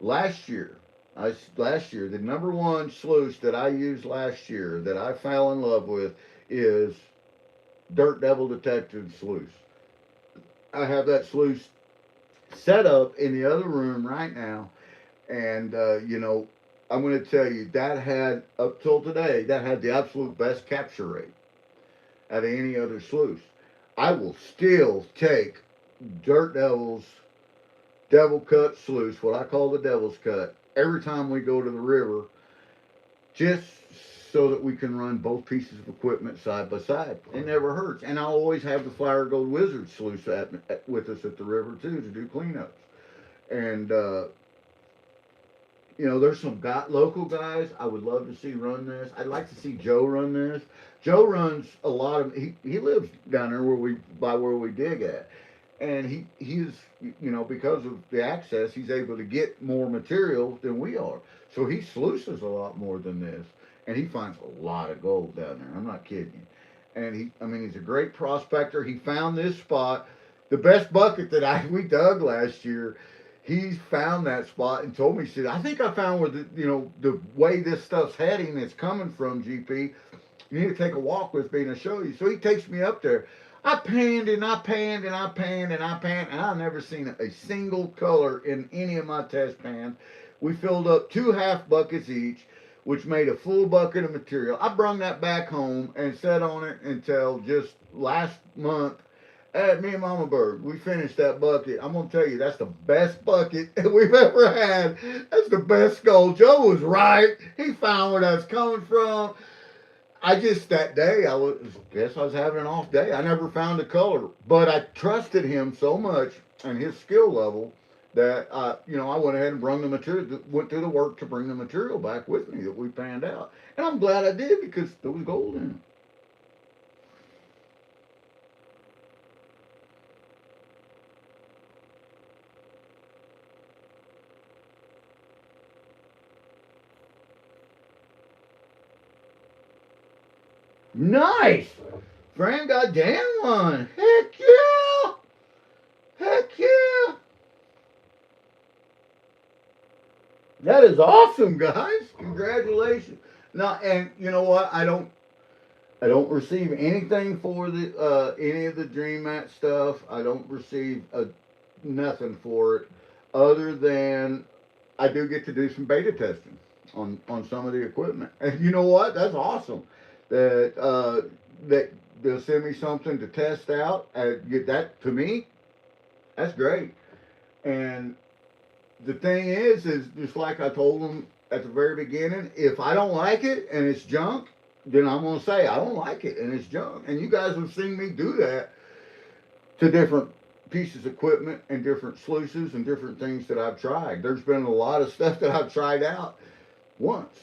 Last year, the number one sluice that I used last year that I fell in love with is Dirt Devil Detective sluice. I have that sluice set up in the other room right now, and I'm going to tell you that had up till today that had the absolute best capture rate out of any other sluice. I will still take Dirt Devil's Devil Cut sluice, what I call the Devil's Cut, every time we go to the river, just so that we can run both pieces of equipment side by side. It never hurts. And I'll always have the Fire Gold Wizard sluice with us at the river too to do cleanups. And there's some local guys I would love to see run this. I'd like to see Joe run this. Joe runs a lot of. He lives down there where we dig at, and he's because of the access, he's able to get more material than we are. So he sluices a lot more than this, and he finds a lot of gold down there. I'm not kidding you. And he's a great prospector. He found this spot, the best bucket that we dug last year. He found that spot and told me, he said, I think I found where the way this stuff's heading, it's coming from, GP. You need to take a walk with me and I'll show you. So he takes me up there. I panned and I panned and I panned and I panned, and I've never seen a single color in any of my test pans. We filled up 2 half buckets each, which made a full bucket of material. I brung that back home and sat on it until just last month. Me and Mama Bird, we finished that bucket. I'm gonna tell you, that's the best bucket we've ever had. That's the best gold. Joe was right. He found where that's coming from. I just that day guess I was having an off day. I never found a color, but I trusted him so much and his skill level that I went ahead and brung the material, went through the work to bring the material back with me that we panned out, and I'm glad I did because there was gold in it. Nice, Fran got Dan one. Heck yeah, heck yeah. That is awesome, guys. Congratulations. Now, and you know what? I don't receive anything for the any of the Dream Mat stuff. I don't receive nothing for it, other than I do get to do some beta testing on some of the equipment. And you know what? That's awesome. That they'll send me something to test out. Get that to me, that's great. And the thing is just like I told them at the very beginning, if I don't like it and it's junk, then I'm gonna say I don't like it and it's junk. And you guys have seen me do that to different pieces of equipment and different sluices and different things that I've tried. There's been a lot of stuff that I've tried out once,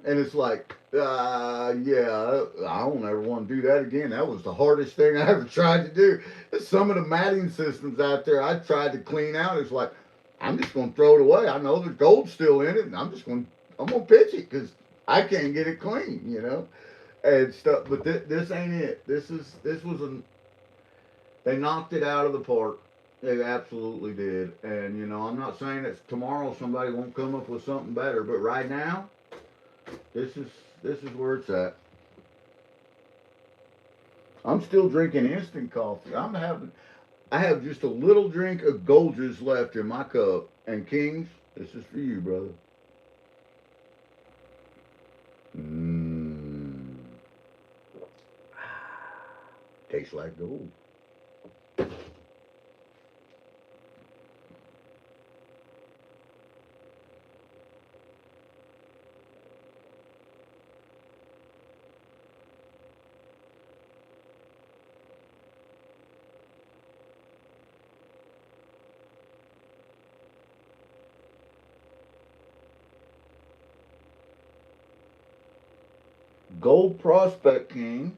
and it's like, yeah, I don't ever want to do that again. That was the hardest thing I ever tried to do. Some of the matting systems out there I tried to clean out. It's like, I'm just going to throw it away. I know there's gold still in it, and I'm going to pitch it because I can't get it clean, and stuff. But this ain't it. This was they knocked it out of the park. They absolutely did. And I'm not saying that tomorrow somebody won't come up with something better, but right now, this is where it's at. I'm still drinking instant coffee. I have just a little drink of Goldgers left in my cup. And Kings, this is for you, brother. Mmm. Tastes like gold. Gold Prospect King.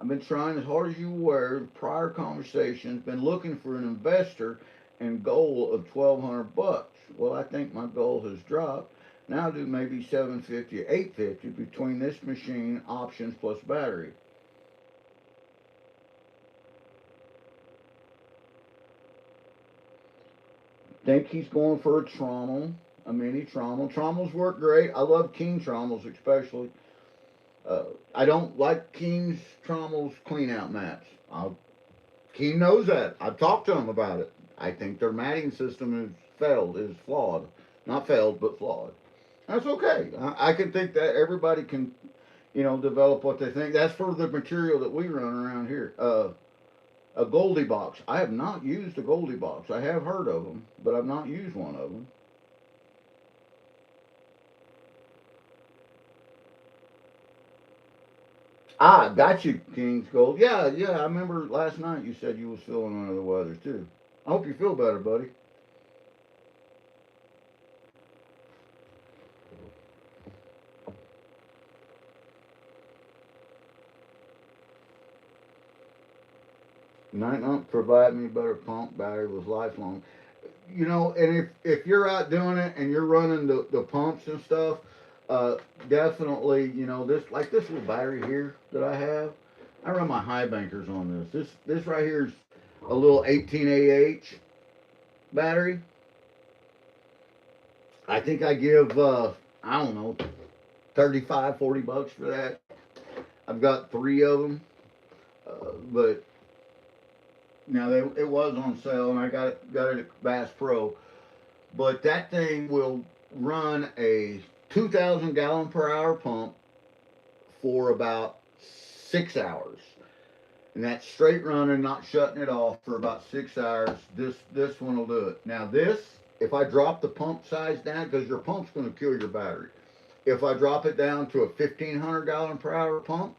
I've been trying as hard as you were. Prior conversations. Been looking for an investor and goal of $1,200. Well, I think my goal has dropped. Now do maybe 750 or 850 between this machine, options plus battery. Think he's going for a trommel, a mini trommel. Trommels work great. I love king trommels especially. I don't like King's trommels clean out mats. King knows that. I've talked to him about it. I think their matting system is flawed. Not failed, but flawed. That's okay. I can think that everybody can, develop what they think. That's for the material that we run around here. A Goldie box. I have not used a Goldie box. I have heard of them, but I've not used one of them. Ah, got you, King's Gold. Yeah, yeah. I remember last night you said you was feeling under the weather too. I hope you feel better, buddy. Night Nut provide me better pump battery was lifelong. And if you're out doing it and you're running the pumps and stuff, uh, definitely, this little battery here that I have. I run my high bankers on this. This right here is a little 18AH battery. I think I give I don't know 35, $40 for that. I've got three of them, but now it was on sale and I got it at Bass Pro. But that thing will run a 2,000 gallon per hour pump for about 6 hours, and that's straight running, not shutting it off for about 6 hours. This one will do it. Now this, if I drop the pump size down, because your pump's going to kill your battery. If I drop it down to a 1,500 gallon per hour pump,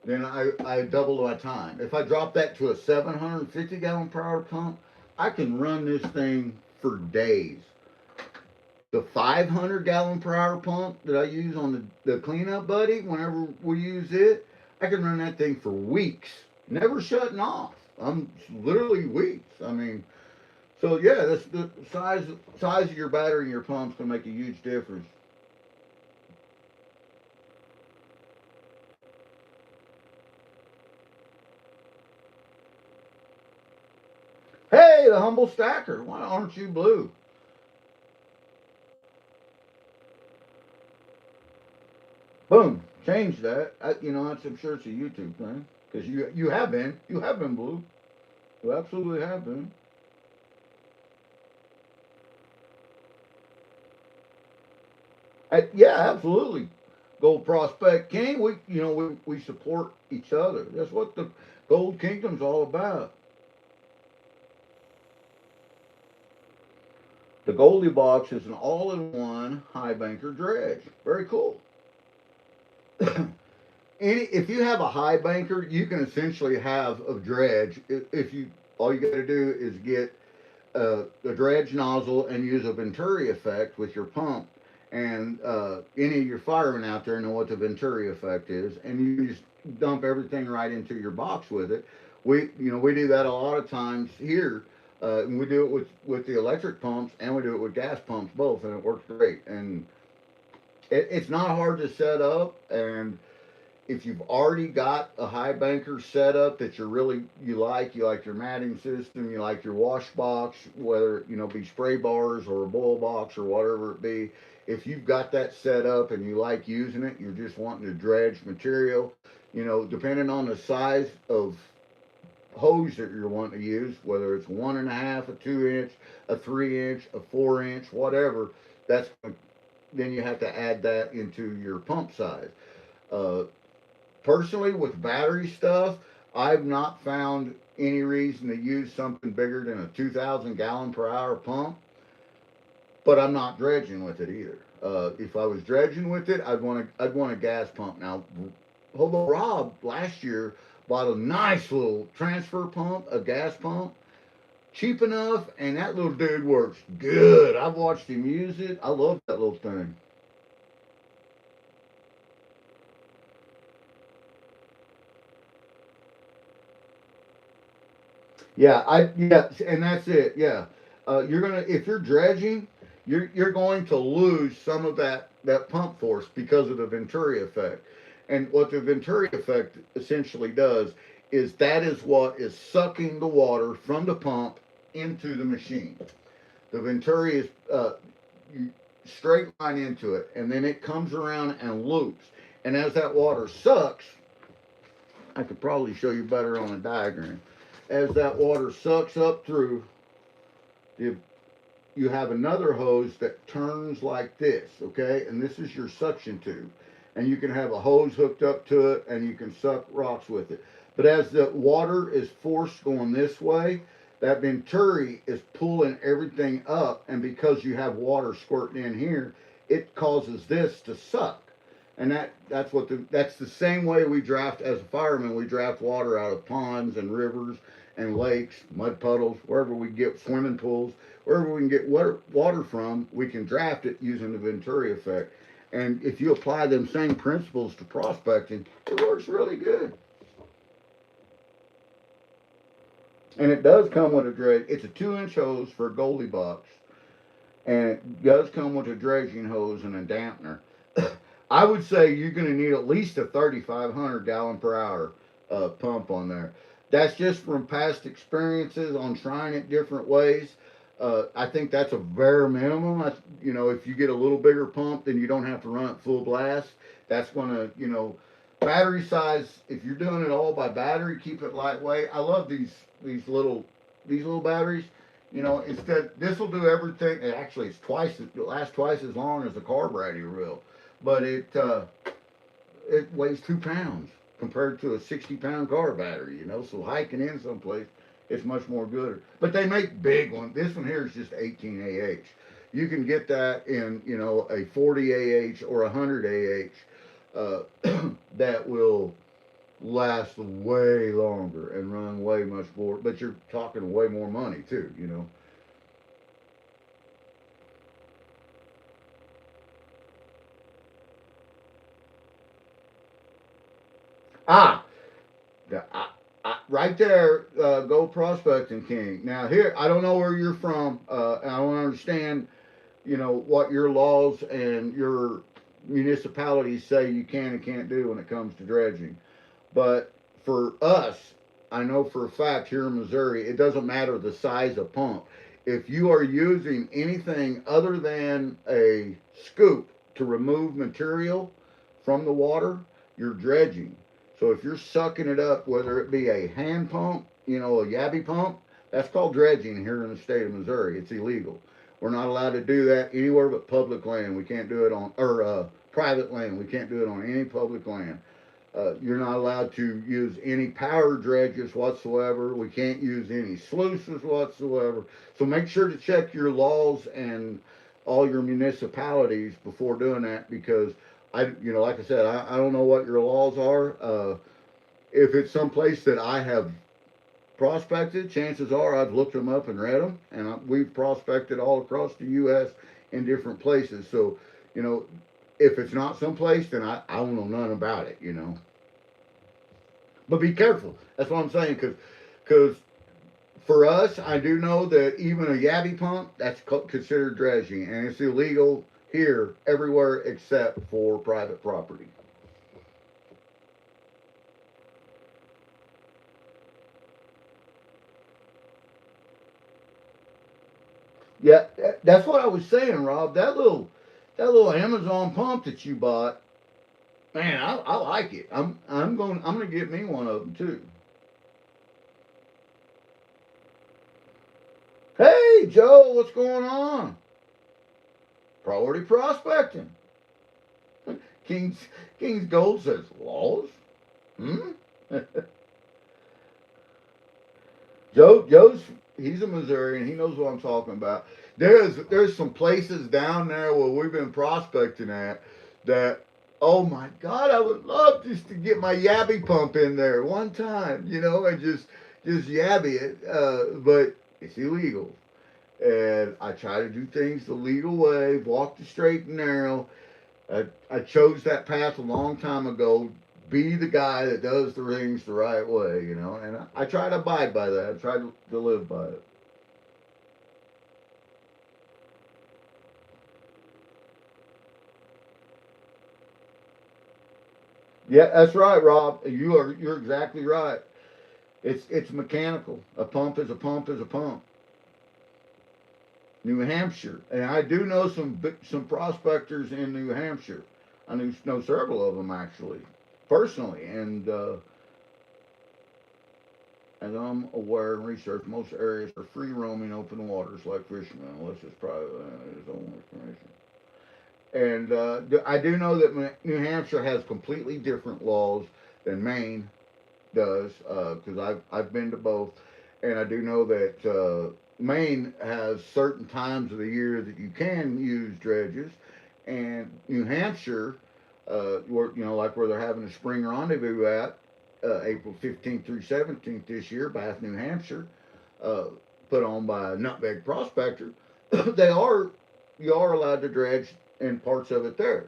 then I double my time. If I drop that to a 750 gallon per hour pump, I can run this thing for days. The 500 gallon per hour pump that I use on the cleanup buddy, whenever we use it, I can run that thing for weeks, never shutting off. I'm literally weeks. I mean, so yeah, that's the size of your battery and your pumps can make a huge difference. Hey, the humble stacker, why aren't you blue? Boom, change that. I'm sure it's a YouTube thing because you have been blue. You absolutely have been. Yeah, absolutely. Gold Prospect King, we support each other. That's what the Gold Kingdom's all about. The Goldie Box is an all-in-one high banker dredge. Very cool. If you have a high banker, you can essentially have a dredge. If you All you got to do is get a dredge nozzle and use a Venturi effect with your pump. And any of your firemen out there know what the Venturi effect is, and you just dump everything right into your box with it. We do that a lot of times here, and we do it with the electric pumps, and we do it with gas pumps both, and it works great. And it's not hard to set up, and if you've already got a high banker setup that you like your matting system, you like your wash box, whether be spray bars or a boil box or whatever it be. If you've got that set up and you like using it, you're just wanting to dredge material, depending on the size of hose that you're wanting to use, whether it's 1.5, a 2 inch, a 3 inch, a 4 inch, whatever, that's then you have to add that into your pump size. Uh, Personally, with battery stuff, I've not found any reason to use something bigger than a 2,000 gallon per hour pump, but I'm not dredging with it either. If I was dredging with it, I'd want a gas pump. Now, Hobo Rob last year bought a nice little transfer pump, a gas pump, cheap enough, and that little dude works good. I've watched him use it. I love that little thing. And that's it. Yeah, you're gonna if you're dredging, you're going to lose some of that pump force because of the Venturi effect. And what the Venturi effect essentially does is that is what is sucking the water from the pump into the machine. The Venturi is you straight line into it, and then it comes around and loops. And as that water sucks, I could probably show you better on a diagram. As that water sucks up through, the, you have another hose that turns like this, okay? And this is your suction tube. And you can have a hose hooked up to it and you can suck rocks with it. But as the water is forced going this way, that venturi is pulling everything up. And because you have water squirting in here, it causes this to suck. And that's the same way we draft as a fireman. We draft water out of ponds and rivers and lakes, mud puddles, wherever we get swimming pools, wherever we can get water from, we can draft it using the Venturi effect. And if you apply them same principles to prospecting, it works really good. And it does come with a dredge. It's a 2 inch hose for a Goldie box, and it does come with a dredging hose and a dampener. I would say you're going to need at least a 3,500 gallon per hour pump on there. That's just from past experiences on trying it different ways. I think that's a bare minimum. If you get a little bigger pump, then you don't have to run it full blast. That's going to, battery size. If you're doing it all by battery, keep it lightweight. I love these little batteries. Instead, this will do everything. Actually, it lasts twice as long as the carburetor will, but it weighs 2 pounds compared to a 60-pound car battery. So hiking in someplace, it's much more good. But they make big ones. This one here is just 18 AH. You can get that in a 40 AH or a 100 AH that will last way longer and run way much more. But you're talking way more money too. Ah, right there, go prospecting king. Now here, I don't know where you're from. And I don't understand, what your laws and your municipalities say you can and can't do when it comes to dredging. But for us, I know for a fact here in Missouri, it doesn't matter the size of pump. If you are using anything other than a scoop to remove material from the water, you're dredging. So if you're sucking it up, whether it be a hand pump, a yabby pump, that's called dredging here in the state of Missouri. It's illegal. We're not allowed to do that anywhere but public land. We can't do it on or private land. We can't do it on any public land. You're not allowed to use any power dredges whatsoever. We can't use any sluices whatsoever. So make sure to check your laws and all your municipalities before doing that, because like I said, I don't know what your laws are. If it's someplace that I have prospected, chances are I've looked them up and read them, and we've prospected all across the U.S. in different places. So, you know, if it's not someplace, then I don't know nothing about it. But be careful. That's what I'm saying, because for us, I do know that even a yabby pump, that's considered dredging, and it's illegal here everywhere except for private property. Yeah, that's what I was saying, Rob. That little Amazon pump that you bought, man, I like it. I'm gonna get me one of them too. Hey Joe, what's going on? Priority prospecting. King's King's Gold says laws. Hmm. Joe's he's a Missourian. He knows what I'm talking about. There's some places down there where we've been prospecting at that. Oh my God, I would love just to get my yabby pump in there one time, and just yabby it. But it's illegal, and I try to do things the legal way, walk the straight and narrow. I chose that path a long time ago. Be the guy that does the things the right way, and I try to abide by that. I try to live by it. Yeah, that's right, Rob. You're exactly right. It's mechanical. A pump is a pump is a pump. New Hampshire, and I do know some prospectors in New Hampshire. I know several of them actually, personally, and as I'm aware and research, most areas are free roaming open waters like fishermen, unless it's private land. It is own information. And I do know that New Hampshire has completely different laws than Maine does, because I've been to both, and I do know that Maine has certain times of the year that you can use dredges, and New Hampshire, where like where they're having a spring rendezvous at April 15th through 17th this year, Bath, New Hampshire, uh, put on by a Nutmeg Prospector. they are You are allowed to dredge in parts of it there.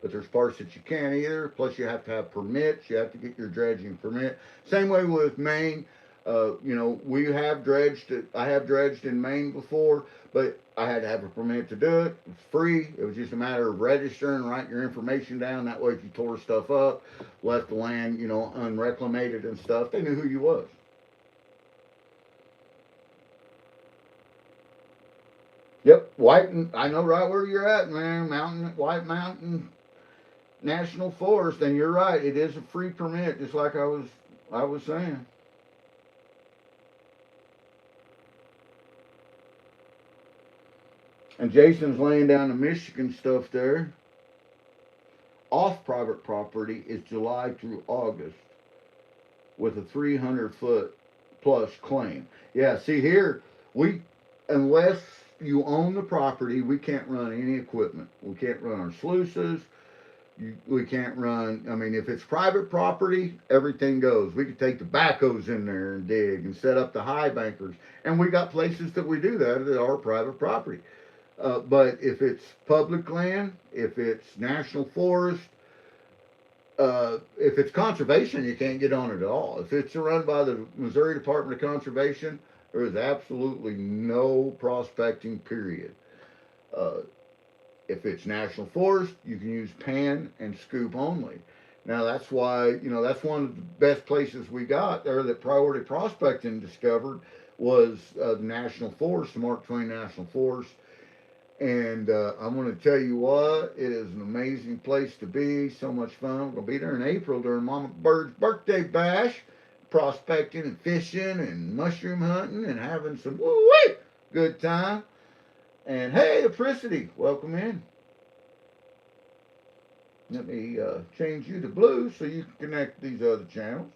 But there's parts that you can't either. Plus, you have to have permits. You have to get your dredging permit. Same way with Maine. We have dredged. I have dredged in Maine before, but I had to have a permit to do it. It's free. It was just a matter of registering, writing your information down. That way, if you tore stuff up, left the land, unreclamated and stuff, they knew who you was. Yep, White. I know right where you're at, man. White Mountain National Forest, and you're right. It is a free permit, just like I was saying. And Jason's laying down the Michigan stuff there. Off private property is July through August with a 300-foot plus claim. Yeah, see here, we unless you own the property, we can't run any equipment. We can't run our sluices. We can't run. I mean, if it's private property, everything goes. We could take the backhoes in there and dig and set up the high bankers, and we got places that we do that are private property. But if it's public land, if it's national forest, if it's conservation, you can't get on it at all. If it's run by the Missouri Department of Conservation, there is absolutely no prospecting. Period. Uh, if it's national forest, you can use pan and scoop only. Now that's why that's one of the best places we got there that priority prospecting discovered was the national forest, the Mark Twain National Forest. And I'm going to tell you what, it is an amazing place to be. So much fun. I'm going to be there in April during Mama Bird's birthday bash, prospecting and fishing and mushroom hunting and having some woo good time. And hey, Apricity, welcome in. Let me change you to blue so you can connect these other channels.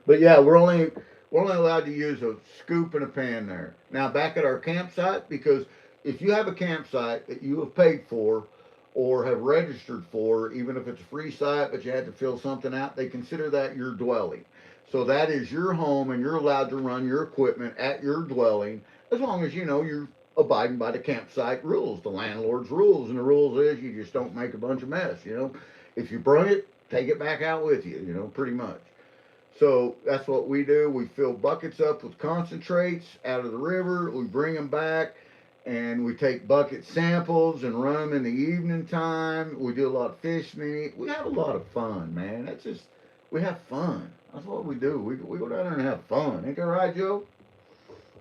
But yeah, we're only allowed to use a scoop and a pan there. Now back at our campsite, because if you have a campsite that you have paid for or have registered for, even if it's a free site but you had to fill something out, they consider that your dwelling. So that is your home and you're allowed to run your equipment at your dwelling as long as you know you're abiding by the campsite rules, the landlord's rules. And the rules is you just don't make a bunch of mess. If you bring it, take it back out with you, pretty much. So that's what we do. We fill buckets up with concentrates out of the river. We bring them back and we take bucket samples and run them in the evening time. We do a lot of fish meat. We have a lot of fun, man. We have fun. That's what we do. We go down there and have fun. Ain't that right, Joe?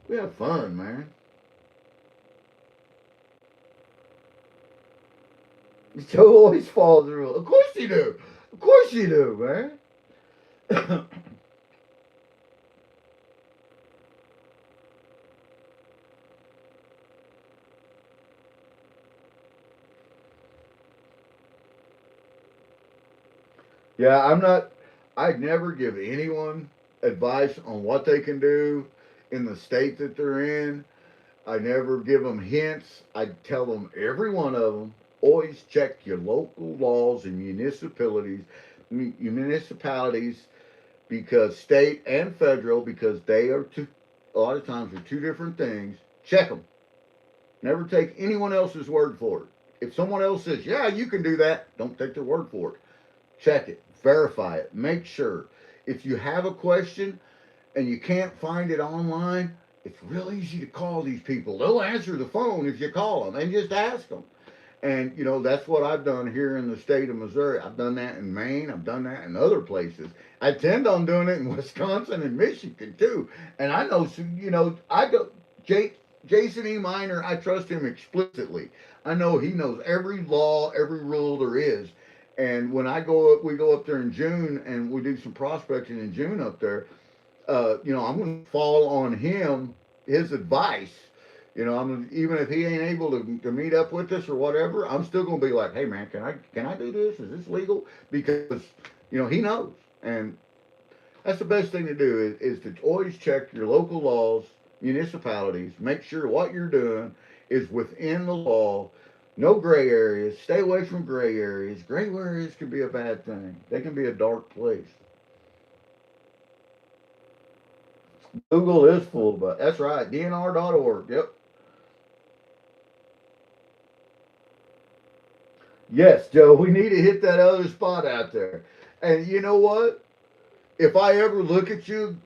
We have fun, man. Joe always follows the rule. Of course you do. Of course you do, man. Yeah, I'd never give anyone advice on what they can do in the state that they're in. I never give them hints. I tell them, every one of them, always check your local laws and municipalities, because state and federal, because they are a lot of times are two different things. Check them. Never take anyone else's word for it. If someone else says, yeah, you can do that, don't take their word for it. Check it, verify it, make sure. If you have a question and you can't find it online, it's real easy to call these people. They'll answer the phone if you call them and just ask them. And that's what I've done here in the state of Missouri. I've done that in Maine. I've done that in other places. I intend on doing it in Wisconsin and Michigan too. And I know, I go, Jason E. Miner. I trust him explicitly. I know he knows every law, every rule there is. And when we go up there in June and we do some prospecting in June up there. I'm going to fall on him, his advice. Even if he ain't able to meet up with us or whatever, I'm still going to be like, hey man, can I do this? Is this legal? Because he knows, and that's the best thing to do is to always check your local laws, municipalities, make sure what you're doing is within the law. No gray areas. Stay away from gray areas. Gray areas can be a bad thing. They can be a dark place. Google is full, but that's right. DNR.org. Yep. Yes, Joe, we need to hit that other spot out there. And you know what? If I ever look at you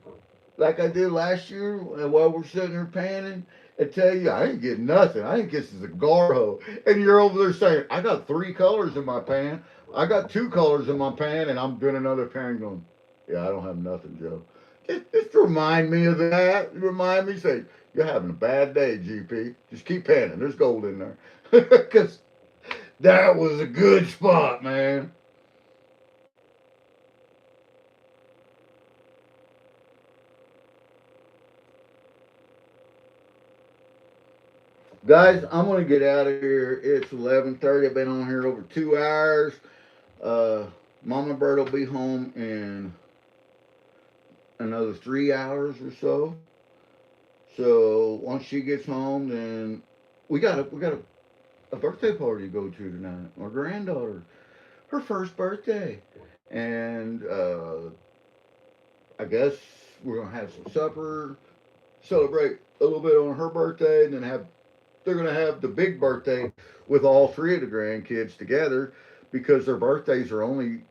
like I did last year while we're sitting there panning and tell you I ain't getting nothing, I think this is a garho, and you're over there saying, I got 3 colors in my pan, I got 2 colors in my pan, and I'm doing another pan going, yeah, I don't have nothing, Joe. Just remind me of that. Remind me, say, you're having a bad day, GP. Just keep panning. There's gold in there. Because that was a good spot, man. Guys, I'm gonna get out of here. It's 11:30. I've been on here over 2 hours. Uh, Mama Bird will be home in another 3 hours or so. So once she gets home, then we got a birthday party to go to tonight. My granddaughter, her first birthday, and I guess we're gonna have some supper, celebrate a little bit on her birthday, and then they're gonna have the big birthday with all three of the grandkids together, because their birthdays are only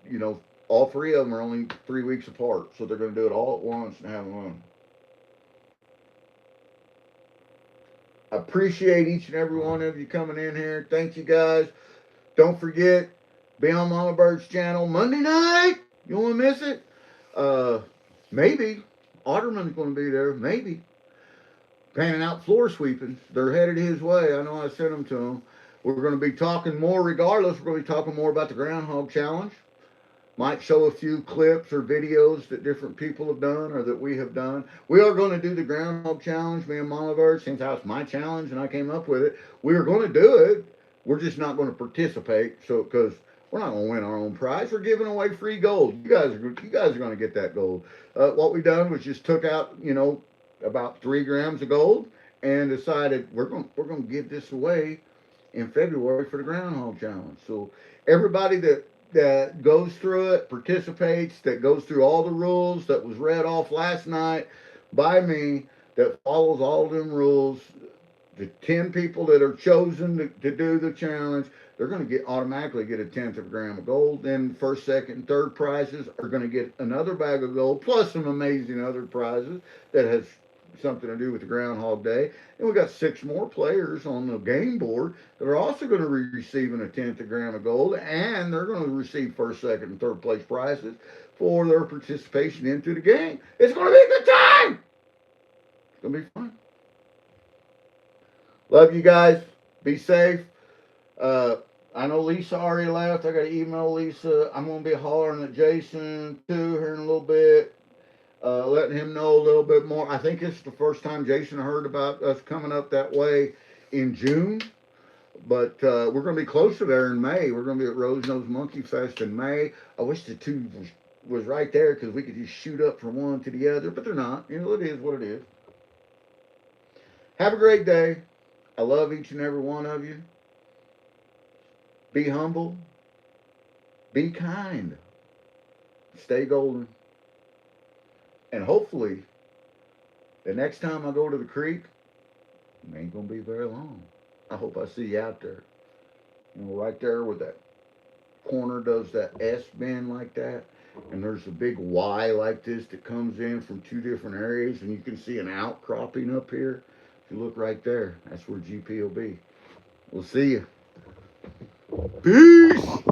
all three of them are only 3 weeks apart, so they're gonna do it all at once and have fun. I appreciate each and every one of you coming in here. Thank you guys. Don't forget, be on Mama Bird's channel Monday night. You won't miss it. Uh, Maybe Otterman's going to be there. Maybe panning out floor sweeping. They're headed his way. I know I sent them to him. We're going to be talking more. Regardless, we're going to be talking more about the groundhog challenge. Might show a few clips or videos that different people have done or that we have done. We are going to do the groundhog challenge, me and Moliver, since that was my challenge and I came up with it. We are going to do it. We're just not going to participate. So, because we're not going to win our own prize, we're giving away free gold. You guys are going to get that gold. What we done was just took out, about 3 grams of gold and decided we're going to give this away in February for the groundhog challenge. So everybody that goes through it, participates, that goes through all the rules that was read off last night by me, that follows all them rules, the 10 people that are chosen to do the challenge, they're going to automatically get a tenth of a gram of gold. Then first, second, and third prizes are going to get another bag of gold plus some amazing other prizes that has something to do with the Groundhog Day. And we got 6 more players on the game board that are also going to be receiving a tenth of a gram of gold, and they're going to receive first, second, and third place prizes for their participation into the game. It's going to be a good time. It's going to be fun. Love you guys. Be safe. Uh, I know Lisa already left. I got to email Lisa. I'm going to be hollering at Jason too here in a little bit, letting him know a little bit more. I think it's the first time Jason heard about us coming up that way in June. But we're going to be closer there in May. We're going to be at Rose Nose Monkey Fest in May. I wish the two was right there because we could just shoot up from one to the other, but they're not. It is what it is. Have a great day. I love each and every one of you. Be humble. Be kind. Stay golden. And hopefully, the next time I go to the creek, it ain't going to be very long. I hope I see you out there. Right there where that corner does that S bend like that. And there's a big Y like this that comes in from 2 different areas. And you can see an outcropping up here. If you look right there, that's where GP will be. We'll see you. Peace!